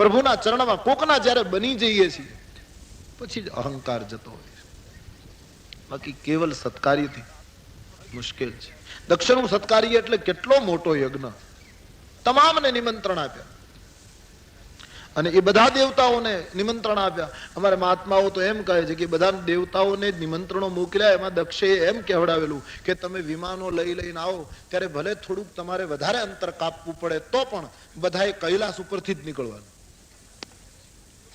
પ્રભુના ચરણમાં કોકના જ્યારે બની જઈએ છીએ પછી જ અહંકાર જતો હોય. બાકી કેવલ સત્કાર્યથી મુશ્કેલ છે. દક્ષનું સત્કાર્ય એટલે કેટલો મોટો યજ્ઞ, તમામને નિમંત્રણ આપ્યા અને એ બધા દેવતાઓને નિમંત્રણ આપ્યા. અમારે મહાત્માઓ તો એમ કહે છે કે બધા દેવતાઓને નિમંત્રણો મોકલ્યા, એમાં દક્ષે એમ કહેવડાવેલું કે તમે વિમાનો લઈ લઈને આવો ત્યારે ભલે થોડુંક તમારે વધારે અંતર કાપવું પડે તો પણ બધાએ કૈલાસ ઉપરથી જ નીકળવાનું.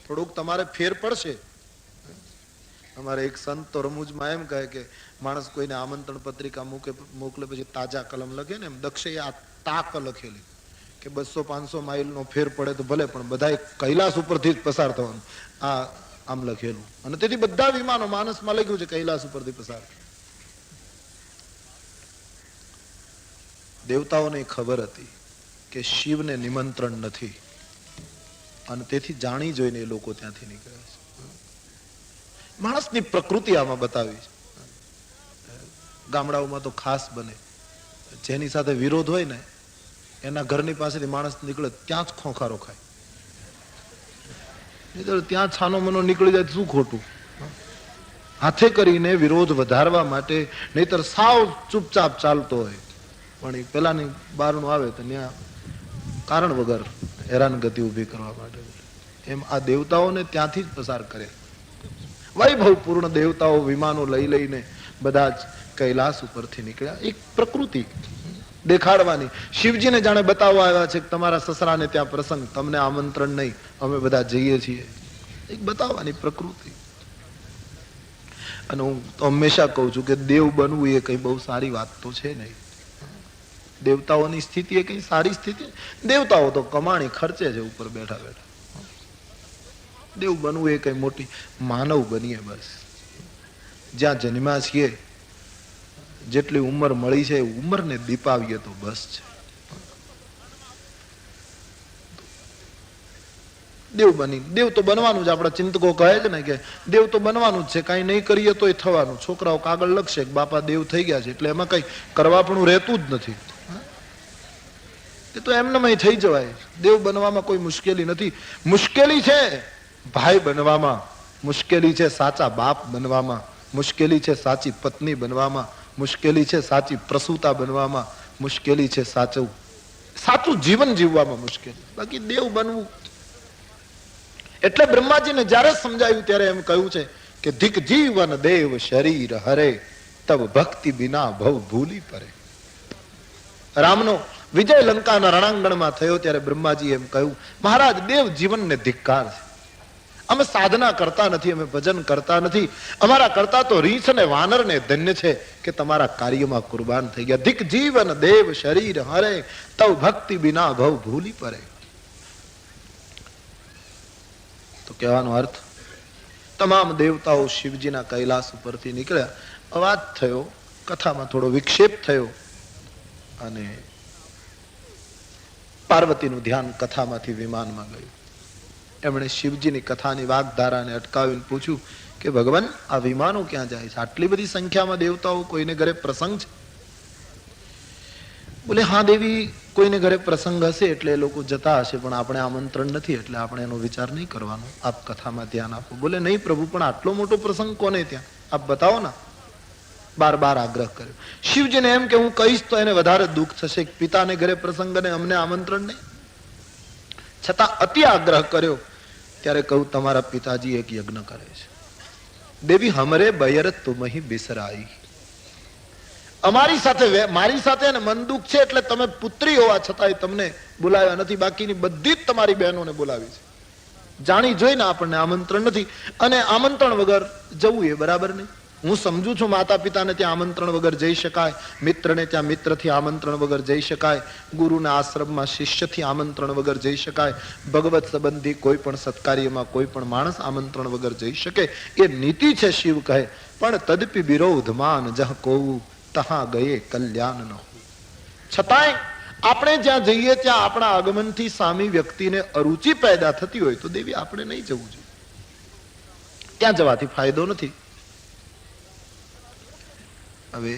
થોડુંક તમારે ફેર પડશે. અમારે એક સંત તો રમૂજમાં એમ કહે કે માણસ કોઈને આમંત્રણ પત્રિકા મોકલે પછી તાજા કલમ લખે ને એમ દક્ષે આ તાક લખેલી કે 200-500 માઇલનો ફેર પડે તો ભલે પણ બધાએ કૈલાસ ઉપરથી જ પસાર થવાનું, આ આમ લખેલું. અને તેથી બધા વિમાનો માનસમાં લખ્યું છે કૈલાસ ઉપરથી પસાર. દેવતાઓને ખબર હતી કે શિવને નિમંત્રણ નથી અને તેથી જાણી જોઈને એ લોકો ત્યાંથી નીકળ્યા છે. માણસની પ્રકૃતિ આમાં બતાવી છે. ગામડાઓમાં તો ખાસ બને, જેની સાથે વિરોધ હોય ને એના ઘરની પાસેથી માણસ નીકળે ત્યાં જ ખોખારો ખાય. ત્યાં છાનો મનો નીકળી જાય શું ખોટું? હાથે કરીને વિરોધ વધારવા માટે, નહીતર સાવ ચૂપચાપ ચાલતો હોય પણ એ પેલાની બારણું આવે તો ત્યાં કારણ વગર હેરાનગતિ ઉભી કરવા માટે. એમ આ દેવતાઓને ત્યાંથી જ પસાર કરે. વૈભવ પૂર્ણ દેવતાઓ વિમાનો લઈ લઈને બધા જ કૈલાસ ઉપરથી નીકળ્યા. એક પ્રકૃતિ દેખાડવાની, શિવજીને જાણે બતાવવા આવ્યા છે કે તમારા સસરાને ત્યાં પ્રસંગ, તમને આમંત્રણ નહીં, અમે બધા જઈએ છીએ. એક બતાવવાની પ્રકૃતિ. અને હું તો હંમેશા કહું છું કે દેવ બનવું એ કઈ બહુ સારી વાત તો છે નહીં. દેવતાઓની સ્થિતિ એ કઈ સારી સ્થિતિ? દેવતાઓ તો કમાણી ખર્ચે છે ઉપર બેઠા બેઠા. દેવ બનવું એ કઈ મોટી, માનવ બનીએ બસ. જ્યાં જન્મ્યા છીએ, જેટલી ઉંમર મળી છે ઉંમરને દીપાવીએ તો બસ છે. દેવ બની, દેવ તો બનવાનું જ. આપણા ચિંતકો કહે છે ને કે દેવ તો બનવાનું જ છે, કઈ નહીં કરીએ તોય થવાનું. છોકરાઓ કાગળ લખશે કે બાપા દેવ થઈ ગયા છે, એટલે એમાં કઈ કરવાપણું રહેતું જ નથી. એ તો એમનેમ થઈ જવાય. દેવ બનવામાં કોઈ મુશ્કેલી નથી. મુશ્કેલી છે ભાઈ બનવામાં, મુશ્કેલી છે સાચા બાપ બનવામાં, મુશ્કેલી છે સાચી પત્ની બનવામાં, મુશ્કેલી છે સાચી પ્રસૂતા બનવામાં, મુશ્કેલી છે સાચું જીવન જીવવામાં મુશ્કેલી. બાકી દેવ બનવું એટલે બ્રહ્માજીને જ્યારે સમજાયું ત્યારે એમ કહ્યું છે કે ધિક જીવન દેવ શરીર હરે તબ ભક્તિ બિના ભવ ભૂલી પરે. રામનો વિજય લંકાના રણાંગણમાં થયો ત્યારે બ્રહ્માજી એમ કહ્યું, મહારાજ દેવ જીવનને ધિક્કાર છે. અમે સાધના કરતા નથી, અમે ભજન કરતા નથી, અમારા કરતા તો રીંછ અને વાનરને ધન્ય છે કે તમારા કાર્યમાં કુરબાન થઈ ગયા. ધિક જીવન દેવ શરીર હરે તવ ભક્તિ બિના ભવ ભૂલી પરે. તો કહેવાનો અર્થ, તમામ દેવતાઓ શિવજીના કૈલાસ ઉપરથી નીકળ્યા. અવાજ થયો, કથામાં થોડો વિક્ષેપ થયો અને પાર્વતીનું ધ્યાન કથામાંથી વિમાનમાં ગયું. એમણે શિવજીની કથાની વાગધારાને અટકાવીને પૂછ્યું કે ભગવાન આ વિમાનો ક્યાં જાય છે? આટલી બધી સંખ્યામાં દેવતાઓ, કોઈને ઘરે પ્રસંગ છે? બોલે હા દેવી, કોઈને ઘરે પ્રસંગ હશે એટલે એ લોકો જતા હશે, પણ આપણે આમંત્રણ નથી એટલે આપણે એનો વિચાર નહીં કરવાનો. આપ કથામાં ધ્યાન આપો. બોલે નહીં પ્રભુ, પણ આટલો મોટો પ્રસંગ કોને ત્યાં? આપ બતાવો ના. બાર બાર આગ્રહ કર્યો. શિવજીને એમ કે હું કહીશ તો એને વધારે દુઃખ થશે. પિતાને ઘરે પ્રસંગ અને અમને આમંત્રણ નહીં. છતાં અતિ આગ્રહ કર્યો ત્યારે કહું, તમારા પિતાજી એક યજ્ઞ કરે છે. દેવી હમરે બયર તુમહી બિસરાઈ. અમારી સાથે, મારી સાથે મન દુઃખ છે એટલે તમે પુત્રી હોવા છતાંય તમને બોલાવ્યા નથી. બાકીની બધી જ તમારી બહેનોને બોલાવી છે. જાણી જોઈને આપણને આમંત્રણ નથી, અને આમંત્રણ વગર જવું એ બરાબર નહીં. હું સમજુ છું માતા પિતાને ત્યાં આમંત્રણ વગર જઈ શકાય, મિત્રને ત્યાં મિત્રથી આમંત્રણ વગર જઈ શકાય, ગુરુના આશ્રમમાં શિષ્યથી આમંત્રણ વગર જઈ શકાય, ભગવત સંબંધી કોઈ પણ સત્કાર્યમાં કોઈ પણ માણસ આમંત્રણ વગર જઈ શકે, એ નીતિ છે. શિવ કહે પણ તદપી વિરોધમાન જહ કોવું તહા ગયે કલ્યાણ ન હો. છતાંય આપણે જ્યાં જઈએ ત્યાં આપણા આગમનથી સામી વ્યક્તિને અરુચિ પેદા થતી હોય તો દેવી આપણે નહીં જવું જોઈએ. ત્યાં જવાથી ફાયદો નથી. હવે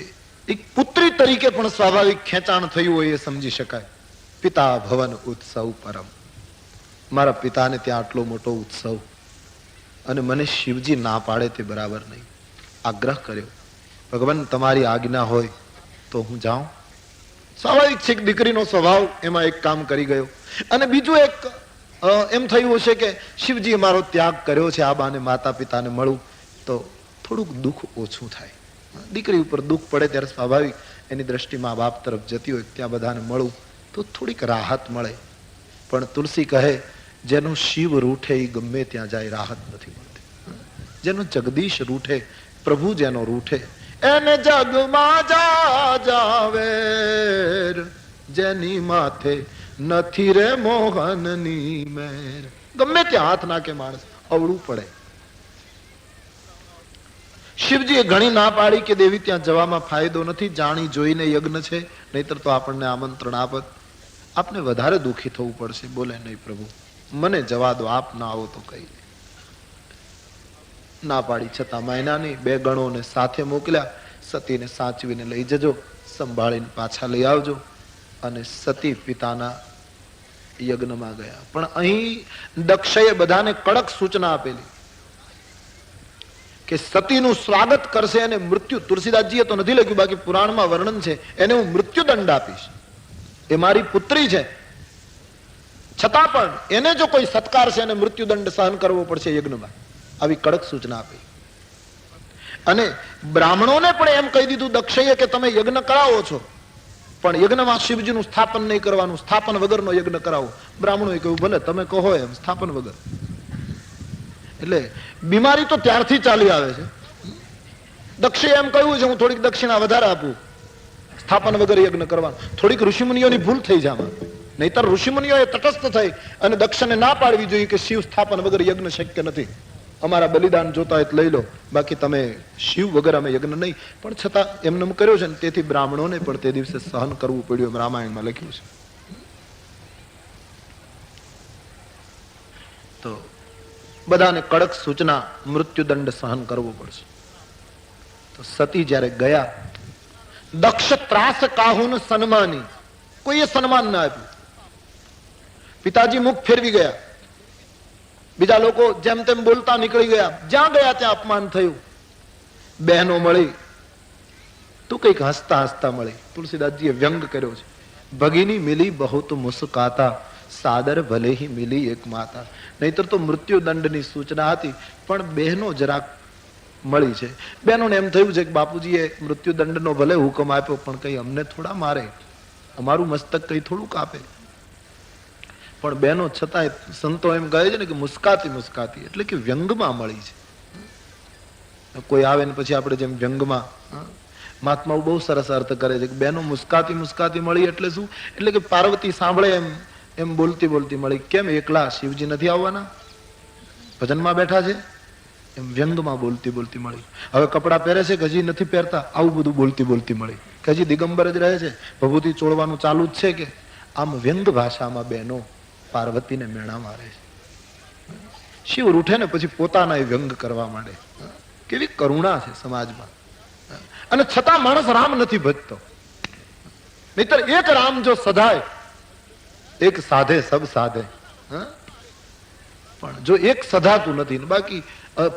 એક પુત્રી તરીકે પણ સ્વાભાવિક ખેંચાણ થયું હોય એ સમજી શકાય. પિતા ભવન ઉત્સવ પરમ. મારા પિતાને ત્યાં આટલો મોટો ઉત્સવ, અને મને શિવજી ના પાડે તે બરાબર નહીં. આગ્રહ કર્યો, ભગવાન તમારી આજ્ઞા હોય તો હું જાઉં. સ્વાભાવિક છે દીકરીનો સ્વભાવ એમાં એક કામ કરી ગયો. અને બીજું એક એમ થયું હશે કે શિવજીએ મારો ત્યાગ કર્યો છે, આબા અને માતા પિતાને મળું તો થોડુંક દુઃખ ઓછું થાય. દીકરી ઉપર દુઃખ પડે ત્યારે સ્વાભાવિક એની દ્રષ્ટિ મા બાપ તરફ જતી હોય, ત્યાં બધાને મળું તો થોડીક રાહત મળે. પણ તુલસી કહે, જેનો શિવ રૂઠે એ ગમે ત્યાં જાય રાહત નથી મળતી. જેનો જગદીશ રૂઠે, પ્રભુ જેનો રૂઠે, એને જગમાં જાવેર, જેની માથે નથી રે મોહનની મેર. ગમે ત્યાં હાથ નાખે માણસ અવળું પડે. શિવજીએ ઘણી ના પાડી કે દેવી ત્યાં જવામાં ફાયદો નથી, જાણી જોઈને યજ્ઞ છે, નહીતર તો આપણને આમંત્રણ આપત, આપને વધારે દુઃખી થવું પડશે. બોલે નહીં પ્રભુ, મને જવા દો, આપ ના આવો તો કઈ ના પાડી. છતાં મહિનાની 2 ગણોને સાથે મોકલ્યા, સતીને સાચવીને લઈ જજો, સંભાળીને પાછા લઈ આવજો. અને સતી પિતાના યજ્ઞમાં ગયા. પણ અહીં દક્ષએ બધાને કડક સૂચના આપેલી કે સતીનું સ્વાગત કરશે અને મૃત્યુ, તુલસીદાસજીએ તો નથી લખ્યું, બાકી પુરાણમાં વર્ણન છે, એને હું મૃત્યુદંડ આપીશ. એ મારી પુત્રી છે, છતાં પણ એને જો કોઈ સત્કાર છે એને મૃત્યુદંડ સહન કરવો પડશે યજ્ઞમાં. આવી કડક સૂચના આપી. અને બ્રાહ્મણોને પણ એમ કહી દીધું દક્ષએ કે તમે યજ્ઞ કરાવો છો, પણ યજ્ઞમાં શિવજીનું સ્થાપન નહીં કરવાનું, સ્થાપન વગરનો યજ્ઞ કરાવો. બ્રાહ્મણોએ કહ્યું ભલે તમે કહો એમ, સ્થાપન વગર. એટલે બીમારી તો ત્યારથી ચાલી આવે છે. દક્ષે એમ કહ્યું છે હું થોડીક દક્ષિણા વધારે આપું, સ્થાપન વગર યજ્ઞ કરવાનું. થોડીક ઋષિમુનિઓની ભૂલ થઈ જામાં, નહીતર ઋષિમુનિઓએ તટસ્થ થઈ અને દક્ષને ના પાડવી જોઈએ કે શિવ સ્થાપન વગર યજ્ઞ શક્ય નથી, અમારા બલિદાન જોતા હોય લઈ લો, બાકી તમે શિવ વગર અમે યજ્ઞ નહીં. પણ છતાં એમને કર્યો છે ને, તેથી બ્રાહ્મણોને પણ તે દિવસે સહન કરવું પડ્યું, એમ રામાયણમાં લખ્યું છે. તો બધાને કડક સૂચના, મૃત્યુદંડ સહન કરવો પડશે. તો સતી જ્યારે ગયા, દક્ષ ત્રાસ કાહુન સન્માની, કોઈએ સન્માન ના આપ્યું. પિતાજી મુખ ફેરવી ગયા, બીજા લોકો જેમ તેમ બોલતા નીકળી ગયા, જ્યાં ગયા ત્યાં અપમાન થયું. બહેનો મળી તો કઈક હસતા હસતા મળી. તુલસીદાસજીએ વ્યંગ કર્યો છે, ભગીની મિલી બહુત મુસ્કાતા, સાદર ભલે હી મિલી એક માતા. નહીતર તો મૃત્યુદંડની સૂચના હતી, પણ બહેનો જરાક મળી છે. બહેનોને એમ થયું છે કે બાપુજીએ મૃત્યુદંડનો ભલે હુકમ આપ્યો, પણ કઈ અમને થોડા મારે, અમારું મસ્તક કઈ થોડું કાપે. પણ બહેનો છતાંય સંતો એમ કહે છે ને કે મુસ્કાતી મુસ્કાતી, એટલે કે વ્યંગમાં મળી છે. કોઈ આવે ને પછી આપણે જેમ વ્યંગમાં, મહાત્માઓ બહુ સરસ અર્થ કરે છે કે બહેનો મુસ્કાતી મુસ્કાતી મળી એટલે શું? એટલે કે પાર્વતી સાંભળે એમ એમ બોલતી બોલતી મળી. કેમ એકલા શિવજી નથી આવવાના, ભજનમાં બેઠા છે, એમ વ્યંગમાં બોલતી બોલતી મળી. હવે કપડા પહેરે છે કે હજી નથી પહેરતા, આવું બધું બોલતી બોલતી મળી. કે હજી દિગંબર જ રહે છે, ભભૂતિ ચોળવાનું ચાલુ જ છે કે. આમ વ્યંગ ભાષામાં બહેનો પાર્વતીને મેણા મારે છે. શિવ રૂઠે ને પછી પોતાના વ્યંગ કરવા માંડે. કેવી કરુણા છે સમાજમાં. અને છતાં માણસ રામ નથી ભજતો. નહીતર એક રામ જો સધાય, એક સાધે સબ સાધે. પણ જો એક સધાતું નથી, બાકી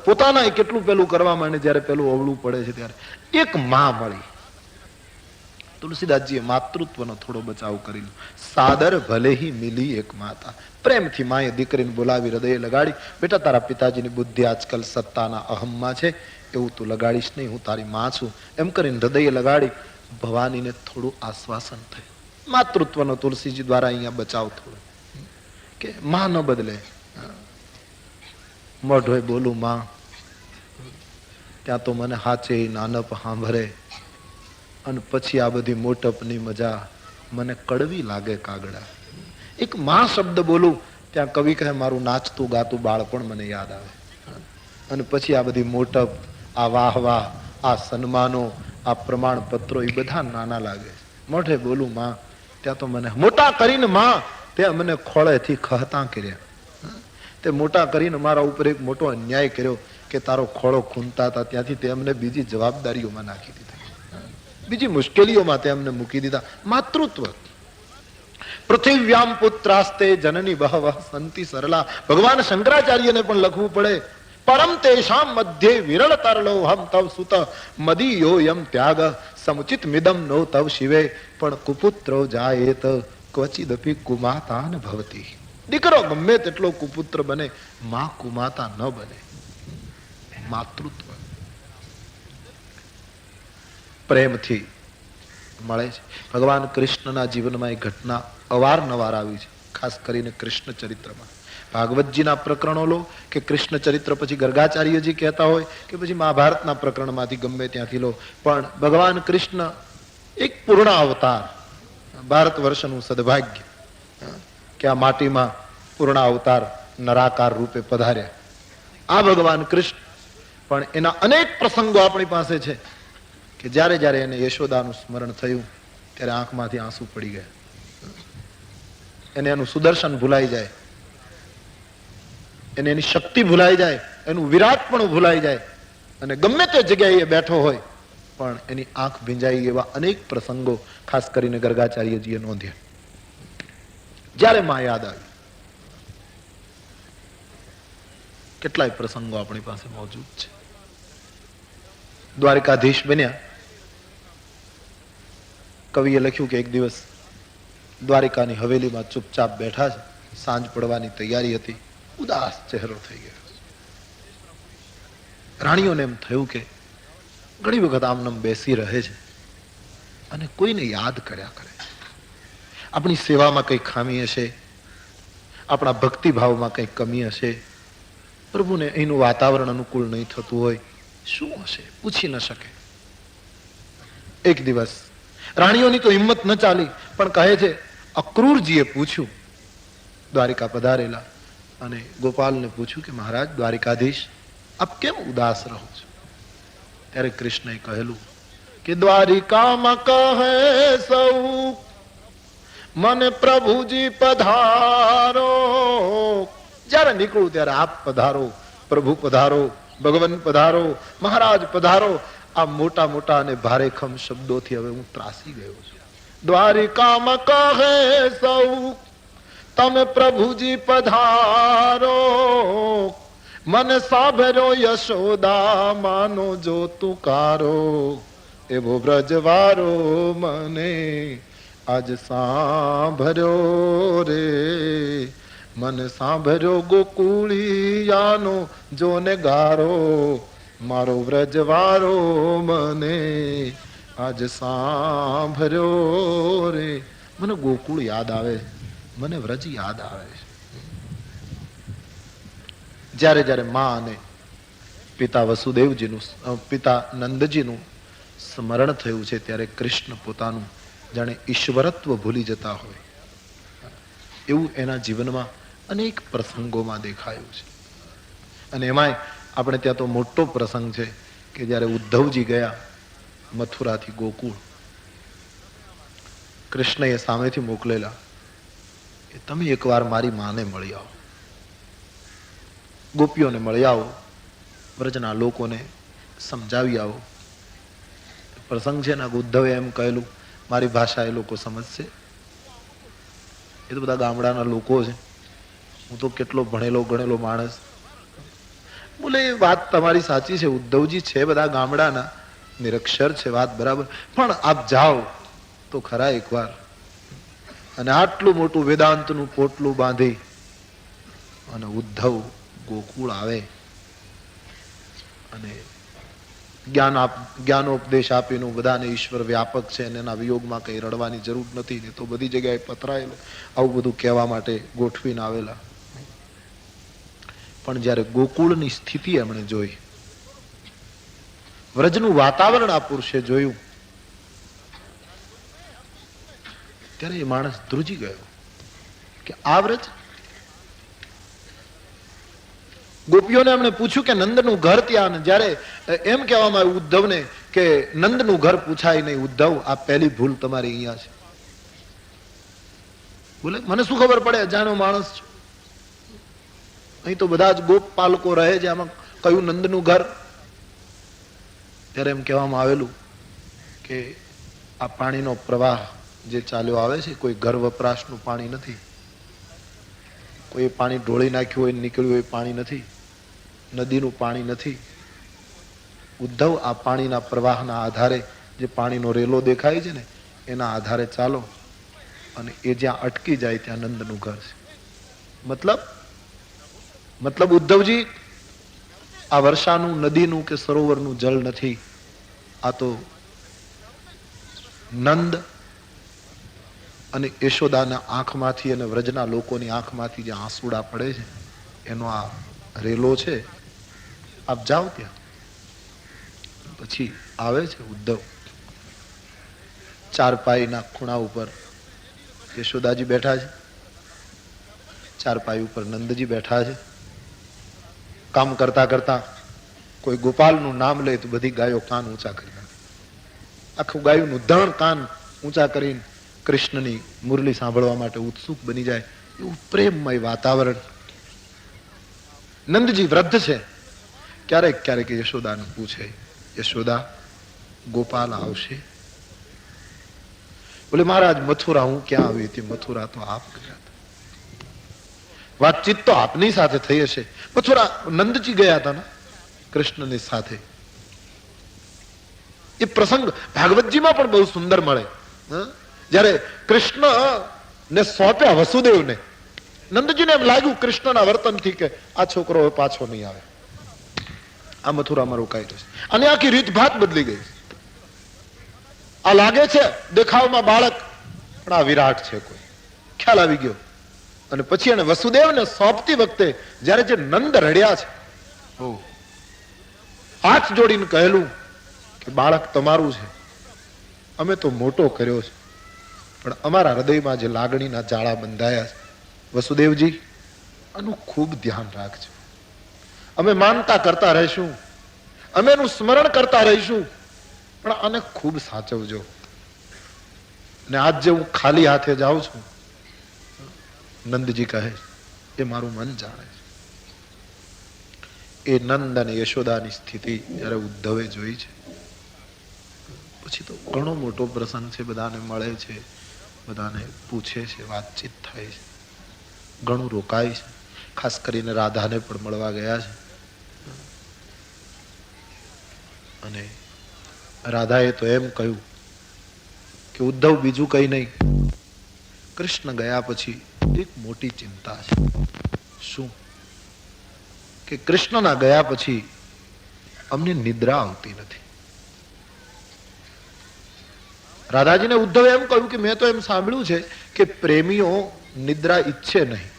પોતાના કેટલું પેલું કરવા માંડે, જયારે પેલું અવળું પડે છે ત્યારે એક માં મળી. તુલસીદાસજીએ માતૃત્વનો થોડો બચાવ કરી લો. સાદર ભલે હી મિલી એક માતા. પ્રેમથી માએ દીકરીને બોલાવી હૃદય લગાડી, બેટા તારા પિતાજીની બુદ્ધિ આજકાલ સત્તાના અહમમાં છે, એવું તું લગાડીશ નહીં, હું તારી માં છું, એમ કરીને હૃદય લગાડી ભવાનીને થોડું આશ્વાસન થયું. માતૃત્વનો તુલસીજી દ્વારા અહીંયા બચાવ થોડો કે માં ન બદલે. મોઢોય બોલું માં, ત્યાં તો મને હાચે નાનપ સાંભળે, અને પછી આ બધી મોટપની મજા મને કડવી લાગે કાગડા. એક માં શબ્દ બોલું ત્યાં કવિ કહે મારું નાચતું ગાતું બાળપણ મને યાદ આવે. અને પછી આ બધી મોટપ, આ વાહ વાહ, આ સન્માનો, આ પ્રમાણપત્રો એ બધા નાના લાગે. મોઢે બોલું માં, ત્યાં તો મને મોટા કરીને માં તે મને ખોળેથી ખહતા કર્યા. તે મોટા કરીને મારા ઉપર એક મોટો અન્યાય કર્યો કે તારો ખોળો ખૂંદતા હતા, ત્યાંથી તે અમને બીજી જવાબદારીઓમાં નાખી દીધા, બીજી મુશ્કેલીઓમાં તે અમને મૂકી દીધા. માતૃત્વ. પૃથિવ્યામ પુત્રાસ્તે જનની બહવ સંતિ સરલા. ભગવાન શંકરાચાર્યને પણ લખવું પડે, પરમ તેષામ મધ્યે વિરળ તરલો હમ તવ સુત મદીયો યમ ત્યાગ સમુચિત મિદમ નો તવ શિવે. પણ કુપુત્રો જાયેત ક્વચિદપી કુમાતા ભવતી. દીકરો ગમે તેટલો કુપુત્ર બને, માં કુમાતા ન બને. માતૃત્વ પ્રેમથી મળે છે. ભગવાન કૃષ્ણના જીવનમાં એ ઘટના અવારનવાર આવી છે, ખાસ કરીને કૃષ્ણ ચરિત્રમાં. ભાગવતજીના પ્રકરણો લો કે કૃષ્ણ ચરિત્ર, પછી ગર્ગાચાર્યજી કહેતા હોય કે પછી મહાભારતના પ્રકરણમાંથી ગમે ત્યાંથી લો, પણ ભગવાન કૃષ્ણ એક પૂર્ણ અવતાર, ભારત વર્ષનું સદભાગ્ય કે આ માટીમાં પૂર્ણ અવતાર નરાકાર રૂપે પધાર્યા. આ ભગવાન કૃષ્ણ પણ એના અનેક પ્રસંગો આપણી પાસે છે કે જ્યારે જ્યારે એને યશોદાનું સ્મરણ થયું ત્યારે આંખમાંથી આંસુ પડી ગયા. એને એનું સુદર્શન ભૂલાઈ જાય, એને એની શક્તિ ભૂલાઈ જાય, એનું વિરાટપણું ભૂલાઈ જાય, અને ગમે તે જગ્યાએ બેઠો હોય પણ એની આંખ ભીંજાઈ એવા અનેક પ્રસંગો ખાસ કરીને ગર્ગાચાર્યજીએ નોંધ્યા. જ્યારે માં યાદ આવી, કેટલાય પ્રસંગો આપણી પાસે મોજૂદ છે. દ્વારિકાધીશ બન્યા. કવિએ લખ્યું કે એક દિવસ દ્વારિકાની હવેલીમાં ચૂપચાપ બેઠા છે, સાંજ પડવાની તૈયારી હતી, ઉદાસ ચહેરો થઈ ગયો. રાણીઓને એમ થયું કે ઘણી વખત આમનામ બેસી રહે છે અને કોઈને યાદ કર્યા કરે. આપણી સેવામાં કઈ ખામી હશે, આપણા ભક્તિભાવમાં કઈ કમી હશે, પ્રભુને અહીંનું વાતાવરણ અનુકૂળ નહીં થતું હોય, શું હશે પૂછી ન શકે. એક દિવસ રાણીઓની તો હિંમત ન ચાલી, પણ કહે છે અક્રૂરજીએ પૂછ્યું, દ્વારિકા પધારેલા, અને ગોપાલને પૂછ્યું કે મહારાજ દ્વારિકાધીશ આપ કેમ ઉદાસ રહો છો? ત્યારે કૃષ્ણએ કહેલું કે દ્વારિકામાં કહે સૌ મને પ્રભુજી પધારો. જ્યારે નીકળું ત્યારે આપ પધારો, પ્રભુ પધારો, ભગવાન પધારો, મહારાજ પધારો. આ મોટા મોટા અને ભારેખમ શબ્દોથી હવે હું ત્રાસી ગયો છું. દ્વારિકામાં કહે સૌ તમે પ્રભુજી પધારો, મને સાંભળ્યો યશોદા માનો જો તુકારો, એવો બ્રજવારો મને આજ સાંભળ્યો રે. મને સાંભળ્યો ગોકુળિયાનો જોને ગારો, મારો વ્રજવારો મને આજ સાંભળ્યો રે. મને ગોકુળ યાદ આવે, મને વ્રજ યાદ આવે. જ્યારે જ્યારે માં અને પિતા વસુદેવજીનું, પિતા નંદજીનું સ્મરણ થયું છે ત્યારે કૃષ્ણ પોતાનું જાણે ઈશ્વરત્વ ભૂલી જતા હોય એવું એના જીવનમાં અનેક પ્રસંગોમાં દેખાયું છે. અને એમાંય આપણે ત્યાં તો મોટો પ્રસંગ છે કે જ્યારે ઉદ્ધવજી ગયા મથુરાથી ગોકુળ, કૃષ્ણએ સામેથી મોકલેલા કે તમે એકવાર મારી માને મળી આવો, ગોપીઓને મળી આવો, વ્રજના લોકોને સમજાવી આવો. પ્રસંગ છે ને ઉદ્ધવે એમ કહેલું, મારી ભાષા એ લોકો સમજશે, એ તો બધા ગામડાના લોકો છે, હું તો કેટલો ભણેલો ગણેલો માણસ. બોલે એ વાત તમારી સાચી છે, ઉદ્ધવજી છે બધા ગામડાના, નિરક્ષર છે, વાત બરાબર, પણ આપ જાઓ તો ખરા એકવાર. અને આટલું મોટું વેદાંતનું પોટલું બાંધી અને ઉદ્ધવ ગોકુળ આવે અને જ્ઞાનોપદેશ આપીનું બધાને ઈશ્વર વ્યાપક છે અને એના વિયોગમાં કઈ રડવાની જરૂર નથી ને તો બધી જગ્યાએ પથરાયેલો, આવું બધું કહેવા માટે ગોઠવીને આવેલા. પણ જ્યારે ગોકુળની સ્થિતિ એમણે જોઈ, વ્રજનું વાતાવરણ આ પુરુષે જોયું, ત્યારે એ માણસ ધ્રુજી ગયો કે આ વ્રજ. ગોપીઓને એમણે પૂછ્યું કે નંદનું ઘર ત્યાં, જ્યારે એમ કહેવામાં આવ્યું ઉદ્ધવને કે નંદનું ઘર પૂછાય નહીં, ઉદ્ધવ આ પહેલી ભૂલ તમારી અહીંયા છે. બોલે મને શું ખબર પડે, અજાણ્યો માણસ છું, અહીં તો બધા જ ગોપ પાલકો રહે છે, આમાં કયું નંદનું ઘર? ત્યારે એમ કહેવામાં આવેલું કે આ પાણીનો પ્રવાહ જે ચાલ્યો આવે છે કોઈ ઘર વપરાશનું પાણી નથી, કોઈ પાણી ઢોળી નાખ્યું હોય નીકળ્યું હોય પાણી નથી, નદીનું પાણી નથી. ઉદ્ધવ આ પાણીના પ્રવાહના આધારે જે પાણીનો રેલો દેખાય છે ને એના આધારે ચાલો, અને એ જ્યાં અટકી જાય ત્યાં નંદનું ઘર છે. મતલબ ઉદ્ધવજી, આ વર્ષાનું, નદીનું કે સરોવરનું જળ નથી, આ તો નંદ અને યશોદાના આંખમાંથી અને વ્રજના લોકોની આંખમાંથી જે આંસુડા પડે છે એનો આ રેલો છે. આપ જાઓ ત્યાં. પછી આવે છે ઉદ્ધવ. ચારપાઈના ખૂણા ઉપર યશોદાજી બેઠા છે, ચારપાઈ ઉપર નંદજી બેઠા છે. કામ કરતા કરતા કોઈ ગોપાલનું નામ લે તો બધી ગાયો કાન ઊંચા કરી નાખે. આખું ગાયોનું ધણ કાન ઊંચા કરીને કૃષ્ણની મુરલી સાંભળવા માટે ઉત્સુક બની જાય. એવું પ્રેમમય વાતાવરણ. નંદજી વૃદ્ધ છે. ક્યારેક ક્યારેક યશોદાને પૂછે, યશોદા, ગોપાલ આવશે? બોલે મહારાજ, મથુરા હું ક્યાં આવી હતી? મથુરા તો આપ ગયા હતા. વાતચીત તો આપની સાથે થઈ હશે. મથુરા નંદજી ગયા હતા ને કૃષ્ણની સાથે. એ પ્રસંગ ભાગવતજીમાં પણ બહુ સુંદર મળે. જયારે કૃષ્ણ ને સોંપ્યા વસુદેવને, નંદજીને એમ લાગ્યું કૃષ્ણના વર્તનથી કે આ છોકરો હવે પાછો નહીં આવે, આ મથુરામાં રોકાઈ જશે. અને આખી રીતભાત બદલી ગઈ. આ લાગે છે દેખાવમાં બાળક, પણ આ વિરાટ છે કોઈ, ખ્યાલ આવી ગયો. અને પછી એને વસુદેવને સોંપતી વખતે જયારે જે નંદ રડ્યા છે, હાથ જોડીને કહેલું કે બાળક તમારું છે, અમે તો મોટો કર્યો છે, પણ અમારા હૃદયમાં જે લાગણીના જાળા બંધાયા છે, વસુદેવજી આનું ખૂબ ધ્યાન રાખજો. અમે માનતા કરતા રહીશું, અમે એનું સ્મરણ કરતા રહીશું, પણ આને ખૂબ સાચવજો. ને આજ જે હું ખાલી હાથે જાઉં છું, નંદજી કહે, એ મારું મન જાણે છે. એ નંદ અને યશોદાની સ્થિતિ જયારે ઉદ્ધવે જોઈ છે, પછી તો ઘણો મોટો પ્રસંગ છે. બધાને મળે છે, બધાને પૂછે છે, વાતચીત થાય છે, ઘણું રોકાય છે. ખાસ કરીને રાધાને પણ મળવા ગયા છે. અને રાધાએ તો એમ કહ્યું કે ઉદ્ધવ, બીજું કઈ નહીં, કૃષ્ણ ગયા પછી એક મોટી ચિંતા છે. શું? કે કૃષ્ણના ગયા પછી અમને નિદ્રા આવતી નથી. રાધાજીને ઉદ્ધવે એમ કહ્યું કે મેં તો એમ સાંભળ્યું છે કે પ્રેમીઓ નિદ્રા ઈચ્છે નહીં,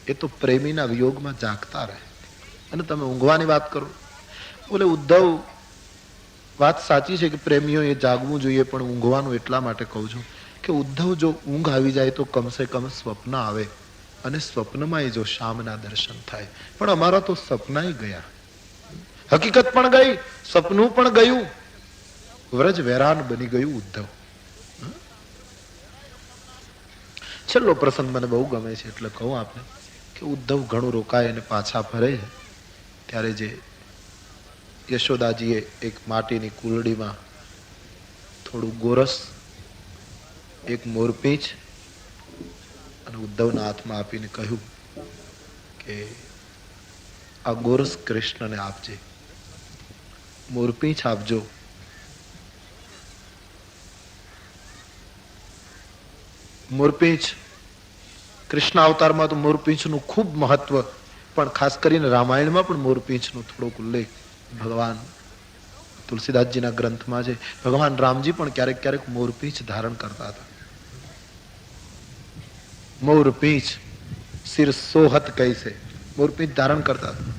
એ તો પ્રેમીના વિયોગમાં જાગતા રહે, અને તમે ઊંઘવાની વાત કરો. બોલે ઉદ્ધવ, વાત સાચી છે કે પ્રેમીઓએ જાગવું જોઈએ, પણ ઊંઘવાનું એટલા માટે કહું છું કે ઉદ્ધવ, જો ઊંઘ આવી જાય તો કમસે કમ સ્વપ્ન આવે, અને સ્વપ્નમાં જો શામના દર્શન થાય. પણ અમારા તો સપના ગયા, હકીકત પણ ગઈ, સપનું પણ ગયું, વ્રજ વેરાન બની ગયું ઉદ્ધવ. છેલ્લો પ્રસંગ મને બહુ ગમે છે એટલે કહું આપને કે ઉદ્ધવ ઘણું રોકાય અને પાછા ફરે છે ત્યારે જે યશોદાજીએ એક માટીની કુલડીમાં થોડું ગોરસ, એક મોરપીંછ અને ઉદ્ધવના હાથમાં આપીને કહ્યું કે આ ગોરસ કૃષ્ણને આપજે, મોરપીંછ આપજો. મોરપીંછ કૃષ્ણ અવતારમાં તો મોરપીંછનું ખૂબ મહત્વ, પણ ખાસ કરીને રામાયણમાં પણ મોરપીંછનો થોડોક ઉલ્લેખ ભગવાન તુલસીદાસજીના ગ્રંથમાં છે. ભગવાન રામજી પણ ક્યારેક ક્યારેક મોરપીંછ ધારણ કરતા હતા. મોરપીંછ સિર સોહત કૈસે, મોરપીંછ ધારણ કરતા હતા.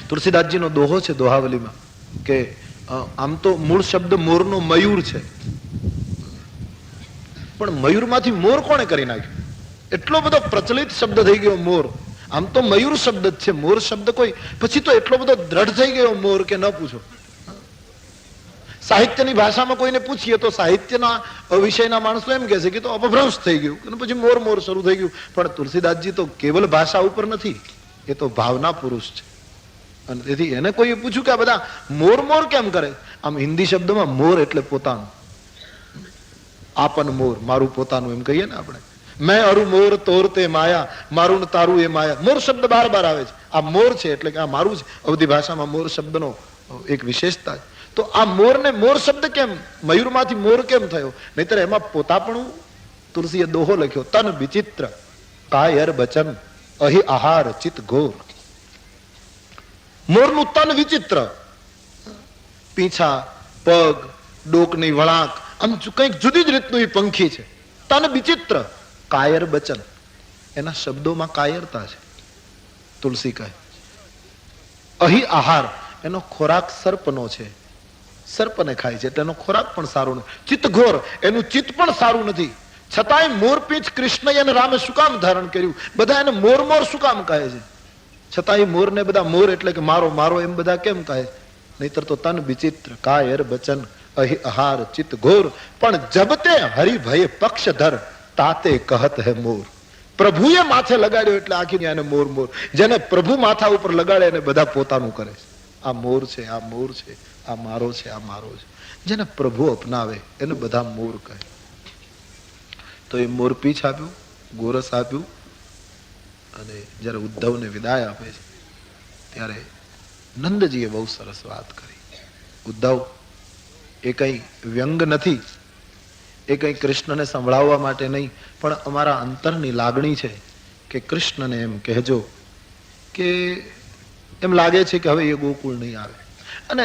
તુલસીદાસજીનો દોહો છે દોહાવલીમાં કે આમ તો મૂળ શબ્દ મોરનો મયુર છે, પણ મયુરમાંથી મોર કોણે કરી નાખ્યો? એટલો બધો પ્રચલિત શબ્દ થઈ ગયો મોર. આમ તો મયુર શબ્દ જ છે, મોર શબ્દ કોઈ પછી તો એટલો બધો દ્રઢ થઈ ગયો મોર કે ન પૂછો. સાહિત્યની ભાષામાં કોઈને પૂછીએ તો સાહિત્યના વિષયના માણસો એમ કહે છે કે તો અપભ્રંશ થઈ ગયું, અને પછી મોર મોર શરૂ થઈ ગયું. પણ તુલસીદાસજી તો કેવલ ભાષા ઉપર નથી, એ તો ભાવના પુરુષ છે. અને તેથી એને કોઈએ પૂછ્યું કે આ બધા મોર મોર કેમ કરે? આમ હિન્દી શબ્દમાં મોર એટલે પોતાનું. આપન મોર, મારું પોતાનું એમ કહીએ ને આપણે. મેં અરુ મોર તોર તે માયા, મારું ને તારું એ માયા. મોર શબ્દ બાર બાર આવે છે. આ મોર છે એટલે કે આ મારું છે. અવધી ભાષામાં મોર શબ્દનો એક વિશેષતા છે. તો આ મોરને મોર શબ્દ કેમ, મયુરમાંથી મોર કેમ થયો? નહીતર એમાં પોતાપણું તુલસીએ દોહો લખ્યો, તન વિચિત્ર કાયર બચન અહી આહાર ચિત ઘોર. મોરનું તન વિચિત્ર, પીંછા, પગ, ડોકની વળાંક, આમ કંઈક જુદી જ રીતનું એ પંખી છે. તન વિચિત્ર કાયર બચન, એના શબ્દોમાં કાયરતા છે. તુલસી કહે અહી આહાર, એનો ખોરાક સર્પનો છે, સર્પને ખાય છે એટલે એનો ખોરાક પણ સારો નથી. ચિત્ત ઘોર, એનું ચિત્ત પણ સારું નથી. છતાંય મોરપીંછ કૃષ્ણએ અને રામે શું કામ ધારણ કર્યું? બધા એને મોર મોર શું કામ કહે છે? છતાંય મોરને બધા મોર એટલે કે મારો મારો એમ બધા કેમ કહે? નહીતર તો તન વિચિત્ર કાયર બચન અહી આહાર ચિત્ત ઘોર. પણ જબતે હરિભય પક્ષધર તાતે કહત હે મોર. પ્રભુએ માથે લગાડ્યો એટલે આખી એને મોર મોર. જેને પ્રભુ માથા ઉપર લગાડે એને બધા પોતાનું કરે છે. આ મોર છે, આ મોર છે, આ મારો છે, આ મારો છે. જેને પ્રભુ અપનાવે એને બધા મોર કહે. તો એ મોરપીંછ આપ્યું, ગોરસ આપ્યું, અને જયારે ઉદ્ધવને વિદાય આપે છે ત્યારે નંદજીએ બહુ સરસ વાત કરી. ઉદ્ધવ, એ કઈ વ્યંગ નથી, એ કઈ કૃષ્ણને સંભળાવવા માટે નહીં, પણ અમારા અંતરની લાગણી છે કે કૃષ્ણને એમ કહેજો કે એમ લાગે છે કે હવે એ ગોકુળ નહીં આવે. અને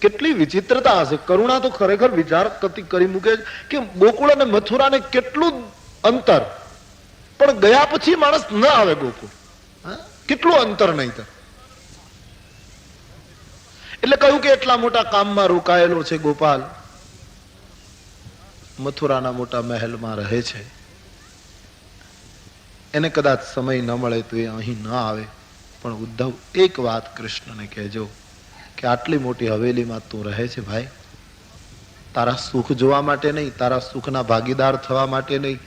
કેટલી વિચિત્રતા હશે, કરુણા તો ખરેખર વિચાર કરી મૂકે કે ગોકુળ અને મથુરાને કેટલું અંતર, પણ ગયા પછી માણસ ન આવે ગોકુળ. કેટલું અંતર નહીં. એટલે કહ્યું કે એટલા મોટા કામમાં રોકાયેલો છે ગોપાલ, મથુરાના મોટા મહેલમાં રહે છે, એને કદાચ સમય ન મળે તો એ અહીં ન આવે. પણ ઉદ્ધવ, એક વાત કૃષ્ણને કહેજો કે આટલી મોટી હવેલીમાં તું રહે છે ભાઈ, તારા સુખ જોવા માટે નહીં, તારા સુખના ભાગીદાર થવા માટે નહીં,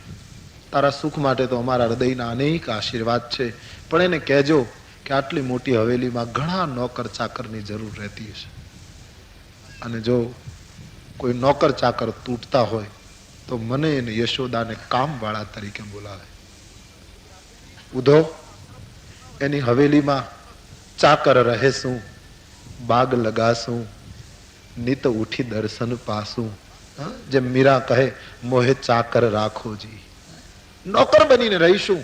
તારા સુખ માટે તો અમારા હૃદયના અનેક આશીર્વાદ છે. પણ એને કહેજો કે આટલી મોટી હવેલીમાં ઘણા નોકર ચાકરની જરૂર રહેતી હશે, અને જો કોઈ નોકર ચાકર તૂટતા હોય તો મને અને યશોદાને કામવાળા તરીકે બોલાવે. ઉધો, એની હવેલીમાં ચાકર રહેશું, બાગ લગાશું, નિત ઉઠી દર્શન પાસું. જેમ મીરા કહે, મોહે ચાકર રાખોજી. નોકર બનીને રહીશું,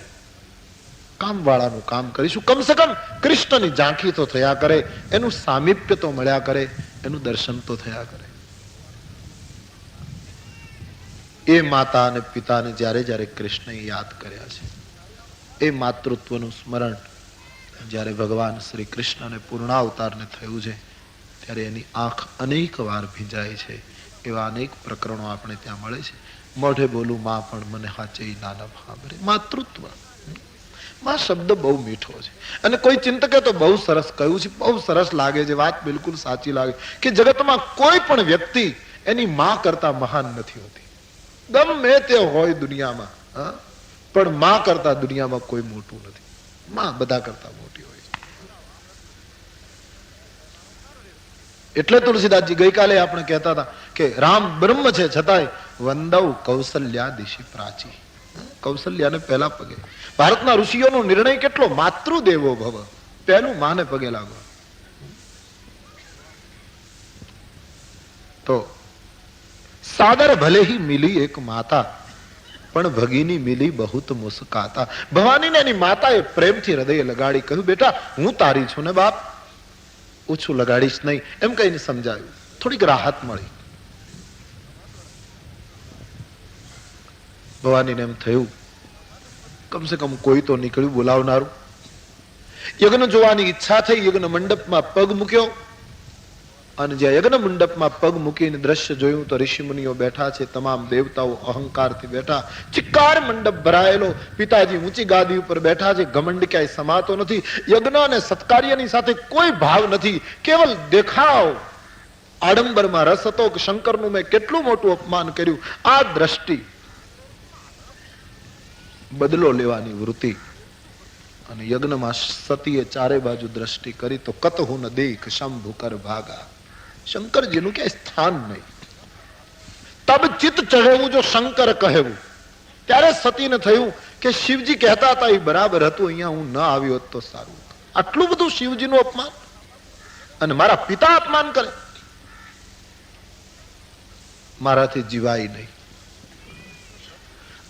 કામવાળાનું કામ કરીશું. કમસે કમ કૃષ્ણની ઝાંખી તો થયા કરે, એનું સામીપ્ય તો મળ્યા કરે, એનું દર્શન તો થયા કરે. એ માતા અને પિતાને જ્યારે જ્યારે કૃષ્ણએ યાદ કર્યા છે, એ માતૃત્વનું સ્મરણ જ્યારે ભગવાન શ્રી કૃષ્ણને પૂર્ણાવતારને થયું છે ત્યારે એની આંખ અનેક વાર ભીંજાય છે. એવા અનેક પ્રકરણો આપણે ત્યાં મળે છે. મોઢે બોલું માં પણ મને હાચે નાના ભાંભરે. માતૃત્વ, માં શબ્દ બહુ મીઠો છે. અને કોઈ ચિંતકે તો બહુ સરસ કહ્યું છે, બહુ સરસ લાગે છે, વાત બિલકુલ સાચી લાગે કે જગતમાં કોઈ પણ વ્યક્તિ એની માં કરતા મહાન નથી હોતી. ગમે તે હોય દુનિયામાં, પણ માં કરતા દુનિયામાં કોઈ મોટું નથી. માં બધા કરતા મોટી હોય છે. એટલે તુલસીદાસજી ગઈકાલે આપણે કહેતા હતા કે રામ બ્રહ્મ છે છતાંય વંદવ કૌશલ્યા દિશી પ્રાચી. કૌશલ્યાને પહેલા પગે. ભારતના ઋષિઓનો નિર્ણય કેટલો, માતૃદેવો ભવ, પહેલું માને પગે લાગો. તો સાદર ભલે હી મિલી એક માતા, પણ ભગીની મિલી બહુત મુસ્કાતા. ભવાનીને એની માતાએ પ્રેમથી હૃદય લગાડી કહ્યું, બેટા હું તારી છું ને બાપ, ઓછું લગાડીશ નહીં, એમ કહીને સમજાવ્યું. થોડીક રાહત મળી. ભવાનીને એમ થયું કમસે કમ કોઈ તો નીકળ્યું બોલાવનારું. યજ્ઞ જોવાની ઈચ્છા થઈ. યજ્ઞ મંડપમાં પગ મૂક્યો, અને જ્યાં યજ્ઞ મંડપમાં પગ મૂકીને દ્રશ્ય જોયું તો ઋષિમુનિઓ બેઠા છે, તમામ દેવતાઓ અહંકારથી બેઠા, ચિક્કાર મંડપ ભરાયેલો, પિતાજી ઊંચી ગાદી ઉપર બેઠા છે, ઘમંડ ક્યાંય સમાતો નથી, યજ્ઞ અને સત્કાર્યની સાથે કોઈ ભાવ નથી, કેવલ દેખાવ, આડંબરમાં રસ હતો કે શંકરનું મેં કેટલું મોટું અપમાન કર્યું. આ દ્રષ્ટિ, બદલો લેવાની વૃત્તિ. અને યજ્ઞમાં સતીએ ચારે બાજુ દ્રષ્ટિ કરી તો કતહુ ન દેખ શંભુ કર ભાગા. શંકરજીનું ક્યાંય સ્થાન નહીં. તબ ચિત્ત ચઢેવું જો શંકર કહેવું. ત્યારે સતીને થયું કે શિવજી કહેતા હતા એ બરાબર હતું, અહીંયા હું ન આવ્યો હોત તો સારું હતું. આટલું બધું શિવજીનું અપમાન, અને મારા પિતા અપમાન કરે, મારાથી જીવાય નહીં.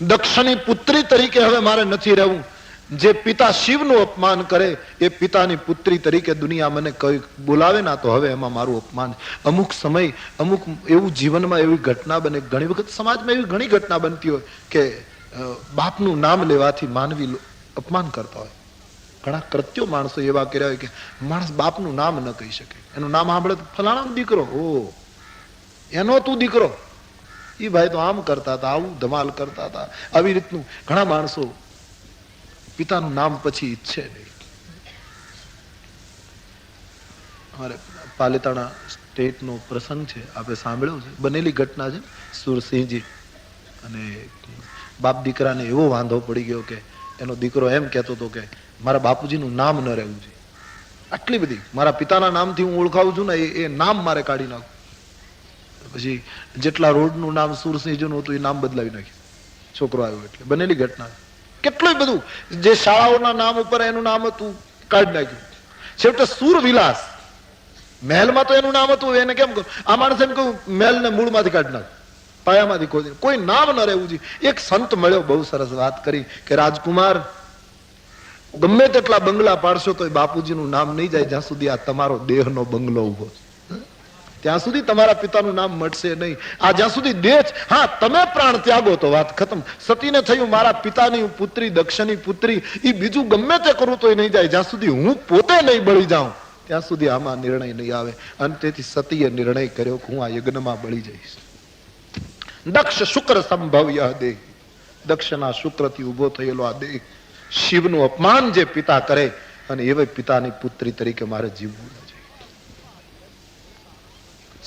દક્ષની પુત્રી તરીકે હવે મારે નથી રહેવું. જે પિતા શિવનું અપમાન કરે એ પિતાની પુત્રી તરીકે દુનિયા મને કઈ બોલાવે ના તો હવે એમાં મારું અપમાન. અમુક સમય અમુક એવું જીવનમાં એવી ઘટના બને, ઘણી વખત સમાજમાં એવી ઘણી ઘટના બનતી હોય કે બાપનું નામ લેવાથી માનવી અપમાન કરતા હોય. ઘણા કૃત્યો માણસો એવા કર્યા હોય કે માણસ બાપનું નામ ન કહી શકે. એનું નામ સાંભળે ફલાણા દીકરો, ઓ એનો તું દીકરો, એ ભાઈ તો આમ કરતા હતા, આવું ધમાલ કરતા હતા. આવી રીતનું ઘણા માણસો પિતાનું નામ પછી ઈચ્છે નહીં. અમારે પાલિતાણા સ્ટેટનો પ્રસંગ છે, આપણે સાંભળ્યો છે, બનેલી ઘટના છે. સુરસિંહજી અને બાપ દીકરાને એવો વાંધો પડી ગયો કે એનો દીકરો એમ કહેતો હતો કે મારા બાપુજીનું નામ ન રહેવું જોઈએ. આટલી બધી મારા પિતાના નામથી હું ઓળખાવું છું ને એ નામ મારે કાઢી નાખું. પછી જેટલા રોડનું નામ સુરસિંહજીનું હતું એ નામ બદલાવી નાખ્યું. છોકરો આવ્યો એટલે બનેલી ઘટના. કેટલું બધું જે શાળાઓના નામ ઉપર એનું નામ હતું કાઢી નાખ્યું. છેવટે સુરવિલાસ મહેલમાં તો એનું નામ હતું, એને કેમ કહું, આ માણસ એમ કહું મહેલને મૂળમાંથી કાઢી નાખ્યું, પાયામાંથી કોઈ નામ ન રહેવું જોઈએ. એક સંત મળ્યો, બહુ સરસ વાત કરી કે રાજકુમાર ગમે તેટલા બંગલા પાડશો તો બાપુજીનું નામ નહીં જાય જ્યાં સુધી આ તમારો દેહનો બંગલો ઉભો છે. ત્યાં સુધી તમારા પિતાનું નામ મળશે નહીં. આ જ્યાં સુધી દેહ, હા તમે પ્રાણ ત્યાગો તો વાત ખતમ. સતીને થયું મારા પિતાની પુત્રી, દક્ષની પુત્રી, એ બીજું ગમે તે કરું તો નહીં જાય જ્યાં સુધી હું પોતે નહીં બળી જાઉં ત્યાં સુધી આમાં નિર્ણય નહીં આવે. અને તેથી સતીએ નિર્ણય કર્યો કે હું આ યજ્ઞમાં બળી જઈશ. દક્ષ શુક્ર સંભવ્ય દેહ, દક્ષના શુક્રથી ઉભો થયેલો આ દેહ, શિવનું અપમાન જે પિતા કરે અને એવા પિતાની પુત્રી તરીકે મારે જીવવું નથી.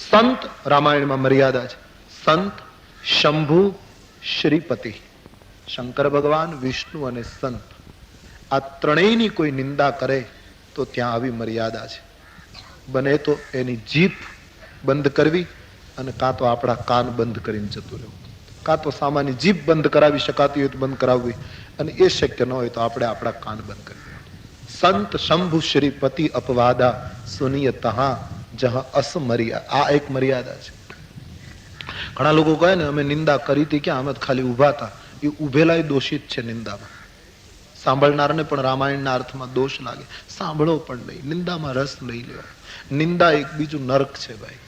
સંત રામાયણમાં મર્યાદા છે. સંત, શંભુ, શ્રીપતિ, શંકર ભગવાન, વિષ્ણુ અને સંત, આ ત્રણેયની કોઈ નિંદા કરે તો ત્યાં આવી મર્યાદા છે. બને તો એની જીભ બંધ કરવી અને કાં તો આપણા કાન બંધ કરીને જતું રહેવું. કાં તો સામાન્ય જીભ બંધ કરાવી શકાતી હોય તો બંધ કરાવવી, અને એ શક્ય ન હોય તો આપણે આપણા કાન બંધ કરી દેવા. સંત, શંભુ, શ્રીપતિ, અપવાદા સુનિય તહા જહ અસમર્યા. આ એક મર્યાદા છે. ઘણા લોકો કહે ને અમે નિંદા કરી હતી ક્યાં, અમે ખાલી ઉભા હતા. એ ઉભેલા દોષિત છે નિંદામાં. સાંભળનારને પણ રામાયણના અર્થમાં દોષ લાગે. સાંભળો પણ નહીં, નિંદામાં રસ નહીં લેવાય. નિંદા એક બીજું નર્ક છે ભાઈ,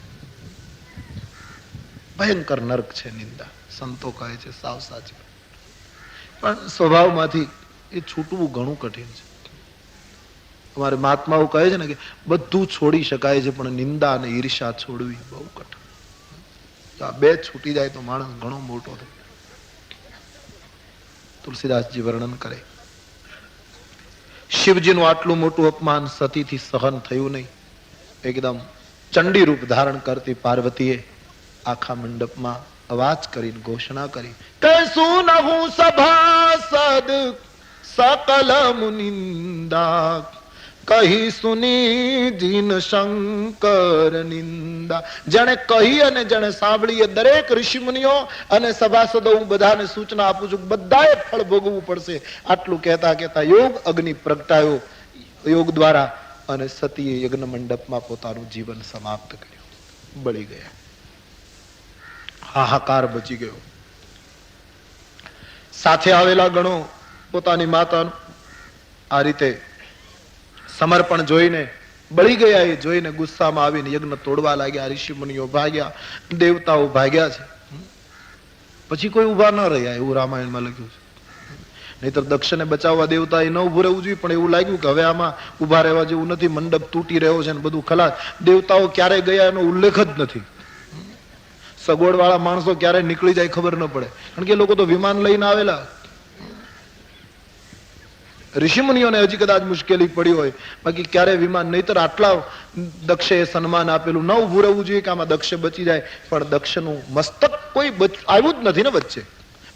ભયંકર નર્ક છે નિંદા. સંતો કહે છે સાવ સાચી, પણ સ્વભાવમાંથી એ છૂટવું ઘણું કઠિન છે. અમારે મહાત્માઓ કહે છે ને કે બધું છોડી શકાય છે પણ નિંદા અને ઈર્ષા છોડવી બહુ કઠિન. તો આ બે છૂટી જાય તો માણસ ઘણો મોટો થાય. તુલસીદાસજી વર્ણન કરે, શિવજીનું આટલું મોટું અપમાન સતીથી સહન થયું નહીં. એકદમ ચંડી રૂપ ધારણ કરતી પાર્વતીએ આખા મંડપમાં અવાજ કરીને ઘોષણા કરી કે સુનહું સભાસદ સકલ મુનિંદા, કહી સુની જીન શંકર નિંદા. જેને કહી અને જેને સાંભળી એ દરેક ઋષિ મુનિઓ અને સભાસદો, હું બધાને સૂચના આપું છું, બધાએ ફળ ભોગવવું પડશે. આટલું કહેતા કહેતા યોગ અગ્નિ પ્રગટાયો યોગ દ્વારા, અને સતીએ યજ્ઞ મંડપમાં પોતાનું જીવન સમાપ્ત કર્યું, બળી ગયા. હાહાકાર બચી ગયો. સાથે આવેલા ગણો પોતાની માતાનું આ રીતે સમર્પણ જોઈને બળી ગયા એ જોઈને ગુસ્સામાં આવીને યજ્ઞ તોડવા લાગ્યા. ઋષિ મુનિઓ ભાગ્યા, દેવતાઓ ભાગ્યા છે. પછી કોઈ ઉભા ન રહ્યા એવું રામાયણમાં લખ્યું છે. નહીતર દક્ષને બચાવવા દેવતા એ ન ઉભું રહેવું જોઈએ, પણ એવું લાગ્યું કે હવે આમાં ઉભા રહેવા જેવું નથી, મંડપ તૂટી રહ્યો છે ને બધું ખલાસ. દેવતાઓ ક્યારે ગયા એનો ઉલ્લેખ જ નથી. સગવડ વાળા માણસો ક્યારે નીકળી જાય ખબર ન પડે, કારણ કે લોકો તો વિમાન લઈને આવેલા. ઋષિ મુનિઓને હજી કદાચ મુશ્કેલી પડી હોય, બાકી ક્યારે વિમાન. નહીતર આટલા દક્ષે સન્માન આપેલું, ન ઉભું રહેવું જોઈએ કે આમાં દક્ષ બચી જાય, પણ દક્ષનું મસ્તક કોઈ આવ્યું જ નથી ને વચ્ચે.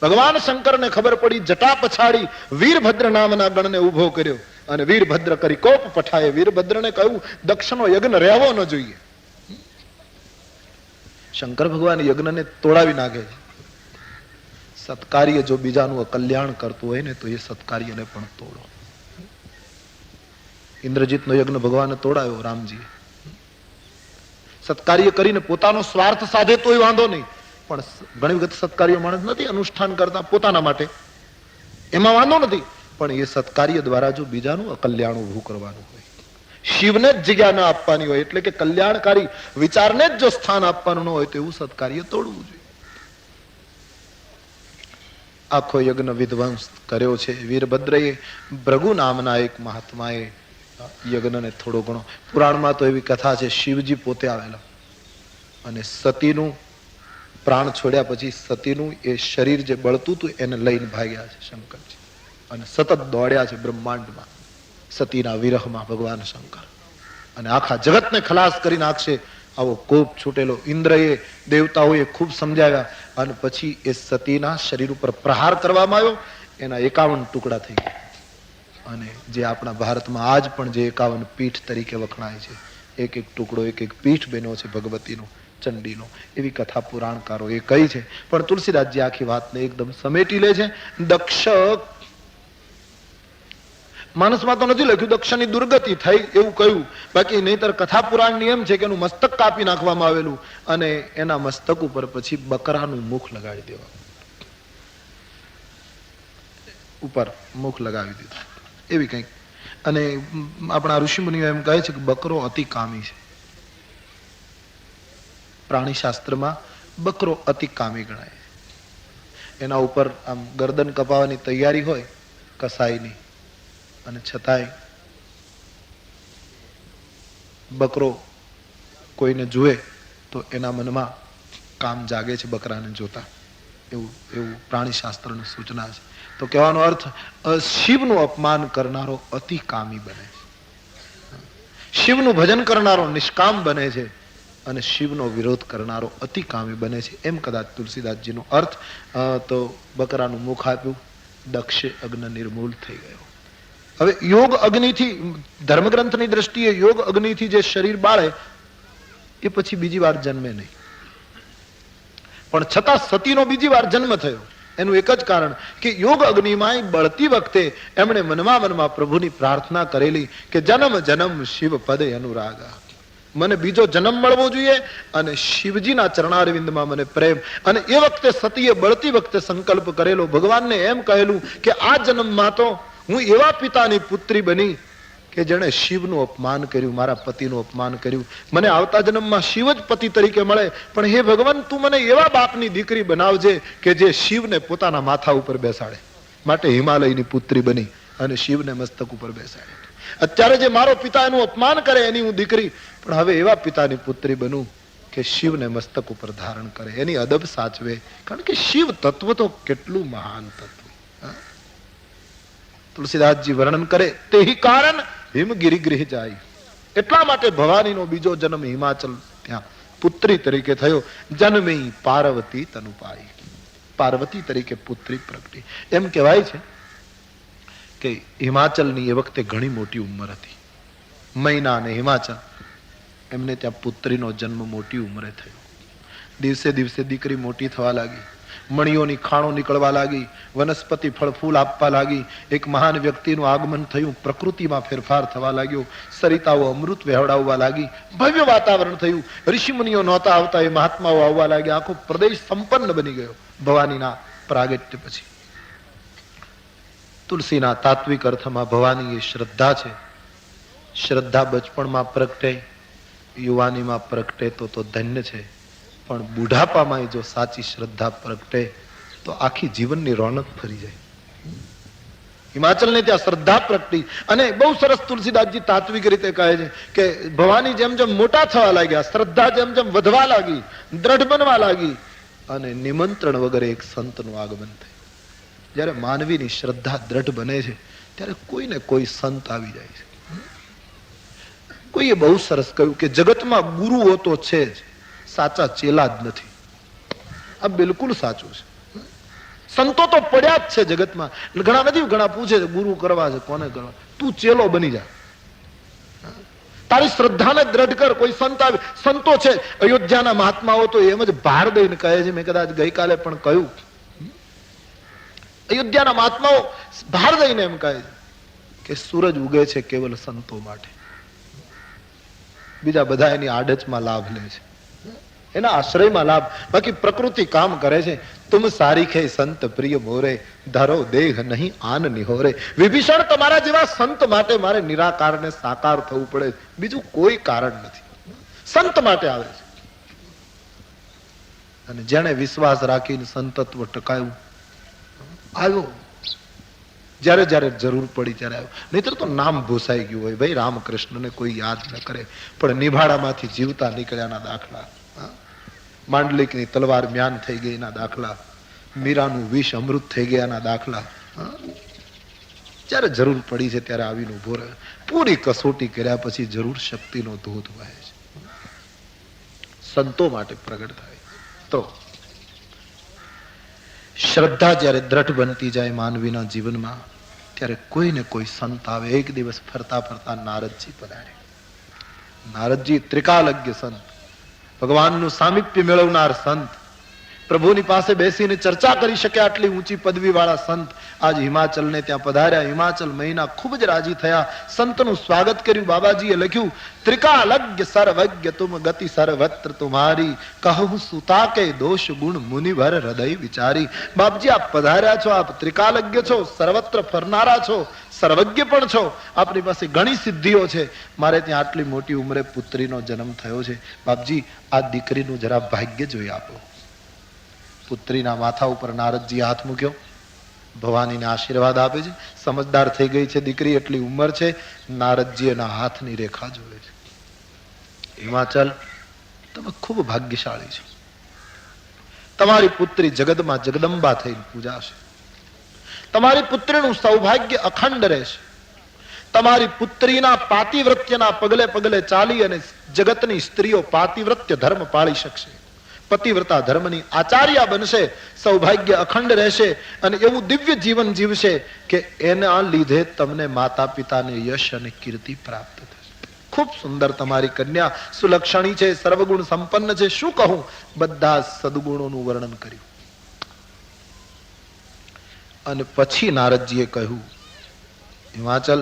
ભગવાન શંકરને ખબર પડી, જટા પછાડી વીરભદ્ર નામના ગણને ઉભો કર્યો અને વીરભદ્ર કરી કોપ પઠાય. વીરભદ્રને કહ્યું દક્ષનો યજ્ઞ રહેવો ન જોઈએ. શંકર ભગવાન યજ્ઞને તોડાવી નાખે છે. સત્કાર્ય જો બીજાનું અકલ્યાણ કરતું હોય ને તો એ સત્કાર્યને પણ તોડો. ઇન્દ્રજીતનો યજ્ઞ ભગવાને તોડાયો રામજીએ. સત્કાર્ય કરીને પોતાનો સ્વાર્થ સાધે તોય વાંધો નહીં, પણ ઘણી વખત સત્કાર્ય માણસ નથી અનુષ્ઠાન કરતા પોતાના માટે, એમાં વાંધો નથી, પણ એ સત્કાર્ય દ્વારા જો બીજાનું અકલ્યાણ ઉભું કરવાનું હોય, શિવને જ જગ્યા ન આપવાની હોય, એટલે કે કલ્યાણકારી વિચારને જ જો સ્થાન આપવાનું ન હોય તો એવું સત્કાર્ય તોડવું જોઈએ. આખો યજ્ઞ વિધ્વંસ કર્યો છે વીરભદ્રએ. ભૃગુ નામના એક મહાત્માએ યજ્ઞને થોડો ઘણો, પુરાણમાં તો એવી કથા છે, શિવજી પોતે આવેલા અને સતીનું પ્રાણ છોડ્યા પછી સતીનું એ શરીર જે બળતું હતું એને લઈને ભાગ્યા છે શંકરજી, અને સતત દોડ્યા છે બ્રહ્માંડમાં સતીના વિરહમાં ભગવાન શંકર, અને આખા જગતને ખલાસ કરી નાખશે આવો કોપ છૂટેલો. ઇન્દ્રએ દેવતાઓએ ખૂબ સમજાવ્યા અને પછી એ સતીના શરીર ઉપર પ્રહાર કરવામાં આવ્યો. એના 51 ટુકડા થઈ ગયા. અને જે આપણા ભારતમાં આજ પણ જે 51 પીઠ તરીકે વખણાય છે, એક એક ટુકડો એક એક પીઠ બન્યો છે ભગવતીનો, ચંડીનો, એવી કથા પુરાણકારો એ કહી છે. પણ તુલસીદાસજી આખી વાતને એકદમ સમેટી લે છે. દક્ષ માનસમાં તો નથી લખ્યું દક્ષની દુર્ગતિ થઈ એવું કહ્યું, બાકી નહીતર કથા પુરાણ નિયમ છે કે એનું મસ્તક કાપી નાખવામાં આવેલું અને એના મસ્તક ઉપર પછી બકરાનું મુખ લગાડી દેવા, ઉપર મુખ લગાવી દીધું એવી કંઈક. અને આપણા ઋષિમુનિઓ એમ કહે છે કે બકરો અતિ કામી છે. પ્રાણી શાસ્ત્રમાં બકરો અતિ કામી ગણાય. એના ઉપર આમ ગરદન કપાવવાની તૈયારી હોય કસાઈની, અને છતાંય બકરો કોઈને જુએ તો એના મનમાં કામ જાગે છે બકરાને જોતા, એવું પ્રાણી શાસ્ત્રની સૂચના છે. તો કહેવાનો અર્થ શિવનું અપમાન કરનારો અતિ કામી બને છે, શિવનું ભજન કરનારો નિષ્કામ બને છે અને શિવનો વિરોધ કરનારો અતિ કામી બને છે, એમ કદાચ તુલસીદાસજીનો અર્થ. તો બકરાનું મુખ આપ્યું, દક્ષે અગ્નિ નિર્મૂલ થઈ ગયો. હવે યોગ અગ્નિથી, ધર્મગ્રંથની દ્રષ્ટિએ યોગ અગ્નિથી જે શરીર બાળે એ પછી બીજી વાર જન્મે નહીં, પણ છતાં સતીનો બીજી વાર જન્મ થયો. એનું એક જ કારણ કે યોગ અગ્નિમાં બળતી વખતે એમણે મનમાં પ્રભુની પ્રાર્થના કરેલી કે જન્મ જન્મ શિવ પદે અનુરાગા, મને બીજો જન્મ મળવો જોઈએ અને શિવજીના ચરણારવિંદમાં મને પ્રેમ. અને એ વખતે સતીએ બળતી વખતે સંકલ્પ કરેલો, ભગવાનને એમ કહેલું કે આ જન્મમાં તો હું એવા પિતાની પુત્રી બની કે જેણે શિવનું અપમાન કર્યું, મારા પતિનું અપમાન કર્યું, મને આવતા જન્મમાં શિવ જ પતિ તરીકે મળે, પણ હે ભગવાન તું મને એવા બાપની દીકરી બનાવજે કે જે શિવને પોતાના માથા ઉપર બેસાડે. માટે હિમાલયની પુત્રી બની અને શિવને મસ્તક ઉપર બેસાડે. અત્યારે જે મારો પિતા એનું અપમાન કરે એની હું દીકરી, પણ હવે એવા પિતાની પુત્રી બનું કે શિવને મસ્તક ઉપર ધારણ કરે, એની અદબ સાચવે. કારણ કે શિવ તત્વ તો કેટલું મહાન તત્વ. તુલસીદાસજી વર્ણન કરે તે કારણ હિમગીરી ગૃહ જાય. એટલા માટે ભવાનીનો બીજો જન્મ હિમાચલ ત્યાં પુત્રી તરીકે થયો. જન્મી પાર્વતી તનુપાઈ, પાર્વતી તરીકે પુત્રી પ્રગટી. એમ કહેવાય છે કે હિમાચલની એ વખતે ઘણી મોટી ઉંમર હતી. મૈના અને હિમાચલ એમને ત્યાં પુત્રીનો જન્મ મોટી ઉંમરે થયો. દિવસે દિવસે દીકરી મોટી થવા લાગી, મણીઓની ખાણો નીકળવા લાગી, વનસ્પતિ ફળ ફૂલ આપવા લાગી. એક મહાન વ્યક્તિનું આગમન થયું, પ્રકૃતિમાં ફેરફાર થવા લાગ્યો, સરિતાઓ અમૃત વહેવડાવવા લાગી, ભવ્ય વાતાવરણ થયું. ઋષિમુનિઓ નહોતા આવતા એ મહાત્માઓ આવવા લાગ્યા. આખો પ્રદેશ સંપન્ન બની ગયો ભવાનીના પ્રાગટ્ય પછી. તુલસીના તાત્વિક અર્થમાં ભવાની એ શ્રદ્ધા છે. શ્રદ્ધા બચપણમાં પ્રગટે, યુવાનીમાં પ્રગટે તો ધન્ય છે, પણ બુઢાપામાં જો સાચી શ્રદ્ધા પ્રગટે તો આખી જીવનની રોનક ફરી જાય. હિમાચલને ત્યાં શ્રદ્ધા પ્રગટી. અને બહુ સરસ તુલસીદાસજી તાત્વિક રીતે કહે છે કે ભવાની જેમ જેમ મોટા થવા લાગ્યા, શ્રદ્ધા જેમ જેમ વધવા લાગી, દ્રઢ બનવા લાગી, અને નિમંત્રણ વગર એક સંતનું આગમન થયું. જ્યારે માનવીની શ્રદ્ધા દ્રઢ બને છે ત્યારે કોઈને કોઈ સંત આવી જાય છે. કોઈએ બહુ સરસ કહ્યું કે જગતમાં ગુરુઓ તો છે જ, સાચા ચેલા જ નથી. આ બિલકુલ સાચું છે. સંતો તો પડ્યા જ છે જગતમાં. ઘણા પૂછે છે ગુરુ કરવા છે, કોને કરવા? તું ચેલો બની જા. તારી શ્રદ્ધાને દ્રઢ કર. કોઈ સંત આવે, સંતો છે અયોધ્યાના મહાત્માઓ તો એમ જ ભાર દઈને કહે છે, મેં કદાચ ગઈકાલે પણ કહ્યું, અયોધ્યાના મહાત્માઓ ભાર દઈને એમ કહે છે કે સૂરજ ઉગે છે કેવલ સંતો માટે, બીજા બધા એની આડચમાં લાભ લે છે, એના આશ્રયમાં લાભ, બાકી પ્રકૃતિ કામ કરે છે. તુમ સારીખે સંત પ્રિય મોરે, ધરો દેહ નહીં આન નિહોરે. વિભીષણ, તમારા જેવા સંત માટે મારે નિરાકારને સાકાર થવું પડે, બીજું કોઈ કારણ નથી. સંત માટે આવે છે. અને જેને વિશ્વાસ રાખીને સંતત્વ ટકાયું આવ્યો, જ્યારે જ્યારે જરૂર પડી ત્યારે આવ્યો. નહીતર તો નામ ભૂસાઈ ગયું હોય. ભાઈ રામકૃષ્ણને કોઈ યાદ ન કરે, પણ નિભાડામાંથી જીવતા નીકળ્યાના દાખલા, માંડલિકની તલવાર મ્યાન થઈ ગઈ એના દાખલા, મીરાનું વિષ અમૃત થઈ ગયાના દાખલા. જ્યારે જરૂર પડી છે ત્યારે આવીને ઉભો રહે. પૂરી કસોટી કર્યા પછી જરૂર શક્તિનો ધોધ વહે છે. સંતો માટે પ્રગટ થાય. તો શ્રદ્ધા જ્યારે દ્રઢ બનતી જાય માનવીના જીવનમાં, ત્યારે કોઈને કોઈ સંત આવે. એક દિવસ ફરતા ફરતા નારદજી પધારે. નારદજી ત્રિકાલજ્ઞ સંત, ભગવાનનું સામીપ્ય મેળવનાર સંત, પ્રભુની પાસે બેસીને ચર્ચા કરી શકે આટલી ઊંચી પદવી વાળા સંત આજ હિમાચલ ને ત્યાં પધાર્યા. હિમાચલ મહિના ખૂબ જ રાજી થયા, સંતનું સ્વાગત કર્યું. બાબાજીએ લખ્યું, ત્રિકાલજ્ઞ સર્વજ્ઞ તુમ ગતિ સર્વત્ર તુમારી, કહું સુતા કે દોષ ગુણ મુનિવર હૃદય વિચારી. બાપજી, આપ પધાર્યા છો, આપ ત્રિકાલજ્ઞ છો, સર્વત્ર ફરનારા છો, સર્વજ્ઞ પણ છો, આપની પાસે ઘણી સિદ્ધિઓ છે. મારે ત્યાં આટલી મોટી ઉંમરે પુત્રીનો જન્મ થયો છે. બાપજી, આ દીકરીનું જરા ભાગ્ય જોઈ આપો. પુત્રીના માથા ઉપર નારદજી હાથ મૂક્યો. ભવાનીને આશીર્વાદ આપે છે. સમજદાર થઈ ગઈ છે દીકરી, એટલી ઉંમર છે. નારદજી એના હાથની રેખા જોવે છે. હિમાચલ, તમે ખૂબ ભાગ્યશાળી છો. તમારી પુત્રી જગતમાં જગદંબા થઈને પૂજાશે. તમારી પુત્રીનું સૌભાગ્ય અખંડ રહેશે. તમારી પુત્રીના પાતિવ્રત્યના પગલે પગલે ચાલી અને જગતની સ્ત્રીઓ પાતિવ્રત્ય ધર્મ પાળી શકશે. પતિવ્રતા ધર્મની આચાર્ય બનશે. સૌભાગ્ય અખંડ રહેશે અને એવું દિવ્ય જીવન જીવશે કે એના લીધે તમને માતા પિતાને યશ અને કીર્તિ પ્રાપ્ત થશે. ખૂબ સુંદર તમારી કન્યા, સુલક્ષણી છે, સર્વગુણ સંપન્ન છે. શું કહું, બધા સદગુણોનું વર્ણન કર્યું. અને પછી નારદજીએ કહ્યું, હિમાચલ,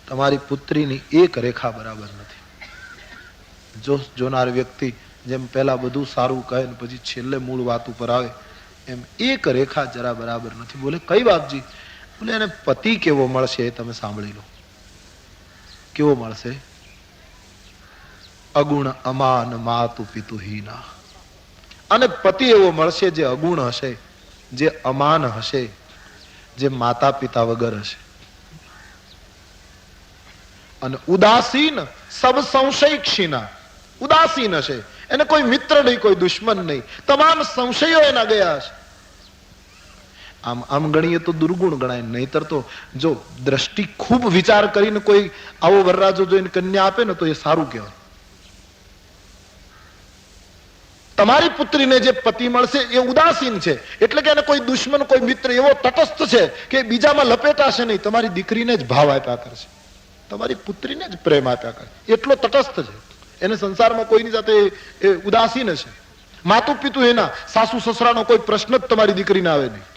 તમારી પુત્રીની એક રેખા બરાબર નથી. જોનાર વ્યક્તિ જેમ પહેલા બધું સારું કહે ને પછી છેલ્લે મૂળ વાત ઉપર આવે, એમ એક રેખા જરા બરાબર નથી. બોલે, કઈ બાપજી? બોલે, એને પતિ કેવો મળશે એ તમે સાંભળી લો. કેવો મળશે? અગુણ અમાન માતુ પિતુહીના. અને પતિ એવો મળશે જે અગુણ હશે, જે અમાન હશે, જે માતા પિતા વગર હશે. અને ઉદાસીન સબ સંશયક્ષીના. ઉદાસીન હશે, એને કોઈ મિત્ર નહીં, કોઈ દુશ્મન નહીં, તમામ સંશયો એના ગયા હશે. આમ ગણીએ તો દુર્ગુણ ગણાય. નહીતર તો જો દ્રષ્ટિ ખૂબ વિચાર કરીને કોઈ આવો વરરાજો જોઈને કન્યા આપે ને તો એ સારું કહેવાય. તમારી પુત્રીને જે પતિ મળશે એ ઉદાસીન છે, એટલે કે એને કોઈ દુશ્મન, કોઈ મિત્ર એવો તટસ્થ છે કે બીજામાં લપેટાશે નહીં. તમારી દીકરીને જ ભાવ આપ્યા કરશે, તમારી પુત્રીને જ પ્રેમ આપ્યા કરે, એટલો તટસ્થ છે. એને સંસારમાં કોઈની સાથે એ ઉદાસીન છે. માતું પિતું એના, સાસુ સસરાનો કોઈ પ્રશ્ન જ તમારી દીકરીને આવે નહીં,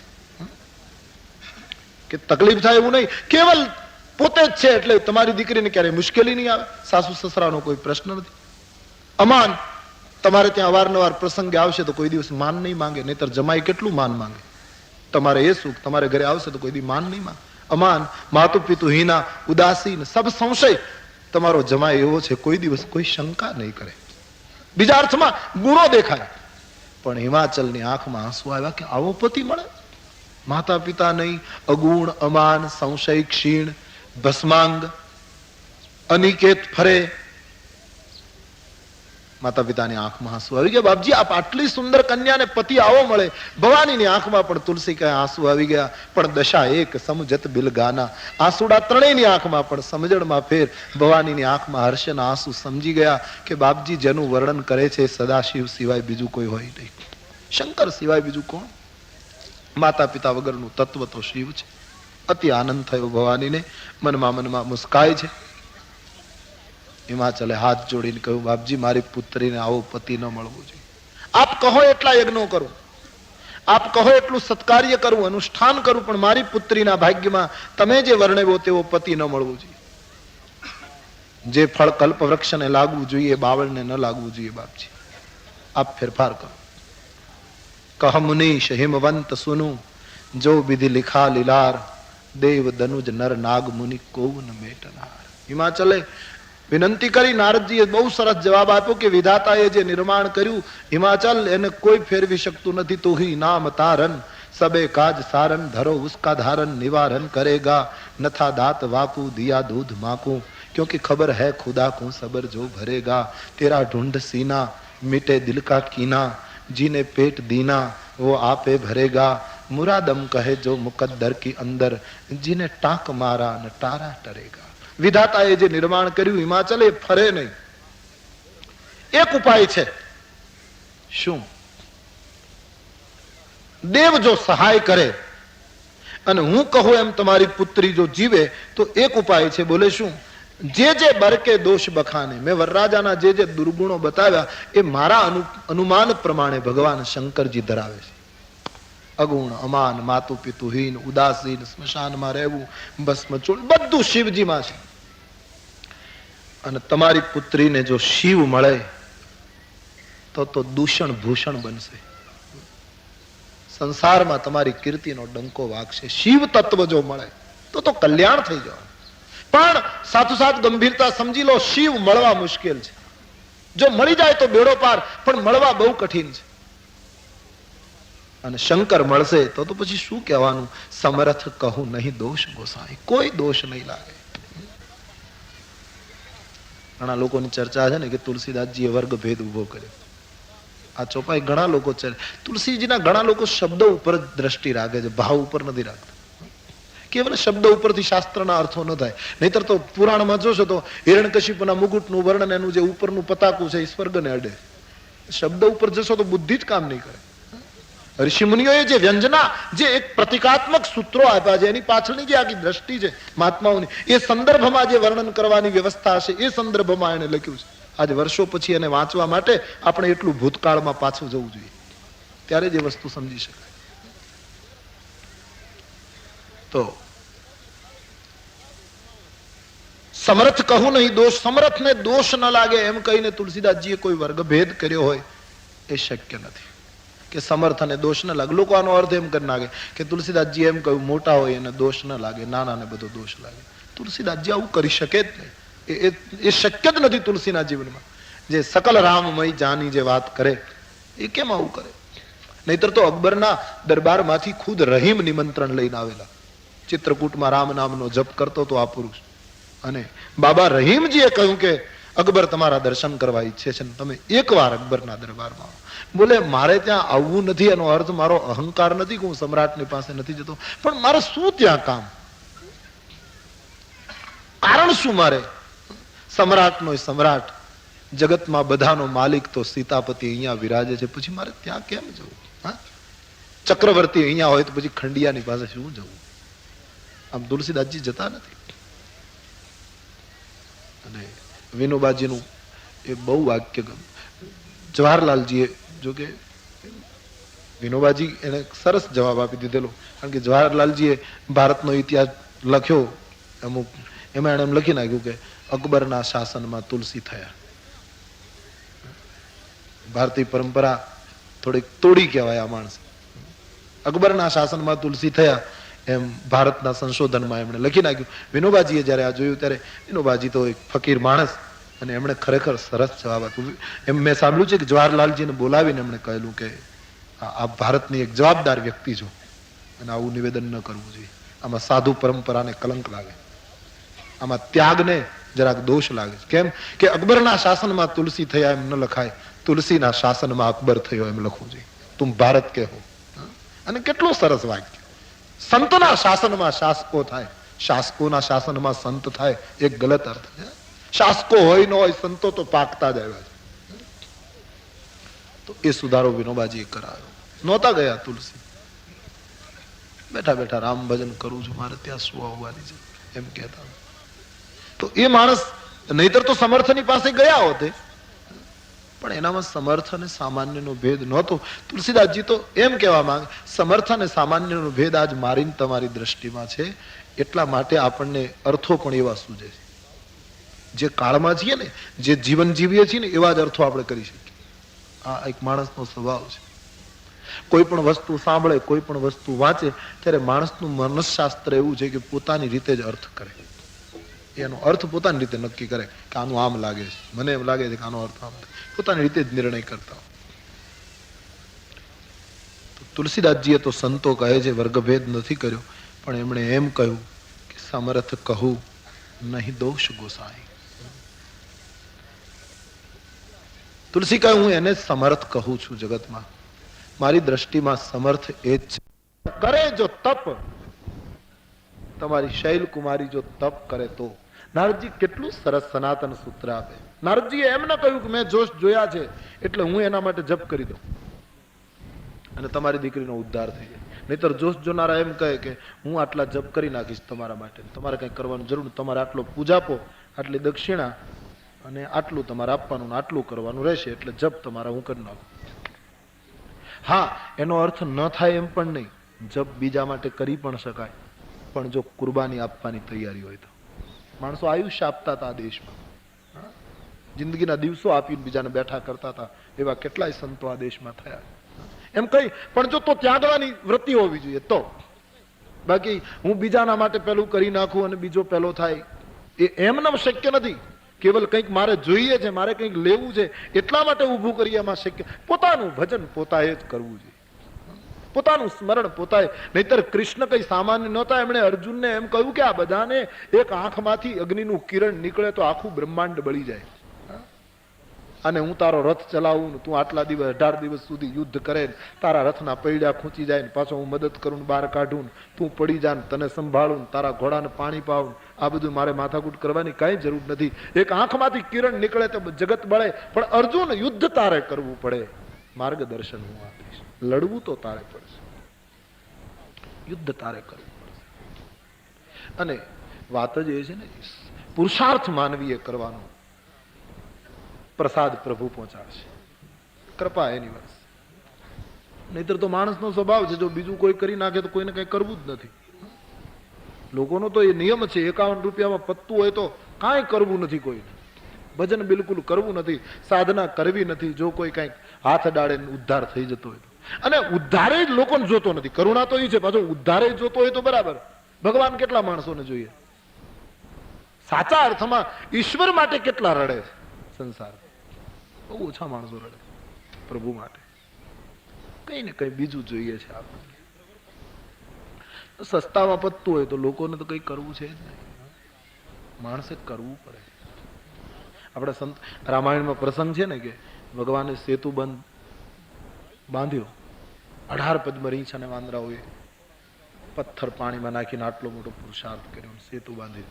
કે તકલીફ થાય એવું નહીં. કેવલ પોતે જ છે એટલે તમારી દીકરીને ક્યારેય મુશ્કેલી નહીં આવે. સાસુ સસરાનો કોઈ પ્રશ્ન નથી. અમાન, તમારે ત્યાં અવારનવાર પ્રસંગે આવશે તો કોઈ દિવસ માન નહીં માંગે, નહીતર જમાઈ કેટલું માન માંગે. તમારે એ સુખ, તમારે ઘરે આવશે તો કોઈ દિવસ માન નહીં માંગે. અમાન, માતુ પિતુ હીના, ઉદાસીન, સબ સંશય. તમારો જમાઈ એવો છે કોઈ દિવસ કોઈ શંકા નહીં કરે. બીજા અર્થમાં ગુણો દેખાય. પણ હિમાચલની આંખમાં આંસુ આવ્યા કે આવો પતિ મળે? માતા પિતા નહીં, અગુણ, અમાન, સંશય, ક્ષીણ, ભસ્માંગ, અનિકેત ફરે. માતા પિતાની આંખમાં આંસુ આવી ગયા. બાપજી, આપ આટલી સુંદર કન્યાને પતિ આવો મળે. ભવાનીની આંખમાં પણ તુલસી કહે આંસુ આવી ગયા. પણ દશા એક સમજત બિલ ગાના. આંસુડા ત્રણેયની આંખમાં પણ સમજણમાં ફેર. ભવાનીની આંખમાં હર્ષના આંસુ સમજી ગયા કે બાપજી જેનું વર્ણન કરે છે સદાશિવ સિવાય બીજું કોઈ હોય નહીં, શંકર સિવાય બીજું કોણ? માતા પિતા વગરનું તત્વ તો શિવ છે. અતિ આનંદ થયો ભવાનીને. મનમાં મુસ્કાય છે. હિમાચલે હાથ જોડીને કહ્યું, બાપજી મારી પુત્રીને આવો પતિ ન મળવું જોઈએ. આપ કહો એટલા યજ્ઞો કરું, આપ કહો એટલું સત્કાર્ય કરું, અનુષ્ઠાન કરું, પણ મારી પુત્રીના ભાગ્યમાં તમે જે વર્ણવ્યો તેવો પતિ ન મળવું જોઈએ. જે ફળ કલ્પ વૃક્ષને લાગવું જોઈએ બાવળને ન લાગવું જોઈએ. બાપજી આપ ફેરફાર કરો. કહ મુનીશ હિમવંત સુનુ, જો વિધિ લિખા લીલાર, દેવ દનુજ નર નાગ મુનિ કોવન મેટનાર. હિમાચલે વિનંતી કરી. નારદજીએ બહુ સરસ જવાબ આપ્યો કે વિધાતાએ જે નિર્માણ કર્યું હિમાચલ એને કોઈ ફેરવી શકતું નથી. તું હી નામ તારન સબે કાજ સારન, ધરો ઉસકા ધારન નિવારણ કરેગા, નથા દાત વાકુ દિયા दूध माकू, क्योंकि खबर है खुदा को सबर जो भरेगा, तेरा ढूंढ सीना मिटे दिल का कीना, जीने पेट दीना वो आपे भरेगा, मुरादम कहे जो मुकद्दर की अंदर, जीने टाक मारा न टारा टरेगा. વિધાતાએ જે નિર્માણ કર્યું હિમાચલે ફરે નહીં. એક ઉપાય છે. શું? દેવ જો સહાય કરે અને હું કહું એમ તમારી પુત્રી જો જીવે તો એક ઉપાય છે. બોલે શું? જે જે બરકે દોષ બખાને, મેં વરરાજાના જે જે દુર્ગુણો બતાવ્યા એ મારા અનુમાન પ્રમાણે ભગવાન શંકરજી ધરાવે છે. અગુણ, અમાન, માતુ પિતુહીન, ઉદાસીન, સ્મશાનમાં રહેવું, ભસ્મચૂર્ણ, બધું શિવજીમાં છે. અને તમારી પુત્રીને જો શિવ મળે તો દૂષણ ભૂષણ બનશે. સંસારમાં તમારી કીર્તિનો ડંકો વાગશે. શિવ તત્વ જો મળે તો કલ્યાણ થઈ જવાનું. પણ સાથોસાથ ગંભીરતા સમજી લો, શિવ મળવા મુશ્કેલ છે. જો મળી જાય તો બેડો પાર, પણ મળવા બહુ કઠિન છે. અને શંકર મળશે તો પછી શું કહેવાનું? સમર્થ કહું નહીં દોષ ગોસાઈ, કોઈ દોષ નહીં લાગે. ઘણા લોકોની ચર્ચા છે ને કે તુલસીદાસજીએ વર્ગ ભેદ ઉભો કર્યો. આ ચોપાઈ ઘણા લોકો છે. તુલસીજીના ઘણા લોકો શબ્દો ઉપર દ્રષ્ટિ રાખે છે, ભાવ ઉપર નથી રાખતા. કેવલ શબ્દ ઉપરથી શાસ્ત્રના અર્થો ન થાય. નહીતર તો પુરાણમાં જોશો તો હિરણ્યકશિપુના મુગુટનું વર્ણન, એનું જે ઉપરનું પતાકું છે એ સ્વર્ગને અડે. શબ્દ ઉપર જશો તો બુદ્ધિ જ કામ નહીં કરે. ઋષિ મુનિઓએ જે વ્યંજના, જે એક પ્રતિકાત્મક સૂત્રો આપ્યા છે, એની પાછળની જે આખી દ્રષ્ટિ છે મહાત્માઓની, એ સંદર્ભમાં જે વર્ણન કરવાની વ્યવસ્થા હશે એ સંદર્ભમાં એને લખ્યું છે. આજે વર્ષો પછી એને વાંચવા માટે આપણે એટલું ભૂતકાળમાં પાછું જવું જોઈએ, ત્યારે જે વસ્તુ સમજી શકાય. તો સમર્થ કહું નહીં દોષ, સમર્થને દોષ ન લાગે એમ કહીને તુલસીદાસજીએ કોઈ વર્ગભેદ કર્યો હોય એ શક્ય નથી. કે સમર્થ અને દોષ ન લાગે. લોકો આનો અર્થ એમ કરી નાખે કે તુલસીદાસજી એમ કહ્યું મોટા હોય એને દોષ ન લાગે, નાના ને બધો દોષ લાગે. તુલસીદાસજી આવું કરી શકે જ નહીં. એ શક્ય જ નથી તુલસીના જીવનમાં. જે સકલ રામમય જાની જે વાત કરે એ કેમ આવું કરે? નહીતર તો અકબરના દરબારમાંથી ખુદ રહીમ નિમંત્રણ લઈને આવેલા. ચિત્રકૂટમાં રામ નામનો જપ કરતો તો આ પુરુષ, અને બાબા રહીમજીએ કહ્યું કે અકબર તમારા દર્શન કરવા ઈચ્છે છે, તમે એકવાર અકબરના દરબારમાં આવો. બોલે મારે ત્યાં આવવું નથી, એનો અર્થ મારો અહંકાર નથી કે હું સમ્રાટની પાસે નથી જતો, પણ મારે શું ત્યાં કામ? કારણ શું? મારે સમ્રાટનો સમ્રાટ, જગતમાં બધાનો માલિક તો સીતાપતિ અહીંયા વિરાજે છે, પછી મારે ત્યાં કેમ જવું? હા, ચક્રવર્તી અહીંયા હોય તો પછી ખંડિયાની પાસે શું જવું? આમ તુલસીદાસજી જતા નથી. અને વિનોબાજીનું એ બહુ વાક્ય જવાહરલાલજીએ, જો કે વિનોબાજી એને સરસ જવાબ આપી દીધેલો, કારણ કે જવાહરલાલજીએ ભારતનો ઇતિહાસ લખ્યો અમુક, એમાં એને એમ લખી નાખ્યું કે અકબરના શાસનમાં તુલસી થયા. ભારતીય પરંપરા થોડીક તોડી કહેવાય આ માણસ. અકબરના શાસનમાં તુલસી થયા એમ ભારતના સંશોધનમાં એમણે લખી નાખ્યું. વિનોબાજીએ જયારે આ જોયું ત્યારે, વિનોબાજી તો એક ફકીર માણસ, અને એમણે ખરેખર સરસ જવાબ આપ્યો. એમ મેં સાંભળ્યું છે કે જવાહરલાલજીને બોલાવીને એમણે કહેલું કે આ ભારતની એક જવાબદાર વ્યક્તિ છો અને આવું નિવેદન ન કરવું જોઈએ. આમાં સાધુ પરંપરાને કલંક લાગે, આમાં ત્યાગને જરાક દોષ લાગે. કેમ કે અકબરના શાસનમાં તુલસી થયા એમ ન લખાય, તુલસીના શાસનમાં અકબર થયો એમ લખવું જોઈએ. તુમ ભારત કે હો. અને કેટલું સરસ વાક્ય. સંતના શાસનમાં શાસકો થાય, શાસકોના શાસનમાં સંત થાય, એક ગલત અર્થ છે. શાસકો હોય ન હોય, સંતો તો પાકતા જ આવ્યા છે. તો એ સુધારો વિનોબાજીએ કરાયો. નહોતા ગયા તુલસી, બેઠા બેઠા રામ ભજન કરું છું, મારે ત્યાં શું આવવાની છે એમ કહેતા. તો એ માણસ નહીતર તો સમર્થની પાસે ગયા હોતે, પણ એનામાં સમર્થ અને સામાન્યનો ભેદ નહોતો. તુલસીદાસજી તો એમ કહેવા માંગે, સમર્થ અને સામાન્યનો ભેદ આજ મારી તમારી દ્રષ્ટિમાં છે, એટલા માટે આપણને અર્થો પણ એવા સૂજે છે. જે કાળમાં છીએ ને, જે જીવન જીવીએ છીએ ને, એવા જ અર્થો આપણે કરી શકીએ. આ એક માણસનો સ્વભાવ છે. કોઈ પણ વસ્તુ સાંભળે, કોઈ પણ વસ્તુ વાંચે, ત્યારે માણસનું મનસશાસ્ત્ર એવું છે કે પોતાની રીતે જ અર્થ કરે. એનો અર્થ પોતાની રીતે નક્કી કરે કે આનું આમ લાગે છે, મને એમ લાગે છે કે આનો અર્થ આમ. પોતાની રીતે જ નિર્ણય કરતા. તુલસીદાસજીએ તો સંતો કહે છે વર્ગભેદ નથી કર્યો, પણ એમણે એમ કહ્યું કે સમર્થ કહું નહીં દોષ ગોસાઈ. તુલસી કહે હું એને સમર્થ કહું છું જગતમાં. મારી દ્રષ્ટિમાં સમર્થ એ જ કરે જો તપ. તમારી શૈલ કુમારી જો તપ કરે તો. નારદજી કેટલું સરસ સનાતન સૂત્ર આપે. નારદજીએ એમ ન કહ્યું કે મેં જોશ જોયા છે એટલે હું એના માટે જપ કરી દઉં અને તમારી દીકરીનો ઉદ્ધાર થઈ જાય. નહીતર જોશ જોનારા એમ કહે કે હું આટલા જપ કરી નાખીશ તમારા માટે, તમારે કંઈ કરવાની જરૂર નથી, તમારે આટલો પૂજાપો, આટલી દક્ષિણા અને આટલું તમારે આપવાનું, આટલું કરવાનું રહેશે, એટલે જપ તમારા હું કરી નાખું. હા, એનો અર્થ ન થાય એમ પણ નહીં, જપ બીજા માટે કરી પણ શકાય, પણ જો કુરબાની આપવાની તૈયારી હોય તો. માણસો આયુષ્ય આપતા હતા આ દેશમાં, જિંદગીના દિવસો આપીને બીજાને બેઠા કરતા હતા, એવા કેટલાય સંતો આ દેશમાં થયા. એમ કઈ પણ જો તો ત્યાગવાની વૃત્તિ હોવી જોઈએ તો. બાકી હું બીજાના માટે પેલું કરી નાખું અને બીજો પેલો થાય, એ એમનેમ શક્ય નથી. કેવલ કંઈક મારે જોઈએ છે, મારે કંઈક લેવું છે એટલા માટે ઊભું કરીએ, એમાં શક્ય. પોતાનું ભજન પોતાએ જ કરવું જોઈએ, પોતાનું સ્મરણ પોતાએ. નહીતર કૃષ્ણ કઈ સામાન્ય નહોતા. એમણે અર્જુનને એમ કહ્યું કે આ બધાને એક આંખમાંથી અગ્નિનું કિરણ નીકળે તો આખું બ્રહ્માંડ બળી જાય, અને હું તારો રથ ચલાવું ને તું આટલા દિવસ 18 દિવસ સુધી યુદ્ધ કરે, તારા રથના પૈડા ખૂંચી જાય ને પાછો હું મદદ કરું ને બહાર કાઢું, તું પડી જા ને તને સંભાળું, તારા ઘોડાને પાણી પાવું, આ બધું મારે માથાકૂટ કરવાની કાંઈ જરૂર નથી. એક આંખમાંથી કિરણ નીકળે તો જગત બળે, પણ અર્જુન યુદ્ધ તારે કરવું પડે, માર્ગદર્શન હું આપીશ, લડવું તો તારે પડશે, યુદ્ધ તારે કરવું પડશે. અને વાત જ એ છે ને, પુરુષાર્થ માનવીએ કરવાનો, પ્રસાદ પ્રભુ પહોંચાડશે, કૃપા એની વર્ષ. નહીતર તો માણસનો સ્વભાવ છે, જો બીજું કોઈ કરી નાખે તો કોઈને કઈ કરવું જ નથી. લોકોનો તો એ નિયમ છે, 51 રૂપિયામાં પત્તું હોય તો કાંઈ કરવું નથી, કોઈને ભજન બિલકુલ કરવું નથી, સાધના કરવી નથી, જો કોઈ કંઈક હાથ ડાળે ઉદ્ધાર થઈ જતો હોય તો. અને ઉદ્ધારે જ લોકોને જોતો નથી, કરુણા તો એ છે, પાછો ઉદ્ધારે જ જોતો હોય તો બરાબર. ભગવાન કેટલા માણસોને જોઈએ, સાચા અર્થમાં ઈશ્વર માટે કેટલા રડે છે સંસાર, બહુ ઓછા માણસો રડે પ્રભુ માટે. કઈ ને કઈ બીજું જોઈએ છે આપણને. સસ્તામાં પતતું હોય તો લોકોને તો કઈ કરવું છે જ નહીં, માણસે કરવું પડે. આપણે સંત રામાયણમાં પ્રસંગ છે ને કે ભગવાને સેતુ બંધ બાંધ્યો, 18 પદ્મ રીંછ અને વાંદરાઓએ પથ્થર પાણીમાં નાખીને આટલો મોટો પુરુષાર્થ કર્યો, સેતુ બાંધી.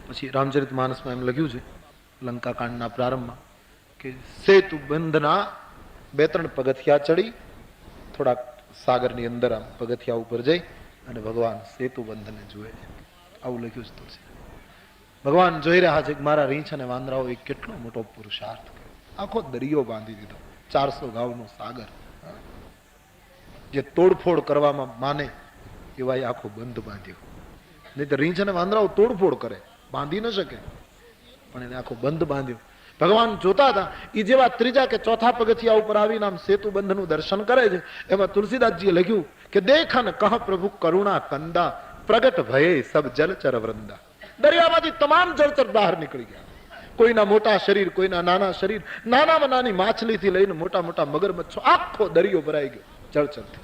પછી રામચરિત માનસમાં એમ લખ્યું છે લંકા કાંડના પ્રારંભમાં કે સેતુ બંધના 2-3 પગથિયા ચડી, થોડાક સાગરની અંદર આમ પગથિયા ઉપર જઈ અને ભગવાન સેતુ બંધને જુએ છે, આવું લખ્યું છે તુલસી. ભગવાન જોઈ રહ્યા છે કે મારા રીંછ અને વાંદરાઓ એ કેટલો મોટો પુરુષાર્થ કર્યો, આખો દરિયો બાંધી દીધો, 400 ગાઉનો સાગર. જે તોડફોડ કરવામાં માને એવા આખો બંધ બાંધ્યો. નહીં તો રીંછ અને વાંદરાઓ તોડફોડ કરે, બાંધી ન શકે, પણ એને આખો બંધ બાંધ્યો. ભગવાન જોતા હતા એ જેવા 3જા કે 4થા પગથિયા ઉપર આવીને આમ સેતુ બંધનું દર્શન કરે છે. એમાં તુલસીદાસજીએ લખ્યું કે દેખન કહ પ્રભુ કરુણા કંદા, પ્રગટ ભયે સબ જલચર વૃંદા. દરિયામાંથી તમામ જળચર બહાર નીકળી ગયા, કોઈના મોટા શરીર, કોઈના નાના શરીર, નાનામાં નાની માછલીથી લઈને મોટા મોટા મગરમચ્છો, આખો દરિયો ભરાઈ ગયો જળચરથી,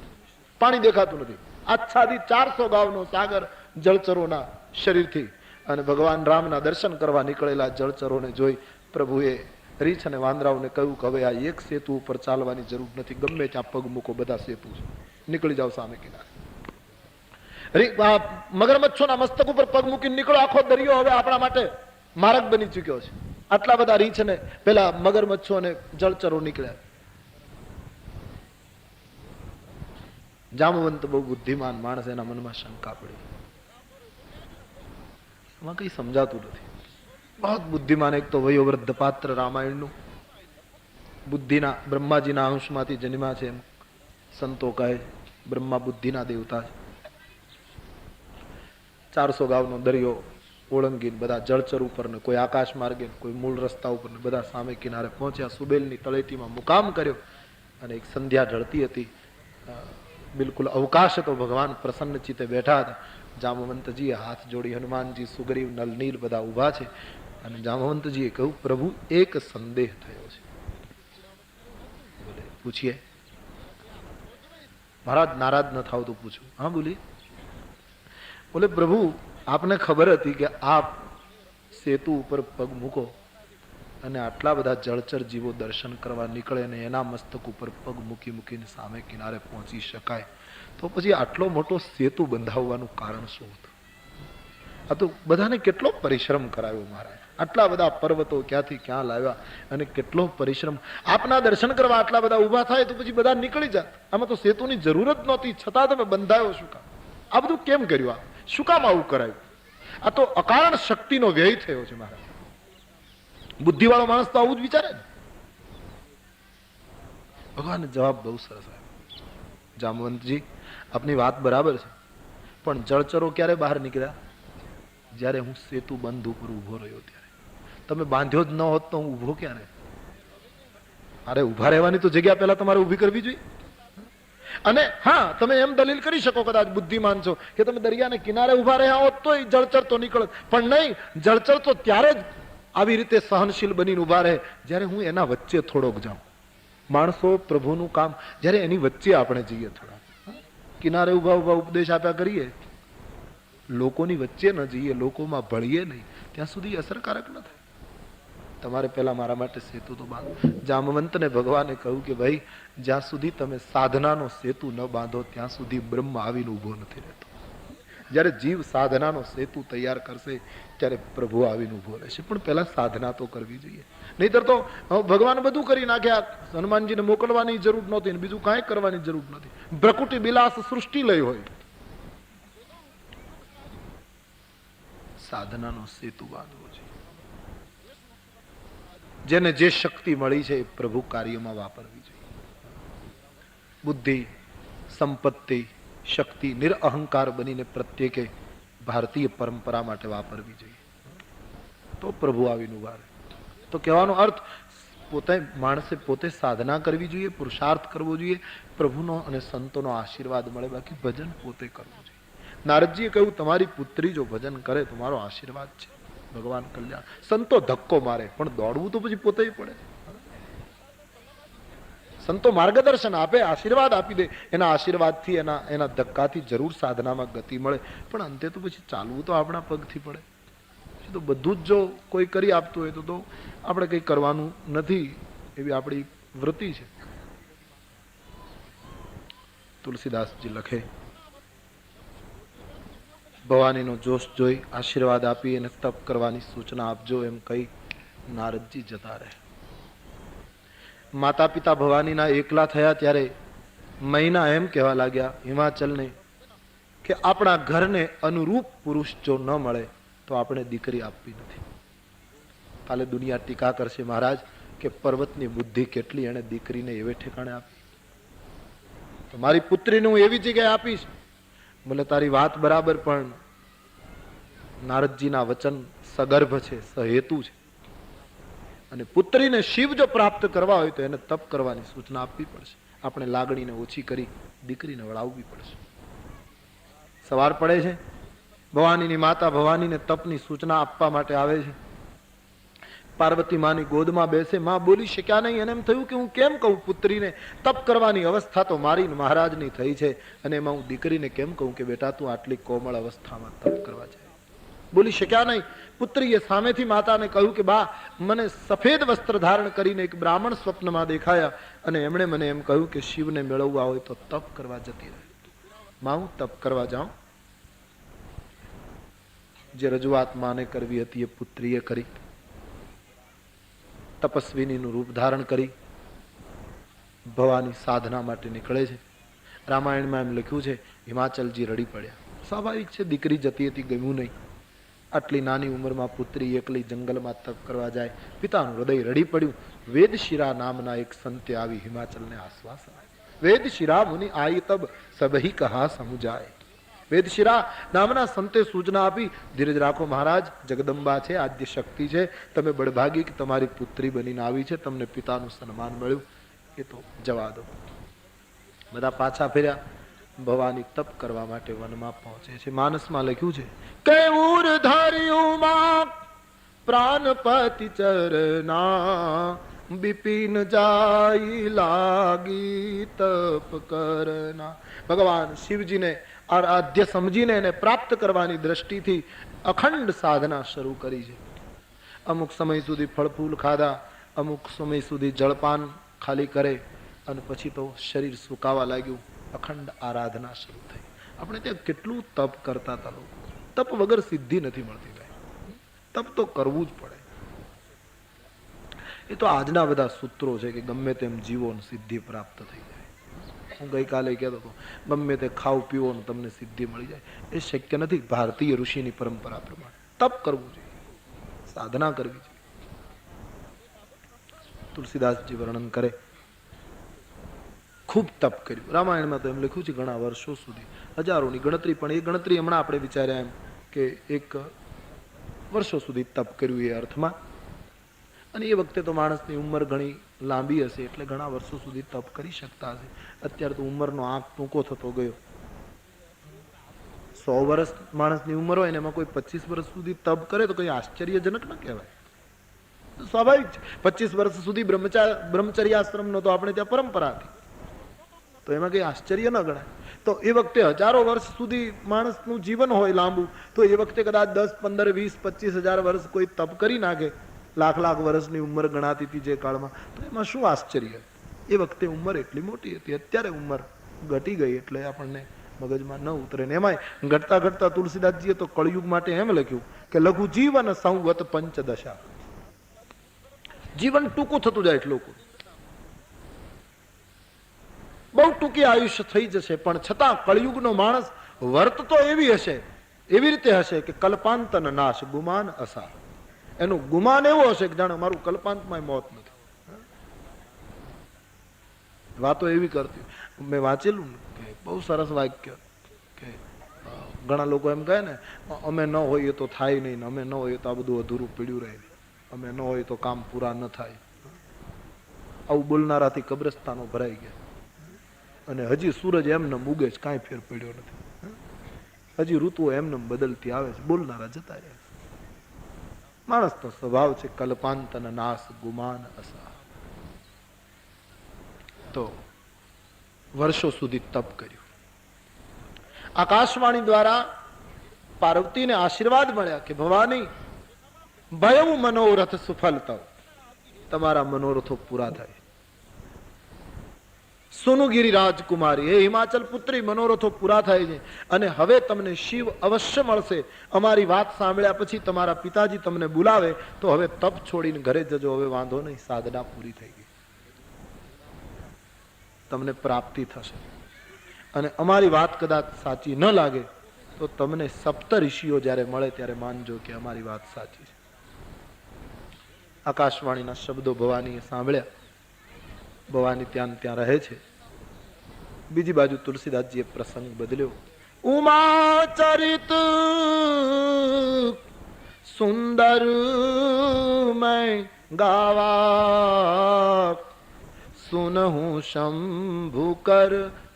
પાણી દેખાતું નથી. આચ્છાદી 400 ગાઉનો સાગર જળચરોના શરીરથી. અને ભગવાન રામના દર્શન કરવા નીકળેલા જળચરોને જોઈ પ્રભુએ રીંછ અને વાંદરાઓને કહ્યું કે હવે આ એક સેતુ ઉપર ચાલવાની જરૂર નથી, ગમે ત્યાં પગ મૂકો, બધા સેતુ છે, નીકળી જાઓ સામે કિનારે. મગરમચ્છોના મસ્તક ઉપર પગ મૂકીને નીકળો, આખો દરિયો હવે આપણા માટે માર્ગ બની ચુક્યો છે. આટલા બધા રીંછ ને પેલા મગરમચ્છો અને જળચરો નીકળ્યા. જામવંત બહુ બુદ્ધિમાન માણસ, એના મનમાં શંકા પડી. એમાં કઈ સમજાતું નથી. બહુ બુદ્ધિમાન. એક તો વયોવૃદ્ધ પાત્ર રામાયણનું, બુદ્ધિના બ્રહ્માજીના અંશમાંથી જન્મ્યા છે એમ સંતો કહે. બ્રહ્મા બુદ્ધિના દેવતા છે. 400 ગાવનો દરિયો ઓળંગીને બધા જળચર ઉપર ને કોઈ આકાશ માર્ગે, કોઈ મૂળ રસ્તા ઉપર ને બધા સામે કિનારે પહોંચ્યા. સુબેલની તળેટીમાં મુકામ કર્યો અને એક સંધ્યા ઢળતી હતી. બિલકુલ અવકાશ હતો. ભગવાન પ્રસન્ન ચિત્તે બેઠા હતા. જામવંતજીએ હાથ જોડી, હનુમાનજી, સુગ્રીવ, નલ, નીલ બધા ઊભા છે. અને જામવંતજીએ કહ્યું, પ્રભુ એક સંદેહ થયો છે. બોલે પૂછીએ. મહારાજ નારાજ ન થાવ તો પૂછું. હા બોલીએ. બોલે પ્રભુ આપને ખબર હતી કે આપ સેતુ ઉપર પગ મૂકો અને આટલા બધા જળચર જીવો દર્શન કરવા નીકળે ને એના મસ્તક ઉપર પગ મૂકી મૂકીને સામે કિનારે પહોંચી શકાય, તો પછી આટલો મોટો સેતુ બંધાવવાનું કારણ શું હતું? આ તો બધાને કેટલો પરિશ્રમ કરાવ્યો મહારાજ. આટલા બધા પર્વતો ક્યાંથી ક્યાં લાવ્યા અને કેટલો પરિશ્રમ. આપના દર્શન કરવા આટલા બધા ઊભા થાય તો પછી બધા નીકળી જાત. આમાં તો સેતુની જરૂર જ નહોતી, છતાં તમે બંધાયો શું કામ? આ બધું કેમ કર્યું? આ શું કામ આવું કરાયું? આ તો અકારણ શક્તિનો વ્યય થયો છે મહારાજ. બુદ્ધિવાળો માણસ તો આવું જ વિચારે ને. ભગવાન જવાબ બહુ સરસ આવ્યો. જામવંતજી આપની વાત બરાબર છે, પણ જળચરો ક્યારે બહાર નીકળ્યા? જ્યારે હું સેતુ બંધ ઉપર ઉભો રહ્યો ત્યારે. તમે બાંધ્યો જ ન હોત તો હું ઉભો ક્યારે? અરે ઉભા રહેવાની તો જગ્યા પહેલા તમારે ઉભી કરવી જોઈએ. અને હા, તમે એમ દલીલ કરી શકો, કદાચ બુદ્ધિમાન છો, કે તમે દરિયાને કિનારે ઉભા રહ્યા હોત તો જળચર તો નીકળત. પણ નહીં, જળચર તો ત્યારે જ આવી રીતે સહનશીલ બનીને ઉભા રહે જ્યારે હું એના વચ્ચે થોડોક જાઉં. માણસો પ્રભુનું કામ જ્યારે એની વચ્ચે આપણે જઈએ, થોડા કિનારે ઉભા ઉભા ઉપદેશ આપ્યા કરીએ, લોકોની વચ્ચે ન જઈએ, લોકોમાં ભળીએ નહીં, ત્યાં સુધી અસરકારક ન થાય. તમારે પહેલા મારા માટે સેતુ તો બાંધો. જામવંતને ભગવાને કહ્યું કે ભાઈ, જ્યાં સુધી તમે સાધનાનો સેતુ ન બાંધો ત્યાં સુધી બ્રહ્મ આવીને ઉભો નથી રહેતો. જ્યારે જીવ સાધનાનો સેતુ તૈયાર કરશે ત્યારે પ્રભુ આવીને ઉભો રહેશે. પણ પહેલા સાધના તો કરવી જોઈએ. નહીતર તો ભગવાન બધું કરી નાખ્યા. હનુમાનજીને મોકલવાની જરૂર નહોતી ને બીજું કાંઈ કરવાની જરૂર નથી. ભ્રકુટી બિલાસ સૃષ્ટિ લઈ હોય. સાધનાનો સેતુ બાંધવો છે. જેને જે શક્તિ મળી છે એ પ્રભુ કાર્યમાં વાપરવી જોઈએ. બુદ્ધિ, સંપત્તિ, શક્તિ નિરઅહંકાર બનીને પ્રત્યેકે ભારતીય પરંપરા માટે વાપરવી જોઈએ, તો પ્રભુ આવીને ઉભા રહે. તો કહેવાનો અર્થ, પોતે માણસે પોતે સાધના કરવી જોઈએ, પુરુષાર્થ કરવો જોઈએ, પ્રભુનો અને સંતોનો આશીર્વાદ મળે, બાકી ભજન પોતે કરવું જોઈએ. નારદજીએ કહ્યું, તમારી પુત્રી જો ભજન કરે તો મારો આશીર્વાદ છે, ભગવાન કલ્યાણ. સંતો ધક્કો મારે પણ દોડવું તો પછી પોતે પડે. સંતો માર્ગદર્શન આપે, આશીર્વાદ આપી દે. એના આશીર્વાદથી, એના ધક્કાથી જરૂર સાધનામાં ગતિ મળે, પણ અંતે તો પછી ચાલવું તો આપણા પગથી પડે. તો બધું જ જો કોઈ કરી આપતું હોય તો આપણે કંઈ કરવાનું નથી, એવી આપણી વૃત્તિ છે. તુલસીદાસજી લખે, ભવાનીનો જોશ જોઈ આશીર્વાદ આપી અને તપ કરવાની સૂચના આપજો એમ કહી નારદજી જતા રહે. માતા પિતા ભવાનીના એકલા થયા ત્યારે મહિના એમ કહેવા લાગ્યા હિમાચલને કે આપણા ઘરને અનુરૂપ પુરુષ જો ન મળે તો આપણે દીકરી આપવી નથી. કાલે દુનિયા ટીકા કરશે મહારાજ કે પર્વતની બુદ્ધિ કેટલી, એને દીકરીને એવે ઠેકાણે આપી. તો મારી પુત્રીને હું એવી જગ્યાએ આપીશ. બોલે તારી વાત બરાબર, પણ નારદજીના વચન સગર્ભ છે, સહેતુ છે. અને પુત્રીને શિવ જો પ્રાપ્ત કરવા હોય તો એને તપ કરવાની સૂચના આપવી પડશે. આપણે લાગણીને ઓછી કરી દીકરીને વળાવવી પડશે. સવાર પડે છે, ભવાનીની માતા ભવાનીને તપની સૂચના આપવા માટે આવે છે. પાર્વતી માની ગોદમાં બેસે. માં બોલી શક્યા નહીં. એને એમ થયું કે હું કેમ કહું પુત્રીને તપ કરવાની અવસ્થા તો મારી મહારાજની થઈ છે, અને એમાં હું દીકરીને કેમ કહું કે બેટા તું આટલી કોમળ અવસ્થામાં તપ કરવા જાય. બોલી શક્યા નહીં. પુત્રીએ સામેથી માતાને કહ્યું કે બા, મને સફેદ વસ્ત્ર ધારણ કરીને એક બ્રાહ્મણ સ્વપ્નમાં દેખાયા અને એમણે મને એમ કહ્યું કે શિવને મેળવવા હોય તો તપ કરવા જતી રહે. માં હું તપ કરવા જાઉં. જે રજૂઆત માને કરવી હતી એ પુત્રીએ કરી. તપસ્વીનીનું રૂપ ધારણ કરી ભવાની સાધના માટે નીકળે છે. રામાયણમાં એમ લખ્યું છે હિમાચલજી રડી પડ્યા. સ્વાભાવિક છે, દીકરી જતી હતી, ગમ્યું નહીં. આટલી નાની ઉંમરમાં પુત્રી એકલી જંગલમાં તપ કરવા જાય. પિતાનું હૃદય રડી પડ્યું. વેદશિરા નામના એક સંતે આવી હિમાચલને આશ્વાસન આપ્યું. વેદશિરા મુનિ આઈ તબ સબહી કહા સમુજાય. વેદશિરા નામના સંતે સૂચના આપી, ધીરજ રાખો મહારાજ, જગદંબા છે, આદ્ય શક્તિ છે, તમે બળભાગી કે તમારી પુત્રી બનીને આવી છે, તમને પિતાનું સન્માન મળ્યું, એ તો જવા દો. બધા પાછા ફેર્યા. ભવાની તપ કરવા માટે વનમાં પહોંચે છે. માનસમાં લખ્યું છે કે ઉર ધર્યું માં પ્રાણપતિ ચરના બિપિન જાય લાગી તપ કરના. ભગવાન શિવજીને આરાધ્ય સમજીને એને પ્રાપ્ત કરવાની દ્રષ્ટિથી અખંડ સાધના શરૂ કરી છે. અમુક સમય સુધી ફળ ફૂલ ખાધા, અમુક સમય સુધી જળપાન ખાલી કરે અને પછી તો શરીર સુકાવા લાગ્યું. અખંડ આરાધના શરૂ થઈ. આપણે ત્યાં કેટલું તપ કરતા હતા લોકો. તપ વગર સિદ્ધિ નથી મળતી ભાઈ. તપ તો કરવું જ પડે. એ તો આજના બધા સૂત્રો છે કે ગમે તેમ જીવો ને સિદ્ધિ પ્રાપ્ત થઈ જાય. હું ગઈકાલે કહેતો હતો ગમે તે ખાવ પીવો ને તમને સિદ્ધિ મળી જાય, એ શક્ય નથી. ભારતીય ઋષિની પરંપરા પ્રમાણે તપ કરવું જોઈએ, સાધના કરવી જોઈએ. તુલસીદાસજી વર્ણન કરે, ખૂબ તપ કર્યું. રામાયણમાં તો એમ લખ્યું છે ઘણા વર્ષો સુધી, હજારોની ગણતરી, પણ એ ગણતરી હમણાં આપણે વિચાર્યા એમ કે એક વર્ષો સુધી તપ કર્યું એ અર્થમાં. અને એ વખતે તો માણસની ઉંમર ઘણી લાંબી હશે એટલે ઘણા વર્ષો સુધી તપ કરી શકતા હશે. અત્યારે તો ઉંમરનો આંક ટૂંકો થતો ગયો. 100 વર્ષ માણસની ઉંમર હોય ને એમાં કોઈ 25 વર્ષ સુધી તપ કરે તો કઈ આશ્ચર્યજનક ન કહેવાય. સ્વાભાવિક છે. 25 વર્ષ સુધી બ્રહ્મચર્યાશ્રમનો તો આપણે ત્યાં પરંપરા હતી, તો એમાં કઈ આશ્ચર્ય ન ગણાય. તો એ વખતે હજારો વર્ષ સુધી માણસનું જીવન હોય લાંબુ, તો એ વખતે કદાચ 10, 15, 20, 25,000 વર્ષ કોઈ તપ કરી નાખે, લાખ વર્ષની ઉંમર ગણાતી હતી જે કાળમાં, તો એમાં શું આશ્ચર્ય. એ વખતે ઉંમર એટલી મોટી હતી. અત્યારે ઉંમર ઘટી ગઈ એટલે આપણને મગજમાં ન ઉતરે. ને એમાંય ઘટતા ઘટતા તુલસીદાસજીએ તો કળયુગ માટે એમ લખ્યું કે લઘુ જીવન સંવત પંચદશા. જીવન ટૂંકું થતું જાય એટલે લોકો બહુ ટૂંકી આયુષ્ય થઈ જશે, પણ છતાં કળયુગનો માણસ વર્ત તો એવી હશે, એવી રીતે હશે કે કલ્પાંતન નાશ ગુમાન અસા. એનું ગુમાન એવો હશે કે જાણે મારું કલ્પાંતમાં મોત નથી. વાતો એવી કરતી. મેં વાંચેલું કે બહુ સરસ વાક્ય કે ઘણા લોકો એમ કહે ને અમે ન હોઈએ તો થાય નહીં, અમે ન હોઈએ તો આ બધું અધૂરું પીડ્યું રહે, અમે ન હોય તો કામ પૂરા ન થાય. આવું બોલનારાથી કબ્રસ્તાનો ભરાઈ ગયા. અને હજી સૂરજ એમને ઉગે છે, કાંઈ ફેર પડ્યો નથી. હજી ઋતુઓ એમને બદલતી આવે છે, બોલનારા જતા રહે. માણસ તો સ્વભાવ છે કલ્પાંતન નાશ ગુમાન અસા. તો વર્ષો સુધી તપ કર્યું. આકાશવાણી દ્વારા પાર્વતીને આશીર્વાદ મળ્યા કે ભવાની ભયવું મનોરથ સુફલ તવ, તમારા મનોરથો પૂરા થાય. સોનુગીરી રાજકુમારી, હે હિમાચલ પુત્રી, મનોરથો પૂરા થાય છે અને હવે તમને શિવ અવશ્ય મળશે. અમારી વાત સાંભળ્યા પછી તમારા પિતાજી તમને બોલાવે તો હવે તપ છોડીને ઘરે જજો, હવે વાંધો નહીં, સાધના પૂરી થઈ ગઈ, તમને પ્રાપ્તિ થશે. અને અમારી વાત કદાચ સાચી ન લાગે તો તમને સપ્ત ઋષિઓ જ્યારે મળે ત્યારે માનજો કે અમારી વાત સાચી છે. આકાશવાણીના શબ્દો ભવાનીએ સાંભળ્યા. ભવાની ત્યાં રહે છે. બીજી બાજુ તુલસીદાસજીએ પ્રસંગ બદલ્યો. ઉમા ચરિત સુંદર મેં ગાવા, સુનહું શંભુ કર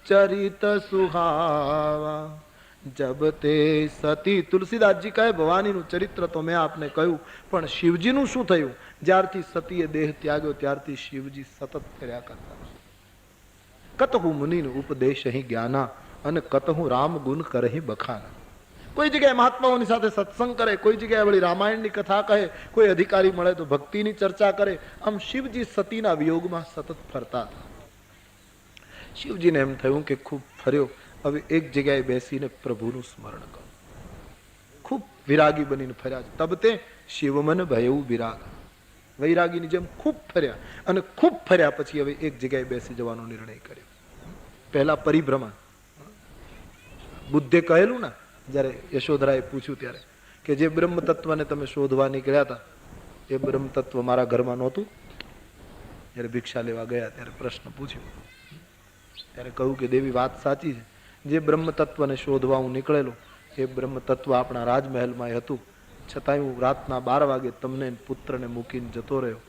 ચરિત સુહાવા. જબ તે સતી, તુલસીદાસજી કહે ભવાનીનું ચરિત્ર તો મેં આપને કહ્યું, પણ શિવજીનું શું થયું? જ્યારથી સતીએ દેહ ત્યાગ્યો ત્યારથી શિવજી સતત ફર્યા કરતા. કતહુ મુનિન ઉપદેશ અહીં જ્ઞાના, અને કતહુ રામ ગુણ કરહી બખાના. કોઈ જગ્યાએ મહાત્માઓની સાથે સત્સંગ કરે, કોઈ જગ્યાએ વળી રામાયણની કથા કહે, કોઈ અધિકારી મળે તો ભક્તિની ચર્ચા કરે. આમ શિવજી સતીના વિયોગમાં સતત ફરતા હતા. શિવજીને એમ થયું કે ખૂબ ફર્યો, હવે એક જગ્યાએ બેસીને પ્રભુનું સ્મરણ કરો. ખૂબ વિરાગી બનીને ફર્યા. તબ તે શિવમન ભયવું વિરાગ. વૈરાગીની જેમ ખૂબ ફર્યા અને ખૂબ ફર્યા પછી હવે એક જગ્યાએ બેસી જવાનો નિર્ણય કર્યો. પહેલા પરિભ્રમણ બુદ્ધે કહેલું ને, જયારે યશોધરાએ પૂછ્યું ત્યારે કે જે બ્રહ્મ તત્વને તમે શોધવા નીકળ્યા હતા એ બ્રહ્મ તત્વ મારા ઘરમાં નહોતું? જયારે ભિક્ષા લેવા ગયા ત્યારે પ્રશ્ન પૂછ્યો, ત્યારે કહ્યું કે દેવી વાત સાચી છે, જે બ્રહ્મ તત્વને શોધવા હું નીકળેલો એ બ્રહ્મ તત્વ આપણા રાજમહેલમાં હતું, છતાંય હું રાતના 12 વાગે તમને પુત્રને મૂકીને જતો રહ્યો.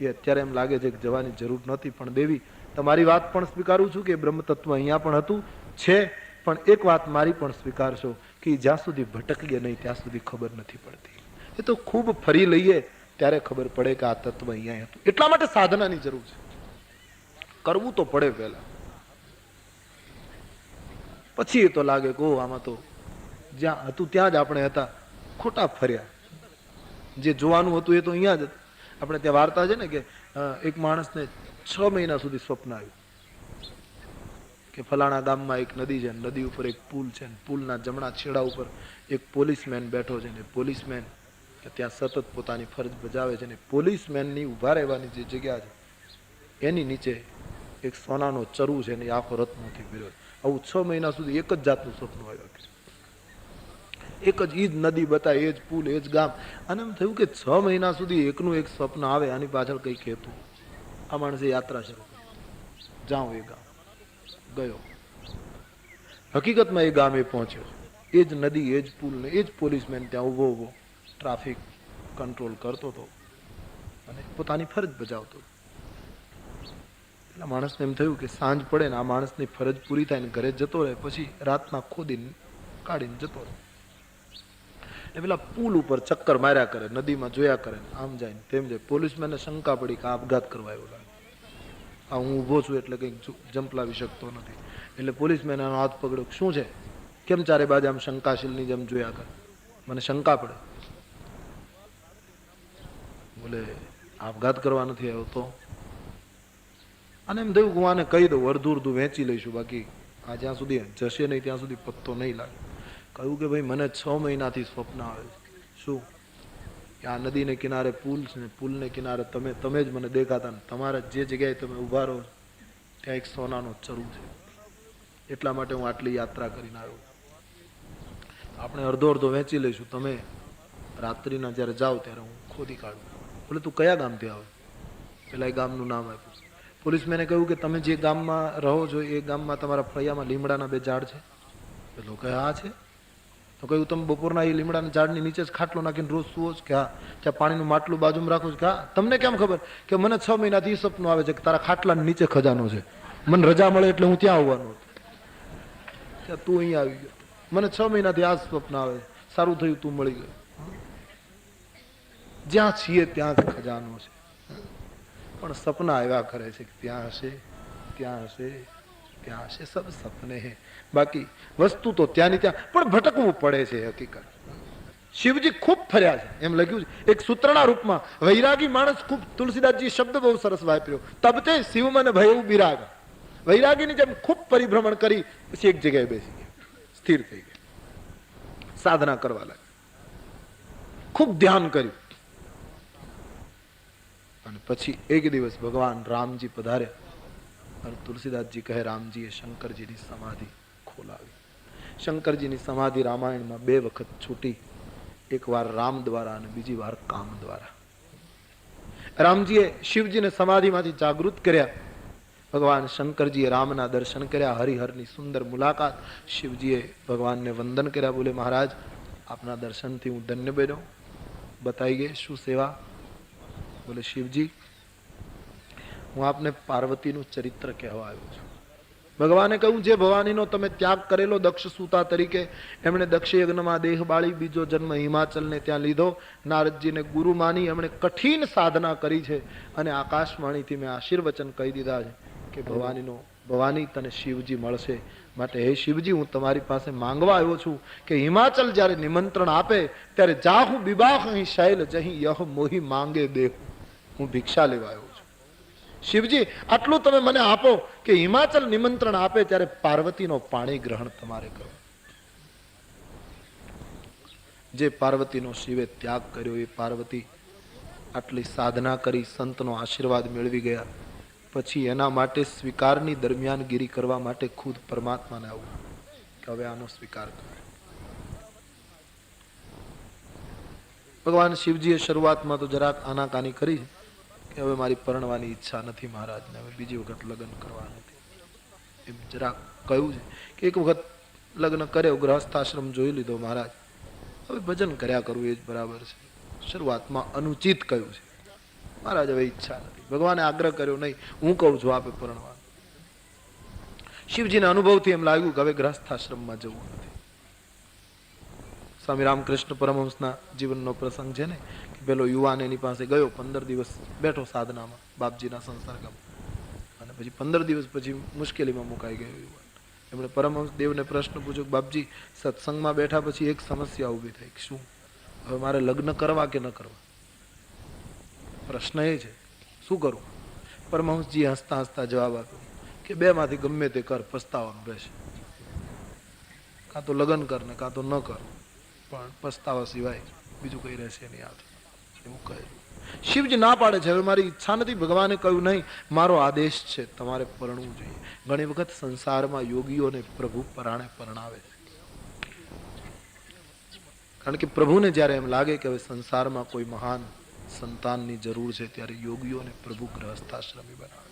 એ અત્યારે એમ લાગે છે કે જવાની જરૂર નથી, પણ દેવી તમારી વાત પણ સ્વીકારું છું કે બ્રહ્મ તત્વ અહીંયા પણ હતું છે, પણ એક વાત મારી પણ સ્વીકારશો કે જ્યાં સુધી ભટકીએ નહીં ત્યાં સુધી ખબર નથી પડતી. એ તો ખૂબ ફરી લઈએ ત્યારે ખબર પડે કે આ તત્વ અહીંયા હતું. એટલા માટે સાધનાની જરૂર છે, કરવું તો પડે પહેલા, પછી એ તો લાગે કે આમાં તો જ્યાં હતું ત્યાં જ આપણે હતા, ખોટા ફર્યા. જે જોવાનું હતું એ તો અહીંયા જ હતું. આપણે ત્યાં વાર્તા છે ને કે એક માણસને 6 મહિના સુધી સ્વપ્ન આવ્યું કે ફલાણા ગામમાં એક નદી છે, નદી ઉપર એક પુલ છે, પુલના જમણા છેડા ઉપર એક પોલીસમેન બેઠો છે, ને પોલીસમેન ત્યાં સતત પોતાની ફરજ બજાવે છે, ને પોલીસમેનની ઉભા રહેવાની જે જગ્યા છે એની નીચે એક સોનાનો ચરુ છે, ને આખો રત્નોથી ભર્યો. આવું 6 મહિના સુધી એક જ જાતનું સ્વપ્ન આવ્યું, એક જ ઈ જ નદી બતાય, એ જ પુલ, એ જ ગામ. અને એમ થયું કે 6 મહિના સુધી એકનું એક સ્વપ્ન આવે, આની પાછળ કઈ કહેતું. આ માણસે યાત્રા શરૂ કરી, જાઉં એ ગામ ગયો. હકીકતમાં એ ગામે પહોંચ્યો, એ જ નદી, એ જ પુલ ને એ જ પોલીસમેન ત્યાં ઉભો ટ્રાફિક કંટ્રોલ કરતો હતો અને પોતાની ફરજ બજાવતો. એટલે માણસને એમ થયું કે સાંજ પડે ને આ માણસની ફરજ પૂરી થાય ને ઘરે જતો રહે, પછી રાતના ખોદીને કાઢીને જતો રહે. એ પેલા પુલ ઉપર ચક્કર માર્યા કરે, નદીમાં જોયા કરે, આમ જાય ને તેમ જાય. પોલીસમેનને શંકા પડી કે આપઘાત કરવા આવ્યો લાગે, આ હું ઊભો છું એટલે કંઈક જંપલાવી શકતો નથી. એટલે પોલીસમેન એનો હાથ પકડ્યો, શું છે, કેમ ચારે બાજુ આમ શંકાશીલની જેમ જોયા કરે, મને શંકા પડે. બોલે આપઘાત કરવા નથી આવ્યો તો? અને એમ થયું કે હું આને કહી દઉં, અડધું વેચી લઈશું, બાકી આ જ્યાં સુધી જશે નહીં ત્યાં સુધી પત્તો નહીં લાગે. કહ્યું કે ભાઈ મને 6 મહિનાથી સ્વપ્ન આવે છે. શું? કે આ નદીને કિનારે પુલ છે ને પુલને કિનારે તમે જ મને દેખાતા, ને તમારા જે જગ્યાએ તમે ઉભા રહો ત્યાં એક સોનાનો ચરુ છે, એટલા માટે હું આટલી યાત્રા કરીને આવ્યો. આપણે અડધો વેચી લઈશું, તમે રાત્રિના જ્યારે જાઓ ત્યારે હું ખોદી કાઢું. બોલે તું કયા ગામથી આવે? પેલા એ ગામનું નામ આપ્યું. પોલીસમેને કહ્યું કે તમે જે ગામમાં રહો છો એ ગામમાં તમારા ફળિયામાં લીમડાના 2 ઝાડ છે? પેલો કહે હા છે. તો કહ્યું તમે બપોરના એ લીમડાના ઝાડની નીચે જ ખાટલો નાખીને રોજ સુવો છો? કે હા. ત્યાં પાણીનું માટલું બાજુમાં રાખો છો? કે હા. તમને કેમ ખબર? કે મને 6 મહિનાથી સપનું આવે છે કે તારા ખાટલાની નીચે ખજાનો છે, મને રજા મળે એટલે હું ત્યાં આવવાનું હતું, તું અહીંયા આવી ગયો. મને 6 મહિનાથી આ સ્વપ્ન આવે, સારું થયું તું મળી ગયો. જ્યાં છીએ ત્યાં જ ખજાનો છે, પણ સપના આવ્યા કરે છે કે ત્યાં હશે, ત્યાં હશે, ત્યાં હશે. સબ સપને હે, બાકી વસ્તુ તો ત્યાંની ત્યાં, પણ ભટકવું પડે છે. હકીકત શિવજી ખૂબ ફર્યા છે, એમ લખ્યું છે એક સૂત્રના રૂપમાં. વૈરાગી માણસ ખૂબ, તુલસીદાસજી શબ્દ બહુ સરસ વાપર્યો, તબતે શિવ મને ભયવું બિરાગ. વૈરાગીની જેમ ખૂબ પરિભ્રમણ કરી પછી એક જગ્યાએ બેસી ગયા, સ્થિર થઈ ગયા, સાધના કરવા લાગ્યા, ખૂબ ધ્યાન કર્યું. અને પછી એક દિવસ ભગવાન રામજી પધાર્યા અને તુલસીદાસજી કહે રામજીએ શંકરજીની સમાધિ ખોલાવી. શંકરજીની સમાધિ રામાયણમાં 2 વખત છૂટી, એક વાર રામ દ્વારા અને બીજી વાર કામ દ્વારા. રામજીએ શિવજીને સમાધિમાંથી જાગૃત કર્યા, ભગવાન શંકરજીએ રામના દર્શન કર્યા, હરિહરની સુંદર મુલાકાત. શિવજીએ ભગવાનને વંદન કર્યા, બોલે મહારાજ આપના દર્શનથી હું ધન્ય બન્યો, બતાવી ગઈ શું સેવા? બોલે શિવજી હું આપને પાર્વતીનું ચરિત્ર કહેવા આવ્યો છું. ભગવાને કહ્યું જે ભવાનીનો તમે ત્યાગ કરેલો દક્ષ સૂતા તરીકે, એમણે દક્ષ યજ્ઞમાં દેહ બાળી બીજો જન્મ હિમાચલને ત્યાં લીધો, નારદજીને ગુરુ માની એમણે કઠિન સાધના કરી છે, અને આકાશવાણીથી મેં આશીર્વચન કહી દીધા છે કે ભવાની તને શિવજી મળશે. માટે હે શિવજી હું તમારી પાસે માંગવા આવ્યો છું કે હિમાચલ જ્યારે નિમંત્રણ આપે ત્યારે જાહુ બિબાહ અહીં શૈલ જહીં યહ મોહી માંગે દેહ. હું ભિક્ષા લેવા આવ્યો છું. શિવજી આટલું તમે મને આપો કે હિમાચલ નિમંત્રણ આપે ત્યારે પાર્વતીનો પાણી ગ્રહણ તમારે કરો. જે પાર્વતીનો શિવે ત્યાગ કર્યો એ પાર્વતી આટલી સાધના કરી સંતનો આશીર્વાદ મેળવી ગયા, પછી એના માટે સ્વીકારની દરમિયાનગીરી કરવા માટે ખુદ પરમાત્માને આવવું કે હવે આનો સ્વીકાર કરે. ભગવાન શિવજીએ શરૂઆતમાં તો જરાક આનાકાની કરી કે હવે મારી પરણવાની ઈચ્છા નથી મહારાજને, હવે બીજી વખત લગ્ન કરવા નથી, એમ જરાક કહ્યું છે કે એક વખત લગ્ન કર્યો, ગ્રહસ્થાશ્રમ જોઈ લીધો મહારાજ, હવે ભજન કર્યા કરવું એ જ બરાબર છે. શરૂઆતમાં અનુચિત કહ્યું છે મહારાજ, હવે ઈચ્છા નથી. ભગવાને આગ્રહ કર્યો, નહીં હું કહું છું આપે પરણવાનું. શિવજીના અનુભવથી એમ લાગ્યું કે હવે ગ્રહસ્થાશ્રમમાં જવું નથી. સ્વામી રામકૃષ્ણ પરમહંસના જીવનનો પ્રસંગ છે ને, કે પેલો યુવાન એની પાસે ગયો, 15 દિવસ બેઠો સાધનામાં બાપજીના સંસર્ગમાં, અને પછી 15 દિવસ પછી મુશ્કેલીમાં મુકાઈ ગયો યુવાન. એમણે પરમહંસ દેવને પ્રશ્ન પૂછ્યો કે બાપજી, સત્સંગમાં બેઠા પછી એક સમસ્યા ઊભી થઈ, શું? હવે મારે લગ્ન કરવા કે ન કરવા? પ્રશ્ન એ છે, શું કરું? પરમહંસજી હસતા હસતા જવાબ આપ્યો કે બે માંથી ગમે તે કર, પસ્તાવાનું રહેશે. કાં તો લગ્ન કર ને કાં તો ન કર, પણ પસ્તાવા સિવાય બીજું કઈ રહેશે નહીં હાથ. એવું કહે. શિવજી ના પાડે છે, હવે મારી ઈચ્છા નથી. ભગવાને કહ્યું નહીં, મારો આદેશ છે, તમારે પરણવું જોઈએ. ઘણી વખત સંસારમાં યોગીઓને પ્રભુ પરાણે પરણાવે છે, કારણ કે પ્રભુને જ્યારે એમ લાગે કે હવે સંસારમાં કોઈ મહાન સંતાનની જરૂર છે, ત્યારે યોગીઓને પ્રભુ ગ્રહસ્થાશ્રમી બનાવે.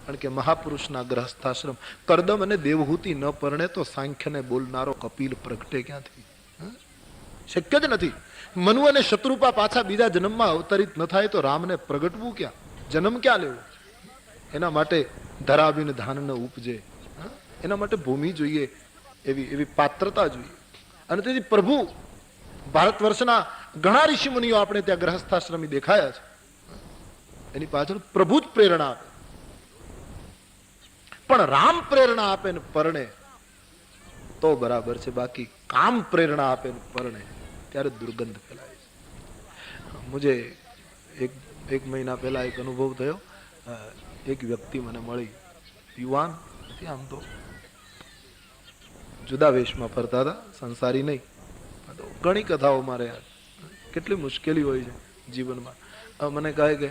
કારણ કે મહાપુરુષના ગ્રહસ્થાશ્રમ, કરદમ અને દેવહૂતિ ન પરણે તો સાંખ્યને બોલનારો કપિલ પ્રગટે ક્યાંથી? શક્ય જ નથી. મનુ અને શત્રુપા પાછા બીજા જન્મમાં અવતરિત ન થાય તો રામને પ્રગટવું ક્યાં? જન્મ ક્યાં લેવો? એના માટે ધરાબીન ધાન ન ઉપજે, એના માટે ભૂમિ જોઈએ, એવી પાત્રતા જોઈએ. અને તેથી પ્રભુ, ભારત વર્ષના ઘણા ઋષિ મુનિઓ આપણે ત્યાં ગ્રહસ્થાશ્રમી દેખાયા છે, એની પાછળ પ્રભુ જ પ્રેરણા આપે. પણ રામ પ્રેરણા આપે ને પરણે તો બરાબર છે, બાકી કામ પ્રેરણા આપે ને પરણે ત્યારે દુર્ગંધ ફેલાય છે. મુજે એક મહિના પહેલા એક અનુભવ થયો. એક વ્યક્તિ મને મળી, યુવાન નથી, આમ તો જુદા વેશમાં ફરતા હતા, સંસારી નહીં. ઘણી કથાઓ મારે, કેટલી મુશ્કેલી હોય છે જીવનમાં. મને કહે કે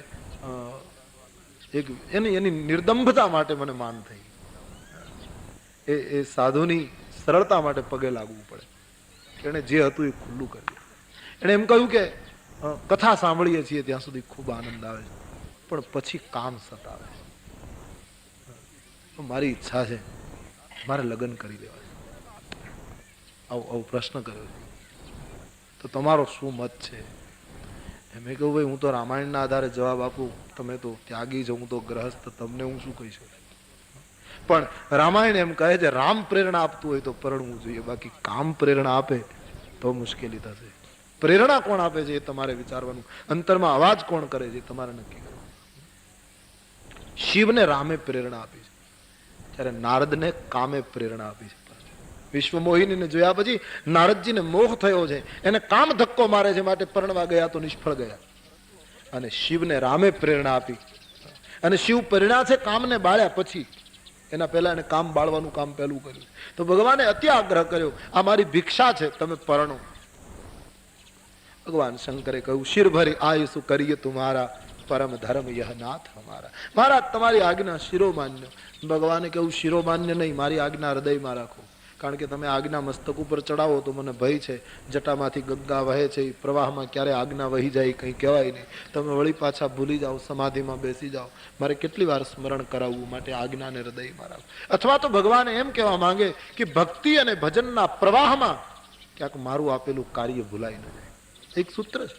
એક એની નિર્દંભતા માટે મને માન થઈ. એ સાધુની સરળતા માટે પગે લાગવું પડે. એણે જે હતું એ ખુલ્લું કર્યું. એણે એમ કહ્યું કે કથા સાંભળીએ છીએ ત્યાં સુધી ખૂબ આનંદ આવે છે, પણ પછી કામ સતાવે છે. મારી ઈચ્છા છે, મારે લગ્ન કરી દેવા છે. આવો પ્રશ્ન કર્યો છે, તો તમારો શું મત છે? મેં કહ્યું, ભાઈ હું તો રામાયણના આધારે જવાબ આપું, તમે તો ત્યાગી છો, હું તો ગ્રહસ્થ, તમને હું શું કહીશું? પણ રામાયણ એમ કહે છે, રામ પ્રેરણા આપતું હોય તો પરણવું જોઈએ, બાકી કામ પ્રેરણા આપે તો મુશ્કેલી થશે. પ્રેરણા કોણ આપે છે એ તમારે વિચારવાનું. અંતરમાં અવાજ કોણ કરે છે એ તમારે નક્કી કરવાનું. શિવને રામે પ્રેરણા આપી છે, ત્યારે નારદને કામે પ્રેરણા આપી છે. વિશ્વ મોહિનીને જોયા પછી નારદજીને મોહ થયો છે, એને કામ ધક્કો મારે છે, માટે પરણવા ગયા તો નિષ્ફળ ગયા. અને શિવને રામે પ્રેરણા આપી, અને શિવ પરિણા છે કામને બાળ્યા પછી. એના પહેલા એને કામ બાળવાનું કામ પહેલું કર્યું. તો ભગવાને અતિ આગ્રહ કર્યો, આ મારી ભિક્ષા છે, તમે પરણો. ભગવાન શંકરે કહ્યું, શિર ભરી આયુષ કરીએ તુમારા, પરમ ધર્મ યહ નાથ હમારા. મહારાજ તમારી આજ્ઞા શિરોમાન્ય. ભગવાને કહ્યું, શિરોમાન્ય નહીં, મારી આજ્ઞા હૃદયમાં રાખો. કારણ કે તમે આજ્ઞા મસ્તક ઉપર ચડાવો તો મને ભય છે, જટામાંથી ગંગા વહે છે, પ્રવાહમાં ક્યારે આજ્ઞા વહી જાય કંઈ કહેવાય નહીં. તમે વળી પાછા ભૂલી જાઓ, સમાધિમાં બેસી જાઓ. મારે કેટલી વાર સ્મરણ કરાવવું, માટે આજ્ઞાને હૃદયમાં રાખો. અથવા તો ભગવાન એમ કહેવા માંગે કે ભક્તિ અને ભજનના પ્રવાહમાં ક્યાંક મારું આપેલું કાર્ય ભૂલાય ન જાય. એક સૂત્ર છે,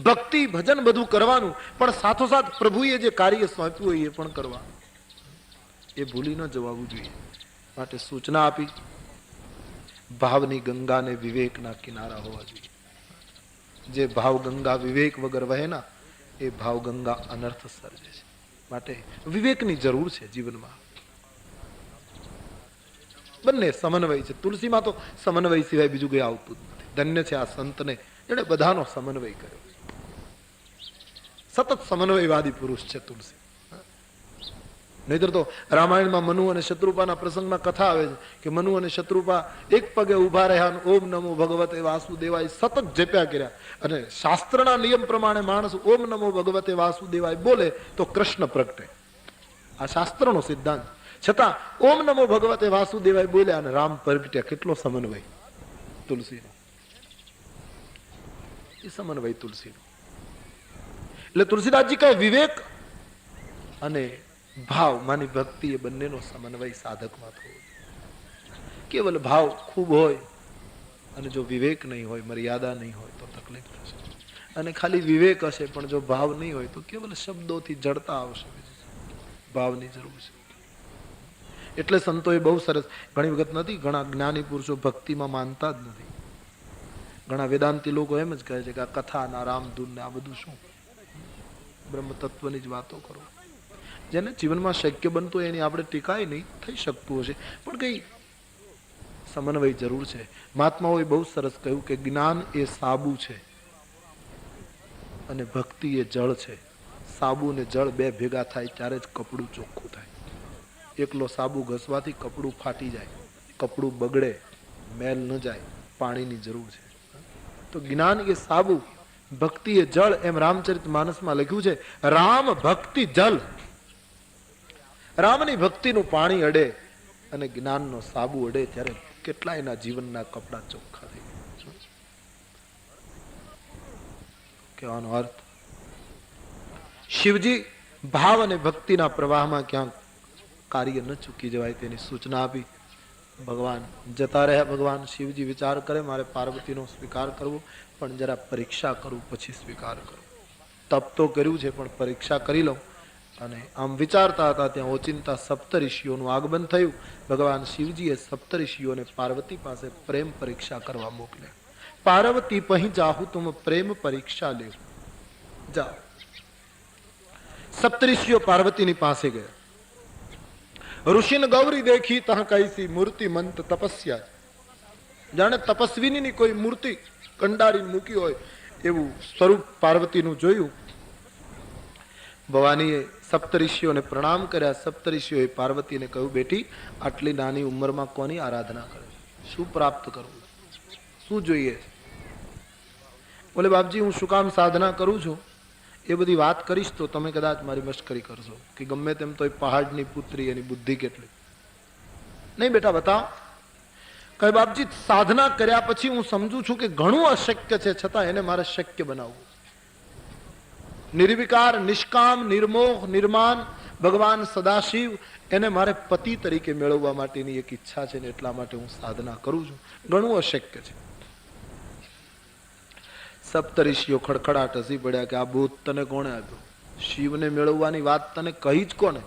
ભક્તિ ભજન બધું કરવાનું, પણ સાથોસાથ પ્રભુએ જે કાર્ય સોંપ્યું હોય એ પણ કરવાનું, એ ભૂલી ન જવાવું જોઈએ. માટે સૂચના આપી, ભાવની ગંગાને વિવેકના કિનારા હોવા જોઈએ. જે ભાવ ગંગા વિવેક વગર વહે ના, એ ભાવ ગંગા અનર્થ સર્જે છે. માટે વિવેકની જરૂર છે જીવનમાં. બંને સમન્વય છે. તુલસીમાં તો સમન્વય સિવાય બીજું કઈ આવતું જ નથી. ધન્ય છે આ સંતને, જેને બધાનો સમન્વય કર્યો. સતત સમન્વયવાદી પુરુષ છે તુલસી. નહીતર તો રામાયણમાં મનુ અને શત્રુપાના પ્રસંગમાં કથા આવે છે કે મનુ અને શત્રુપા એક પગે ઉભા રહ્યા, ઓમ નમો ભગવતે વાસુદેવાય સતત જપ્યા કર્યા. અને શાસ્ત્રના નિયમ પ્રમાણે માણસ ઓમ નમો ભગવતે વાસુદેવાય બોલે તો કૃષ્ણ પ્રગટે. આ શાસ્ત્રનો સિદ્ધાંત. છતાં ઓમ નમો ભગવતે વાસુદેવાય બોલ્યા અને રામ પ્રગટ્યા. કેટલો સમન્વય તુલસીનો. એ સમન્વય તુલસીનો. એટલે તુલસીદાસજી કહે વિવેક અને ભાવ માની ભક્તિ એ બંનેનો સમન્વય સાધકમાં થવો. કેવલ ભાવ ખૂબ હોય અને જો વિવેક નહીં હોય, મર્યાદા નહીં હોય તો તકલીફ થશે. અને ખાલી વિવેક હશે પણ જો ભાવ નહીં હોય તો કેવલ શબ્દોથી જડતા આવશે. ભાવની જરૂર છે. એટલે સંતોએ બહુ સરસ ઘણી વખત નથી, ઘણા જ્ઞાની પુરુષો ભક્તિમાં માનતા જ નથી. ઘણા વેદાંતી લોકો એમ જ કહે છે કે આ કથા, રામધૂન ને આ બધું શું, બ્રહ્મ તત્વની જ વાતો કરો. જેને જીવનમાં શક્ય બનતું એની આપણે ટીકાય નહીં, થઈ શકતું હશે પણ કઈ સમન્વય જરૂર છે. મહાત્માઓએ બહુ સરસ કહ્યું કે જ્ઞાન એ સાબુ છે અને ભક્તિ એ જળ છે. સાબુ ને જળ બે ભેગા થાય ત્યારે જ કપડું ચોખ્ખું થાય. એકલો સાબુ ઘસવાથી કપડું ફાટી જાય, કપડું બગડે, મેલ ન જાય, પાણીની જરૂર છે. તો જ્ઞાન એ સાબુ, ભક્તિ એ જળ. એમ રામચરિત માનસમાં લખ્યું છે રામ ભક્તિ જલ. રામની ભક્તિનું પાણી અડે અને જ્ઞાનનો સાબુ અડે ત્યારે કેટલા એના જીવનના કપડા ચોખ્ખા થઈ ગયા. કહેવાનો અર્થ શિવજી ભાવ અને ભક્તિના પ્રવાહમાં ક્યાંક કાર્ય ન ચૂકી જવાય તેની સૂચના આપી. ભગવાન જતા રહ્યા. ભગવાન શિવજી વિચાર કરે મારે પાર્વતીનો સ્વીકાર કરવો પણ જરા પરીક્ષા કરું પછી સ્વીકાર કરું. તપ તો કર્યું છે પણ પરીક્ષા કરી લઉં. અને આમ વિચારતા હતા ત્યાં ઓચિંતા સપ્તઋષિઓનું આગમન થયું. ભગવાન શિવજીએ સપ્તઋષિઓને પાર્વતી પાસે પ્રેમ પરીક્ષા કરવા મોકલ્યા. પાર્વતી પહી જાહુ તુમ પ્રેમ પરીક્ષા લેવ. જાઓ. સપ્તઋષિઓ પાર્વતીની પાસે ગયા. ઋષિન ગૌરી દેખી તહ કૈસી મૂર્તિ મંત તપસ્યા. જાણે તપસ્વીની કોઈ મૂર્તિ કંડારી મૂકી હોય એવું સ્વરૂપ પાર્વતીનું જોયું. ભવાનીએ સપ્તઋષિઓને પ્રણામ કર્યા. સપ્તઋષિઓએ પાર્વતીને કહ્યું બેટી આટલી નાની ઉંમરમાં કોની આરાધના કરે, શું પ્રાપ્ત કરવું, શું જોઈએ? બોલે બાપજી હું શું કામ સાધના કરું છું એ બધી વાત કરીશ તો તમે કદાચ મારી મશ્કરી કરશો કે ગમે તેમ તો પહાડની પુત્રી એની બુદ્ધિ કેટલી. નહીં બેટા બતાવ. કહે બાપજી સાધના કર્યા પછી હું સમજુ છું કે ઘણું અશક્ય છે છતાં એને મારે શક્ય બનાવવું. નિર્વિકાર, નિષ્કામ, નિર્મોહ, નિર્માન ભગવાન સદાશિવ એને મારે પતિ તરીકે મેળવવા માટેની એક ઈચ્છા છે ને એટલા માટે હું સાધના કરું છું. ઘણું અશક્ય છે. સપ્તઋષિઓ ખડખડાટ હસી પડ્યા કે આ બોધ તને કોણે આપ્યો? શિવને મેળવવાની વાત તને કહી જ કોને?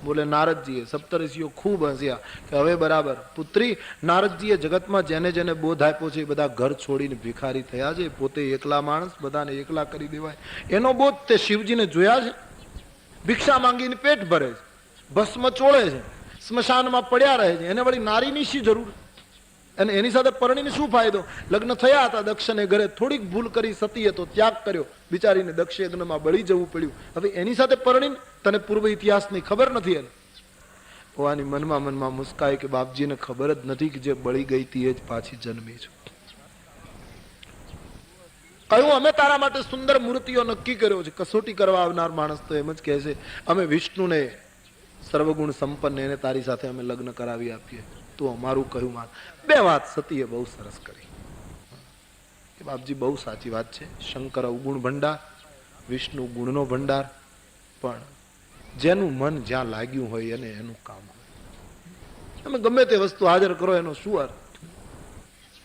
બોલે નારદજીએ. સપ્તઋષિઓ ખૂબ હસ્યા કે હવે બરાબર પુત્રી, નારદજીએ જગતમાં જેને જેને બોધ આપ્યો છે એ બધા ઘર છોડીને ભિખારી થયા છે. પોતે એકલા માણસ, બધાને એકલા કરી દેવાય એનો બોધ તે શિવજીને જોયા છે? ભિક્ષા માંગીને પેટ ભરે છે, ભસ્મ ચોળે છે, સ્મશાનમાં પડ્યા રહે છે. એને વળી નારીની શી જરૂર? અને એની સાથે પરણીને શું ફાયદો? લગ્ન થયા હતા દક્ષને ઘરે, થોડીક ભૂલ કરી સતીએ તો ત્યાગ કર્યો, બિચારીને દક્ષ યજ્ઞમાં બળી જવું પડ્યું. હવે એની સાથે પરણીને તને પૂર્વ ઇતિહાસની ખબર નથી? એને ભવાની મનમાં મુસ્કાય કે બાપજીને ખબર જ નથી કે જે બળી ગઈ હતી એ જ પાછી જન્મી છું. કહ્યું અમે તારા માટે સુંદર મૂર્તિઓ નક્કી કર્યો છે. કસોટી કરવા આવનાર માણસ તો એમ જ કહે છે અમે વિષ્ણુને સર્વગુણ સંપન્ન એને તારી સાથે અમે લગ્ન કરાવી આપીએ, તું અમારું કહ્યું માન. બે વાત સતીએ બહુ સરસ કરી. બાપજી બહુ સાચી વાત છે. શંકર અવગુણ ભંડાર, વિષ્ણુ ગુણનો ભંડાર. પણ જેનું મન જ્યાં લાગ્યું હોય એને એનું કામ હોય. તમે ગમે તે વસ્તુ હાજર કરો એનો શું અર્થ?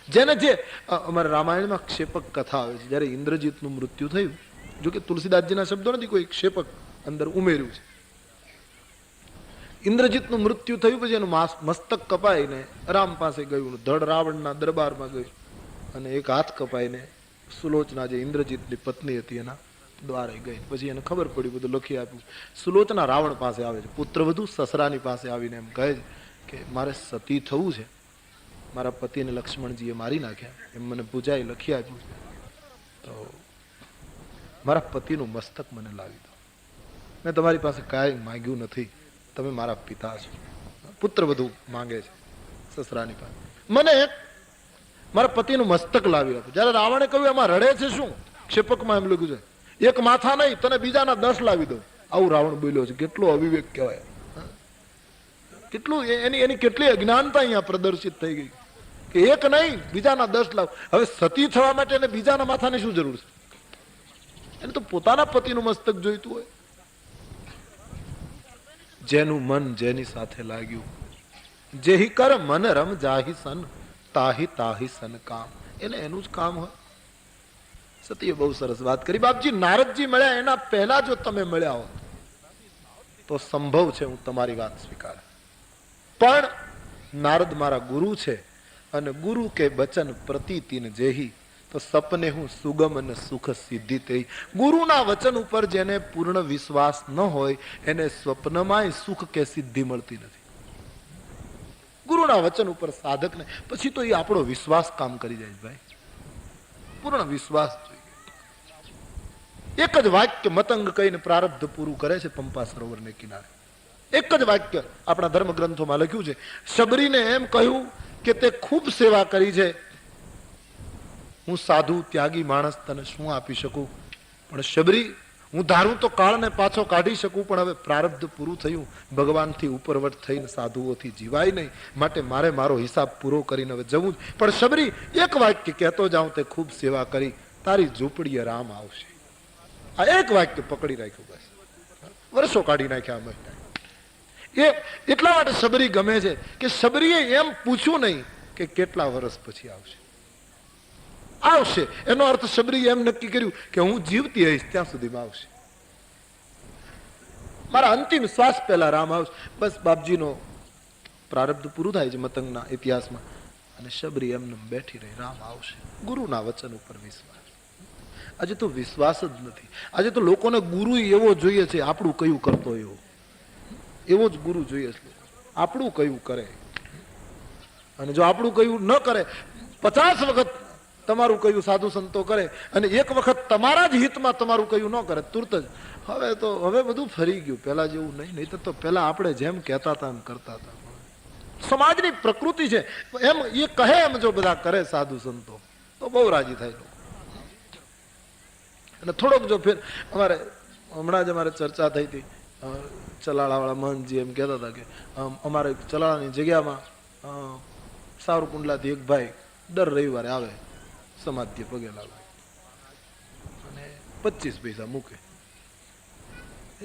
જેને જે અમારા રામાયણમાં ક્ષેપક કથા આવે છે. જયારે ઇન્દ્રજીતનું મૃત્યુ થયું, જો કે તુલસીદાસજીના શબ્દો નથી, કોઈ ક્ષેપક અંદર ઉમેર્યું છે. ઇન્દ્રજીતનું મૃત્યુ થયું પછી એનું મસ્તક કપાઈને રામ પાસે ગયું, ધડ રાવણના દરબારમાં ગયું અને એક હાથ કપાઈને સુલોચના જે ઇન્દ્રજીતની પત્ની હતી એના દ્વારે ગઈ. પછી એને ખબર પડી, બધું લખી આપ્યું. સુલોચના રાવણ પાસે આવે છે, પુત્રવધુ સસરાની પાસે આવીને એમ કહે છે કે મારે સતી થવું છે, મારા પતિને લક્ષ્મણજીએ મારી નાખ્યા, એમ મને પૂજાએ લખી આપ્યું, તો મારા પતિનું મસ્તક મને લાવી દો. મેં તમારી પાસે કાંઈ માંગ્યું નથી, તમે મારા પિતા છો. પુત્ર વધુ માંગે છે સસરાની પાસે. મને મારા પતિનું મસ્તક લાવી આપો. જયારે રાવણે કહ્યું એમાં રડે છે શું? ક્ષેપકમાં એમ લખ્યું છે એક માથા નહીં તને બીજાના 10 લાવી દો. આવું રાવણ બોલ્યો છે. કેટલો અવિવેક કહેવાય, કેટલું એની કેટલી અજ્ઞાનતા અહીંયા પ્રદર્શિત થઈ ગઈ. કે એક નહીં બીજાના 10 લાખ. હવે સતી થવા માટે એને બીજાના માથાની શું જરૂર છે? એને તો પોતાના પતિનું મસ્તક જોઈતું હોય. જેનું મન જેની સાથે લાગ્યું, જેહી કર મન રમ જાહી સન તાહી તાહી સન કામ, એને એનું જ કામ હોય. સતીએ બહુ સરસ વાત કરી. બાપજી નારદજી મળ્યા એના પહેલા જો તમે મળ્યા હો તો સંભવ છે હું તમારી વાત સ્વીકાર. પણ નારદ મારા ગુરુ છે અને ગુરુ કે બચન પ્રતીતિન જેહી, તો સપને હું સુગમ અને સુખ સિદ્ધિ તે. ગુરુના વચન ઉપર જેને પૂર્ણ વિશ્વાસ ન હોય એને સ્વપ્નમાંય સુખ કે સિદ્ધિ મળતી નથી. ગુરુના વચન ઉપર સાધકને પછી તો એ આપણો વિશ્વાસ કામ કરી જાય ભાઈ. પૂર્ણ વિશ્વાસ જોઈએ. એક જ વાક્ય મતંગ કહીને પ્રારબ્ધ પૂરું કરે છે પંપા સરોવરને કિનારે. એક જ વાક્ય આપણા ધર્મ ગ્રંથોમાં લખ્યું છે. શબરીને એમ કહ્યું કે તે ખૂબ સેવા કરી છે, હું સાધુ ત્યાગી માણસ તને શું આપી શકું, પણ શબરી હું ધારું તો કાળને પાછો કાઢી શકું, પણ હવે પ્રારબ્ધ પૂરું થયું, ભગવાનથી ઉપરવટ થઈને સાધુઓથી જીવાય નહીં, માટે મારે મારો હિસાબ પૂરો કરીને હવે જવું જ. પણ શબરી એક વાક્ય કહેતો જાઉં તે ખૂબ સેવા કરી, તારી ઝૂંપડીએ રામ આવશે. આ એક વાક્ય પકડી રાખ્યું, બસ વર્ષો કાઢી નાખ્યા મહિના. એ એટલા માટે શબરી ગમે છે કે શબરીએ એમ પૂછ્યું નહીં કે કેટલા વર્ષ પછી આવશે. આવશે એનો અર્થ શબરીએ એમ નક્કી કર્યું કે હું જીવતી હઈશ ત્યાં સુધીમાં આવશે, મારા અંતિમ શ્વાસ પહેલા રામ આવશે. બસ બાપજીનો પ્રારબ્ધ પૂરું થાય છે મતંગના ઇતિહાસમાં, અને શબરી એમને બેઠી રહી, રામ આવશે. ગુરુના વચન ઉપર વિશ્વાસ. આજે તો વિશ્વાસ જ નથી. આજે તો લોકોને ગુરુ એવો જોઈએ છે આપણું કયું કરતો એવો જ ગુરુ જોઈએ છે. આપણું કયું કરે, અને જો આપણું કયું ન કરે, 50 વખત તમારું કયું સાધુ સંતો કરે અને એક વખત તમારા જ હિતમાં તમારું કયું ન કરે, તુરત જ હવે બધું ફરી ગયું, પેલા જેવું નહીં તો પેલા આપણે જેમ કહેતા હતા એમ કરતા હતા. સમાજની પ્રકૃતિ છે એમ, એ કહે એમ જો બધા કરે સાધુ સંતો તો બહુ રાજી થાય લોકો. અને થોડોક જો ફેર અમારે હમણાં જ અમારે ચર્ચા થઈ હતી, ચલાળાવાળા મહંતજી એમ કહેતા હતા કે અમારે ચલાળાની જગ્યામાં સાવરકુંડલાથી એક ભાઈ દર રવિવારે આવે, સમાધિ પગે લાગે અને 25 પૈસા મૂકે.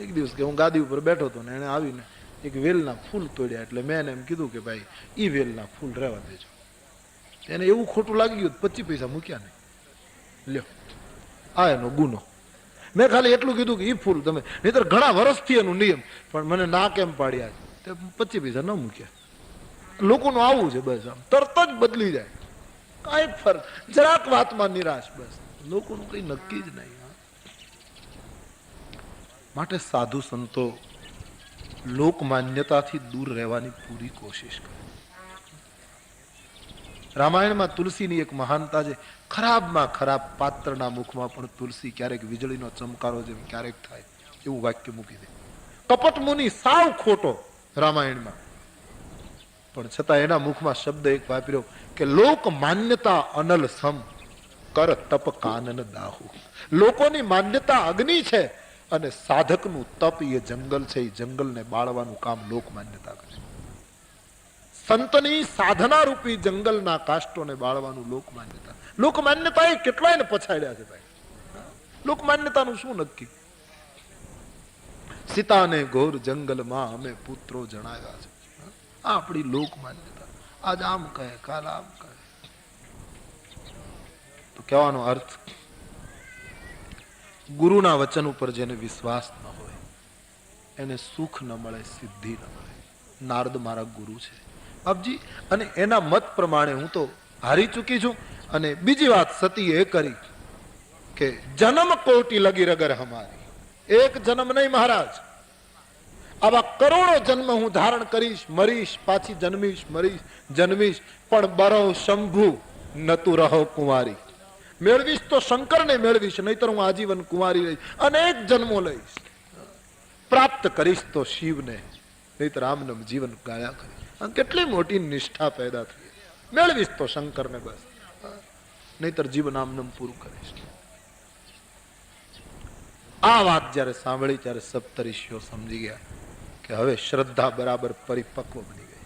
એક દિવસ કે હું ગાદી ઉપર બેઠો હતો ને એને આવીને એક વેલના ફૂલ તોડ્યા, એટલે મેં એને એમ કીધું કે ભાઈ ઈ વેલના ફૂલ રહેવા દેજો. એને એવું ખોટું લાગી ગયું, 25 પૈસા મૂક્યા નહીં. લ્યો આ એનો ગુનો. મેં ખાલી એટલું કીધું કે ઈ ફૂલ તમે, નહીતર ઘણા વર્ષથી એનું નિયમ, પણ મને ના કેમ પાડ્યા તે 25 પૈસા ન મૂક્યા. લોકોનું આવું છે, બસ આમ તરત જ બદલી જાય, કઈ ફરક, જરાક વાતમાં નિરાશ, બસ લોકોનું કઈ નક્કી જ નહીં. માટે સાધુ સંતો લોક માન્યતાથી દૂર રહેવાની પૂરી કોશિશ કરે. રામાયણમાં તુલસીની એક મહાનતા છે. ખરાબમાં ખરાબ પાત્રના મુખમાં પણ તુલસી ક્યારેક વીજળીનો ચમકારો જેમ ક્યારેક થાય એવું વાક્ય મૂકી દે. કપટ મુનિ સાવ ખોટો રામાયણમાં, પણ છતાં એના મુખમાં શબ્દ એક વાપર્યો કે લોક માન્યતા અનલ સમ કર તપ કાનન દાહુ. લોકોની માન્યતા અગ્નિ છે અને સાધકનું તપ એ જંગલ છે, એ જંગલને બાળવાનું કામ લોક માન્યતા કરે. સંતની સાધના રૂપી જંગલના કાષ્ટોને બાળવાનું લોક માન્યતા. લોક માન્યતા એ કેટલાયને પછાડ્યા છે ભાઈ. લોક માન્યતાનું શું નક્કી? સીતાને ઘોર જંગલમાં અમે પુત્રો જણાવ્યા છે, આ આપણી લોક માન્યતા. આજ આમ કહે, કાલ આમ કહે. તો કહેવાનો અર્થ, ગુરુના વચન ઉપર જેને વિશ્વાસ ન હોય એને સુખ ન મળે, સિદ્ધિ ન મળે. નારદ મારા ગુરુ છે બાપજી, અને એના મત પ્રમાણે હું તો હારી ચૂકી છું. અને બીજી વાત સતી એ કરી કે જન્મ કોટી લગી રગર હમારી, એક જન્મ નહીં મહારાજ, આવા કરોડો જન્મ હું ધારણ કરીશ, મરીશ, પાછી જન્મીશ, મરીશ, જન્મીશ, પણ બરો શંભુ નતું રહો કુંવારી. મેળવીશ તો શંકરને મેળવીશ, નહીતર હું આજીવન કુંવારી રહીશ, અનેક જન્મો લઈશ. પ્રાપ્ત કરીશ તો શિવને, નહીતર આમનમ જીવન ગાળ્યા કરીશ. કેટલી મોટી નિષ્ઠા પેદા થઈ. મેળવીશ તો શંકરને બસ, નહીતર જીવન આમનમ પૂરું કરીશ. આ વાત જયારે સાંભળી ત્યારે સપ્તર્ષિઓ સમજી ગયા કે હવે શ્રદ્ધા બરાબર પરિપક્વ બની ગઈ.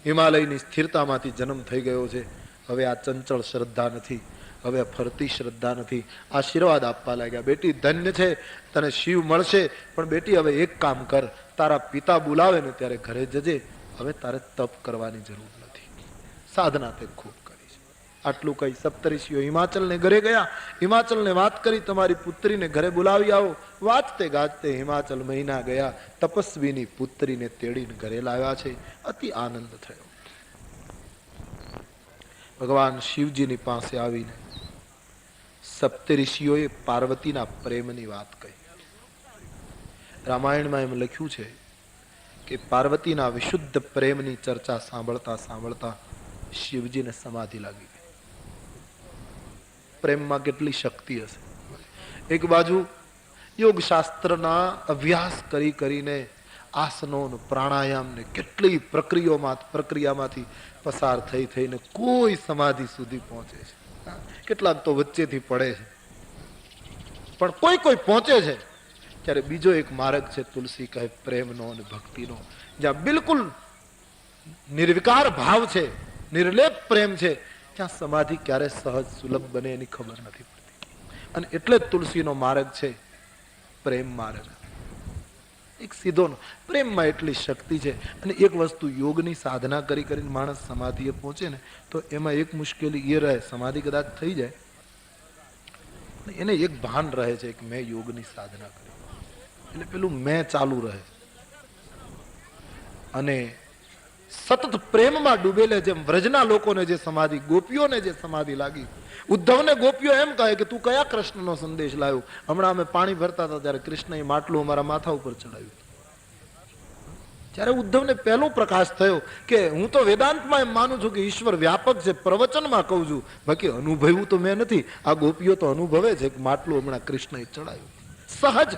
હિમાલયની સ્થિરતામાંથી જન્મ થઈ ગયો છે. હવે આ ચંચળ શ્રદ્ધા નથી, હવે ફરતી શ્રદ્ધા નથી. આશીર્વાદ આપવા લાગ્યા, બેટી ધન્ય છે, તને શિવ મળશે, પણ બેટી હવે એક કામ કર, તારા પિતા બોલાવે ને ત્યારે ઘરે જજે, હવે તારે તપ કરવાની જરૂર નથી, સાધના તે ખૂબ કરી છે. આટલું કઈ સપ્તઋષિઓ હિમાચલને ઘરે ગયા, હિમાચલને વાત કરી તમારી પુત્રીને ઘરે બોલાવી આવો. વાજતે ગાજતે હિમાચલ મહિના ગયા, તપસ્વીની પુત્રીને તેડીને ઘરે લાવ્યા છે. અતિ આનંદ થયો. ભગવાન શિવજીની પાસે આવીને સપ્તઋષિઓએ પાર્વતીના પ્રેમની વાત કહી. રામાયણમાં એમ લખ્યું છે કે પાર્વતીના વિશુદ્ધ પ્રેમની ચર્ચા સાંભળતા સાંભળતા શિવજીને સમાધિ લાગી ગઈ. પ્રેમમાં કેટલી શક્તિ હશે. એક બાજુ યોગ શાસ્ત્રના અભ્યાસ કરીને આસનો પ્રાણાયામ ને કેટલી પ્રક્રિયામાંથી પસાર થઈને કોઈ સમાધિ સુધી પહોંચે છે. કેટલાક તો વચ્ચેથી પડે છે, પણ કોઈ પહોંચે છે. ત્યારે બીજો એક માર્ગ છે, તુલસી કહે પ્રેમનો અને ભક્તિનો, જ્યાં બિલકુલ નિર્વિકાર ભાવ છે, નિર્લેપ પ્રેમ છે, ત્યાં સમાધિ ક્યારે સહજ સુલભ બને એની ખબર નથી પડતી. અને એટલે જ તુલસીનો માર્ગ છે પ્રેમ માર્ગ. એક સીધો પ્રેમમાં એટલી શક્તિ છે. અને એક વસ્તુ, યોગની સાધના કરીને માણસ સમાધિએ પહોંચે ને તો એમાં એક મુશ્કેલી એ રહે, સમાધિ કદાચ થઈ જાય એને એક ભાન રહે છે કે મેં યોગની સાધના કરી, એટલે પેલું મેં ચાલુ રહે. અને સતત પ્રેમમાં ડૂબેલે જેમ વ્રજના લોકોને જે સમાધિ, ગોપીઓને જે સમાધિ લાગી, ઉદ્ધવને ગોપીઓ એમ કહે કે તું કયા કૃષ્ણનો સંદેશ લાવ્યો? હમણાં અમે પાણી ભરતા હતા ત્યારે કૃષ્ણએ માટલું અમારા માથા ઉપર ચડાવ્યું. ત્યારે ઉદ્ધવને પહેલો પ્રકાશ થયો કે હું તો વેદાંતમાં એમ માનું છું કે ઈશ્વર વ્યાપક છે, પ્રવચનમાં કહું છું, બાકી અનુભવ્યું તો મેં નથી. આ ગોપીઓ તો અનુભવે છે કે માટલું હમણાં કૃષ્ણએ ચડાવ્યું. સહજ,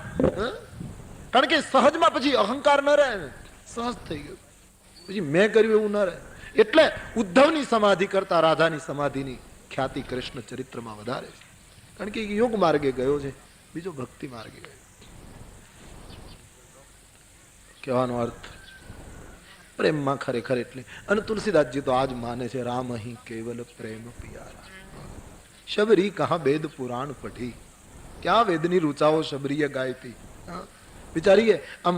કારણ કે સહજમાં પછી અહંકાર ન રહે ને, સહજ થઈ ગયું, પછી મેં કર્યું એવું ન રહે. એટલે ઉદ્ધવની સમાધિ કરતા રાધાની સમાધિની ખ્યાતિ કૃષ્ણ ચરિત્રમાં વધારે છે, કારણ કે યોગ માર્ગે ગયો છે, બીજો ભક્તિ માર્ગે ગયો. કહેવાનો અર્થ પ્રેમમાં ખરેખર એટલે. અને તુલસીદાસજી તો આજ માને છે, રામ અહીં કેવલ પ્રેમ પિયારા, શબરી કહા વેદ પુરાણ પઢી, ક્યાં વેદની રૂચાઓ શબરીએ ગાયતી. વિચારીએ આમ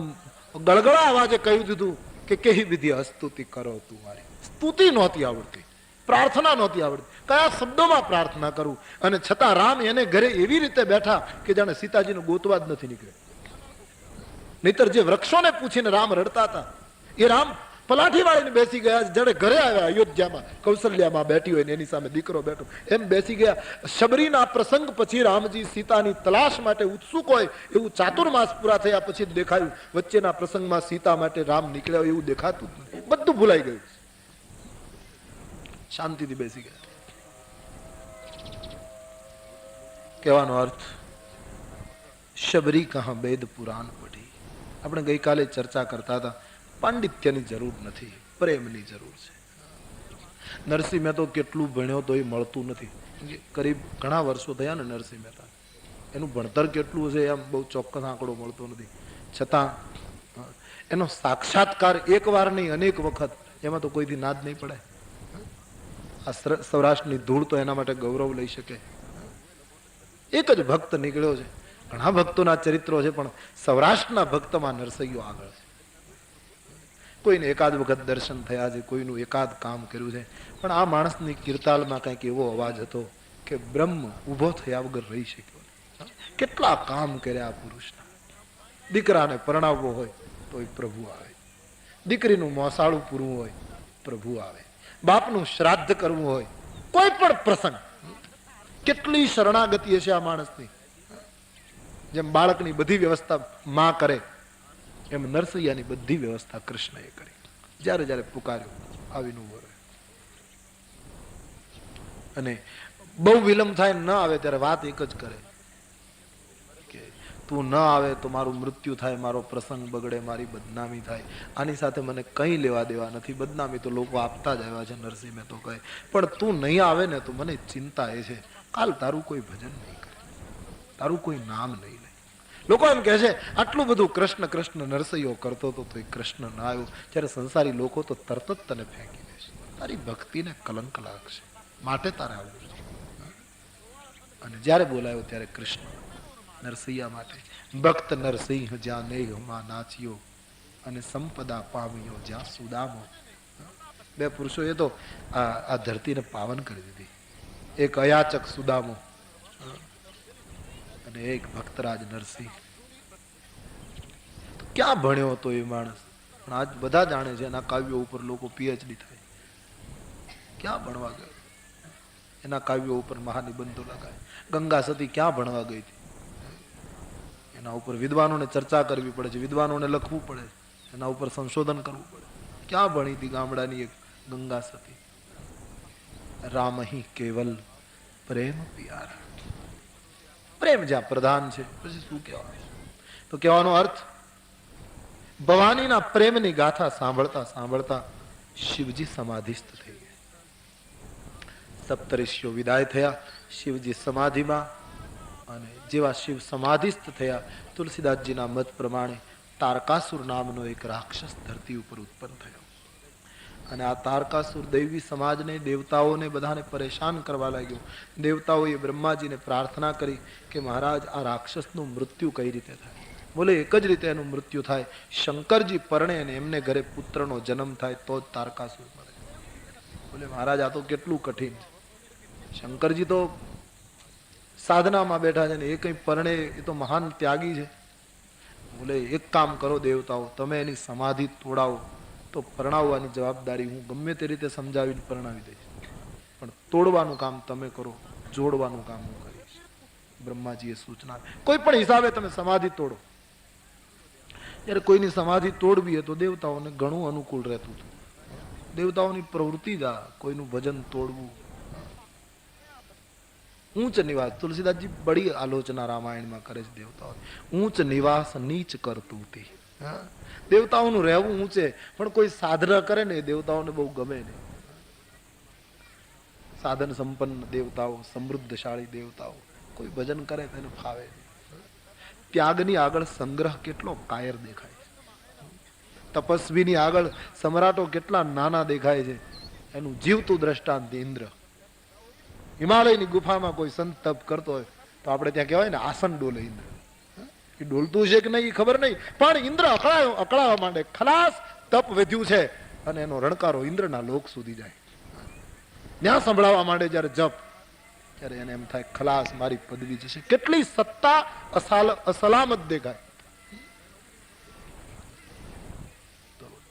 ગળગળા અવાજે કહ્યું દીધું કે કેહી વિધિ સ્તુતિ કરો તું મારી. સ્તુતિ નહોતી આવડતી, પ્રાર્થના નહોતી આવડતી, કયા શબ્દોમાં પ્રાર્થના કરું. અને છતાં રામ એને ઘરે એવી રીતે બેઠા કે જાણે સીતાજીનો ગોતવા જ નથી નીકળ્યો. નહીતર જે વૃક્ષોને પૂછીને રામ રડતા હતા એ રામ પલાઠી વાળીને બેસી ગયા. જાણે ઘરે આવ્યા અયોધ્યામાં, કૌશલ્યામાં બેઠી હોય ને એની સામે દીકરો બેઠો એમ બેસી ગયા. શબરીના પ્રસંગ પછી રામજી સીતાની તલાશ માટે ઉત્સુક હોય એવું ચાતુર્માસ પૂરા થયા પછી દેખાયું. વચ્ચેના પ્રસંગમાં સીતા માટે રામ નીકળ્યા હોય એવું દેખાતું જ નથી, બધું ભૂલાઈ ગયું. શાંતિથી બેસી ગયા. કહેવાનો અર્થ શબરી કહા વેદ પુરાણ પઢી. આપણે ગઈકાલે ચર્ચા કરતા હતા, પાંડિત્યની જરૂર નથી, પ્રેમની જરૂર છે. નરસિંહ મહેતો કેટલું ભણ્યો તો એ મળતું નથી. કરીબ ઘણા વર્ષો થયા ને નરસિંહ મહેતા, એનું ભણતર કેટલું છે એમ બહુ ચોક્કસ આંકડો મળતો નથી. છતાં એનો સાક્ષાત્કાર એક વાર નહીં અનેક વખત, એમાં તો કોઈથી નાદ નહીં પડે. આ સૌરાષ્ટ્રની ધૂળ તો એના માટે ગૌરવ લઈ શકે. એક જ ભક્ત નીકળ્યો છે. ઘણા ભક્તોના ચરિત્રો છે, પણ સૌરાષ્ટ્રના ભક્તમાં નરસૈયો આગળ છે. કોઈને એકાદ વખત દર્શન થયા છે, કોઈનું એકાદ કામ કર્યું છે, પણ આ માણસની કીર્તાલમાં કંઈક એવો અવાજ હતો કે બ્રહ્મ ઉભો થયા વગર રહી શક્યો. કેટલા કામ કર્યા આ પુરુષના. દીકરાને પરણાવવો હોય તો પ્રભુ આવે, દીકરીનું મોસાળું પૂરવું હોય પ્રભુ આવે, બાપનું શ્રાદ્ધ કરવું હોય, કોઈ પણ પ્રસંગ. કેટલી શરણાગતિ હશે આ માણસની. જેમ બાળકની બધી વ્યવસ્થા માં કરે એમ નરસૈયાની બધી વ્યવસ્થા કૃષ્ણએ કરી. જ્યારે જ્યારે પુકાર્યો આવીને ઉભો રહ્યો. અને બહુ વિલંબ થાય ન આવે ત્યારે વાત એક જ કરે કે તું ન આવે તો મારું મૃત્યુ થાય, મારો પ્રસંગ બગડે, મારી બદનામી થાય. આની સાથે મને કંઈ લેવા દેવા નથી. બદનામી તો લોકો આપતા જ આવ્યા છે, નરસિંહ મહેતો કહે, પણ તું નહીં આવે ને તો મને ચિંતા એ છે, કાલ તારું કોઈ ભજન નહીં કરે, તારું કોઈ નામ નહીં લે, લોકો એમ કહે છે આટલું બધું કૃષ્ણ કૃષ્ણ નરસૈયો કરતો હતો તો એ કૃષ્ણ ના આવ્યો. જ્યારે સંસારી લોકો તો તરત જ તને ફેંકી દેશે. તારી ભક્તિને કલંક લાગશે, માટે તારે આવવું છે. અને જ્યારે બોલાયો ત્યારે કૃષ્ણ નરસૈયા માટે ભક્ત નરસિંહ જ્યાં નેહમાં નાચ્યો અને સંપદા પામ્યો જ્યાં સુદામો. બે પુરુષો એ તો આ ધરતીને પાવન કરી દીધી. એક અયાચક સુદામો અને એક ભક્તરાજ નરસિંહ. ક્યાં ભણ્યો હતો એ માણસ? પણ આજ બધા જાણે છે એના કાવ્યો ઉપર લોકો પીએચડી થાય. ક્યાં ભણવા ગયો? એના કાવ્યો ઉપર મહાનિબંધો લગાય. ગંગા સતી ક્યાં ભણવા ગઈ હતી? એના ઉપર વિદ્વાનોને ચર્ચા કરવી પડે છે, વિદ્વાનોને લખવું પડે, એના ઉપર સંશોધન કરવું પડે. ક્યાં ભણી હતી ગામડાની એક ગંગા સતી? રામ હી કેવલ પ્રેમ પ્યાર. પ્રેમ જ્યાં પ્રધાન છે પછી શું કહેવાનું? તો કહેવાનો અર્થ ભવાનીના પ્રેમની ગાથા સાંભળતા સાંભળતા શિવજી સમાધિસ્થ થઈ ગયા. સપ્તર્ષિઓ વિદાય થયા, શિવજી સમાધિમાં. અને જેવા શિવ સમાધિસ્થ થયા, તુલસીદાસજીના મત પ્રમાણે તારકાસુર નામનો એક રાક્ષસ ધરતી ઉપર ઉત્પન્ન થયો. અને આ તારકાસુર દૈવી સમાજને, દેવતાઓને બધાને પરેશાન કરવા લાગ્યો. દેવતાઓએ બ્રહ્માજીને પ્રાર્થના કરી કે મહારાજ આ રાક્ષસનું મૃત્યુ કઈ રીતે થાય? બોલે એક જ રીતે એનું મૃત્યુ થાય, શંકરજી પરણે અને એમને ઘરે પુત્રનો જન્મ થાય તો જ તારકાસુર મળે. બોલે મહારાજ આ તો કેટલું કઠિન છે. શંકરજી તો સાધનામાં બેઠા છે ને એ કઈ પરણે, એ તો મહાન ત્યાગી છે. બોલે એક કામ કરો દેવતાઓ, તમે એની સમાધિ તોડાવો તો પરણાવવાની જવાબદારી હું ગમે તે રીતે સમજાવીને પરણાવી દઈશ, પણ તોડવાનું કામ તમે કરો, જોડવાનું કામ હું કરીશ. બ્રહ્માજીએ સૂચના, કોઈ પણ હિસાબે તમે સમાધિ તોડો. જ્યારે કોઈની સમાધિ તોડવી હોય તો દેવતાઓને ઘણું અનુકૂળ રહેતું હતું. દેવતાઓની પ્રવૃત્તિ જ આ કોઈનું ભજન તોડવું. ઊંચ નિવાસ, તુલસીદાસજી બડી આલોચના રામાયણમાં કરે છે દેવતાઓ. ઊંચ નિવાસ નીચ કરતું હતી. દેવતાઓનું રહેવું ઊંચે, પણ કોઈ સાધના કરે ને એ દેવતાઓને બહુ ગમે નહીં. સાધન સંપન્ન દેવતાઓ, સમૃદ્ધશાળી દેવતાઓ, કોઈ ભજન કરે તેને ફાવે નહીં. ત્યાગની આગળ સંગ્રહ કેટલો કાયર દેખાય છે. તપસ્વીની આગળ સમ્રાટો કેટલા નાના દેખાય છે. એનું જીવતું દ્રષ્ટાંત ઇન્દ્ર. હિમાલયની ગુફામાં કોઈ સંત તપ કરતો હોય તો આપણે ત્યાં કહેવાય ને આસન ડોલે ઇન્દ્ર. એ ડોલતું છે કે નહીં ખબર નહીં, પણ ઇન્દ્ર અકળાવા માંડે, ખલાસ તપ વધ્યું છે, અને એનો રણકારો ઇન્દ્રના લોક સુધી જાય. ત્યાં સંભળાવવા માંડે જયારે જપ, ત્યારે એને એમ થાય ખલાસ, મારી પદવી જશે. કેટલી સત્તા અસલામત દેખાય.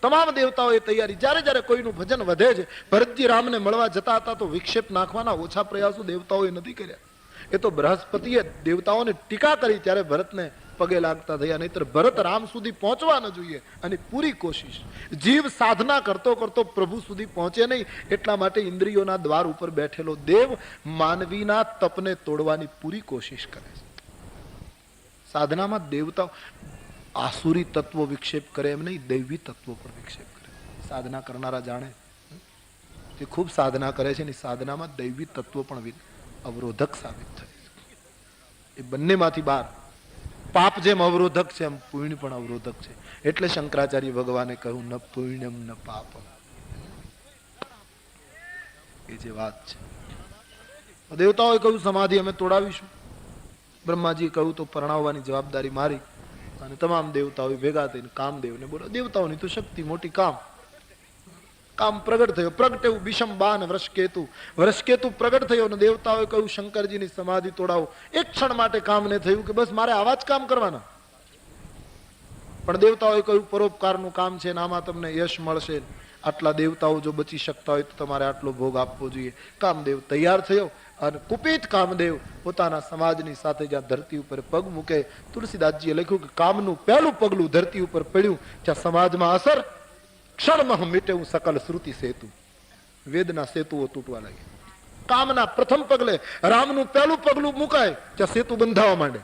તમામ દેવતાઓએ તૈયારી. જ્યારે જ્યારે કોઈનું ભજન વધે છે, ભરતજી રામને મળવા જતા હતા તો વિક્ષેપ નાખવાના ઓછા પ્રયાસો દેવતાઓએ નથી કર્યા. એ તો બૃહસ્પતિએ દેવતાઓને ટીકા કરી ત્યારે ભરતને પગે લાગતા થયા. નહીતર ભરત રામ સુધી પહોંચવા ન જોઈએ, અને પૂરી કોશિશ. જીવ સાધના કરતો કરતો પ્રભુ સુધી પહોંચે નહીં, એટલા માટે ઇન્દ્રિયોના દ્વાર ઉપર બેઠેલો દેવ માનવીના તપને તોડવાની પૂરી કોશિશ કરે છે. સાધનામાં દેવતાઓ આસુરી તત્વો વિક્ષેપ કરે એમ નહીં, દૈવી તત્વો પર વિક્ષેપ કરે. સાધના કરનારા જાણે જે ખૂબ સાધના કરે છે એની સાધનામાં દૈવી તત્વો પણ અવરોધક સાબિત થાય છે. એ બંનેમાંથી બહાર. પાપ જેમ અવરોધક છે એમ પુણ્ય પણ અવરોધક છે. એટલે શંકરાચાર્ય ભગવાને કહ્યું ન પુણ્યમ ન પાપમ. એ જે વાત છે. દેવતાઓએ કહ્યું સમાધિ અમે તોડાવીશું. બ્રહ્માજીએ કહ્યું તો પરણાવવાની જવાબદારી મારી. અને તમામ દેવતાઓ ભેગા થઈને કામદેવને બોલો. દેવતાઓની તો શક્તિ મોટી. કામ પ્રગટ થયો. પ્રગટ એવું બિશંબાન વૃષકેતુ. વૃષકેતુ પ્રગટ થયો અને દેવતાઓએ કહ્યું શંકરજીની સમાધિ તોડાવો. એક ક્ષણ માટે કામને થયું કે બસ મારે આવા જ કામ કરવાના. પણ દેવતાઓએ કહ્યું પરોપકારનું કામ છે, આમાં તમને યશ મળશે. આટલા દેવતાઓ જો બચી શકતા હોય તો તમારે આટલો ભોગ આપવો જોઈએ. કામદેવ તૈયાર થયો અને કુપિત કામદેવ પોતાના સમાજની સાથે જ્યાં ધરતી ઉપર પગ મૂકે, તુલસીદાસજીએ લખ્યું કે કામનું પહેલું પગલું ધરતી ઉપર પડ્યું ત્યાં સમાજમાં અસર. ક્ષણમાં મીટેવું સકલ શ્રુતિ સેતુ. વેદના સેતુઓ તૂટવા લાગ્યા. કામના પ્રથમ પગલે રામનું પહેલું પગલું મુકાય ત્યાં સેતુ બંધાવા માંડે,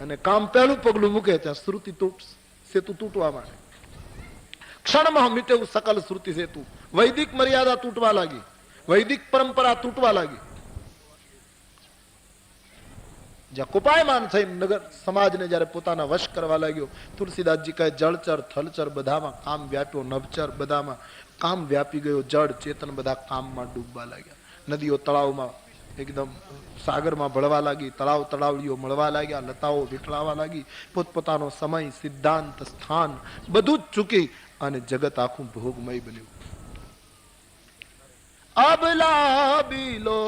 અને કામ પહેલું પગલું મૂકે ત્યાં શ્રુતિ સેતુ તૂટવા માંડે. ક્ષણમાં મીટેવું સકલ શ્રુતિ સેતુ. વૈદિક મર્યાદા તૂટવા લાગી, વૈદિક પરંપરા તૂટવા લાગી. જ્યાં કુપાયમાન થઈ નગર સમાજને જ્યારે પોતાના વશ કરવા લાગ્યો, તુલસીદાસજી કહે જળચર થલચર બધામાં કામ વ્યાપ્યો, નભચર બધામાં કામ વ્યાપી ગયો, જળ ચેતન બધા કામમાં ડૂબવા લાગ્યા. નદીઓ તળાવમાં એકદમ સાગરમાં ભળવા લાગી, તળાવ તળાવડીઓ મળવા લાગ્યા, લતાઓ વિખલાવા લાગી, પોતપોતાનો સમય, સિદ્ધાંત, સ્થાન બધું જ ચૂકી અને જગત આખું ભોગમય બન્યું. અબલા બિલો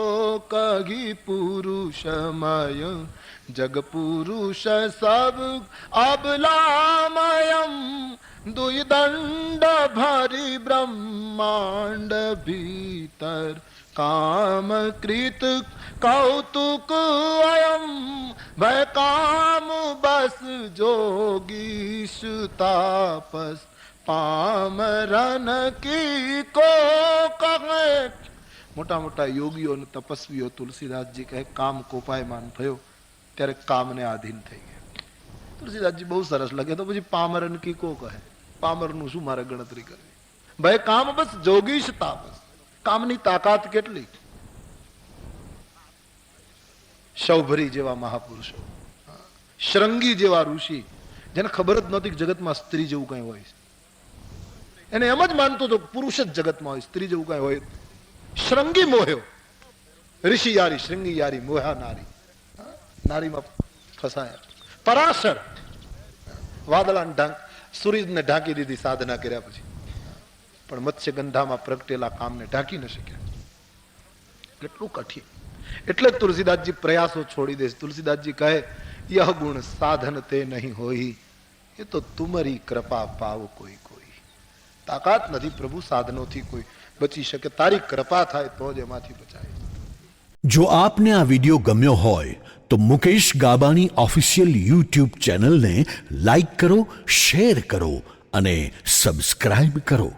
કગી પુરુષમય જગ પુરુષ સબ અબલામયમ દ્વિદંડ ભરી બ્રહ્માંડ ભીતર કામ કૃત કૌતુક અયમ ભય કામ બસ જોગીશ તાપસ પામરન કી કો કહે. મોટા મોટા યોગીઓ અને તપસ્વીઓ તુલસીદાસજી કહે કામ કોપાયમાન થયો ત્યારે કામને આધીન થઈ ગયા. તુલસીદાસજી બહુ સરસ લખે તો પછી પામરન કી કો કહે, પામરનું શું મારે ગણતરી કરવી. ભાઈ કામ બસ જોગીશ તાપસ, કામની તાકાત કેટલી. શૌભરી જેવા મહાપુરુષો, શ્રંગી જેવા ઋષિ, જેને ખબર જ નહોતી કે જગતમાં સ્ત્રી જેવું કઈ હોય, એને એમ જ માનતો હતો પુરુષ જ જગતમાં હોય, સ્ત્રી જેવું કઈ હોય. શ્રંગી મોહ્યો, ઋષિ યારી શ્રંગી યારી મોહા નારી, નારીમાં ફસાયા. પરાશર વાદળાને સૂર્યને ઢાંકી દીધી સાધના કર્યા પછી, પણ મત્સ્ય ગંધામાં પ્રગટેલા કામને ઢાંકી ન શક્યા. કેટલું કઠિન. એટલે તુલસીદાસજી પ્રયાસો છોડી દે. તુલસીદાસજી કહે યહ ગુણ સાધન તે નહીં હોય, એ તો તુમરી કૃપા પાવ કોઈ કોઈ. તાકાત નથી પ્રભુ સાધનોથી કોઈ બચી શકે, તારી કૃપા થાય તો જ એમાંથી બચાય. જો આપને આ વિડીયો ગમ્યો હોય તો મુકેશ ગાબાની ઓફિશિયલ યુટ્યુબ ચેનલને લાઈક કરો, શેર કરો અને સબસ્ક્રાઇબ કરો.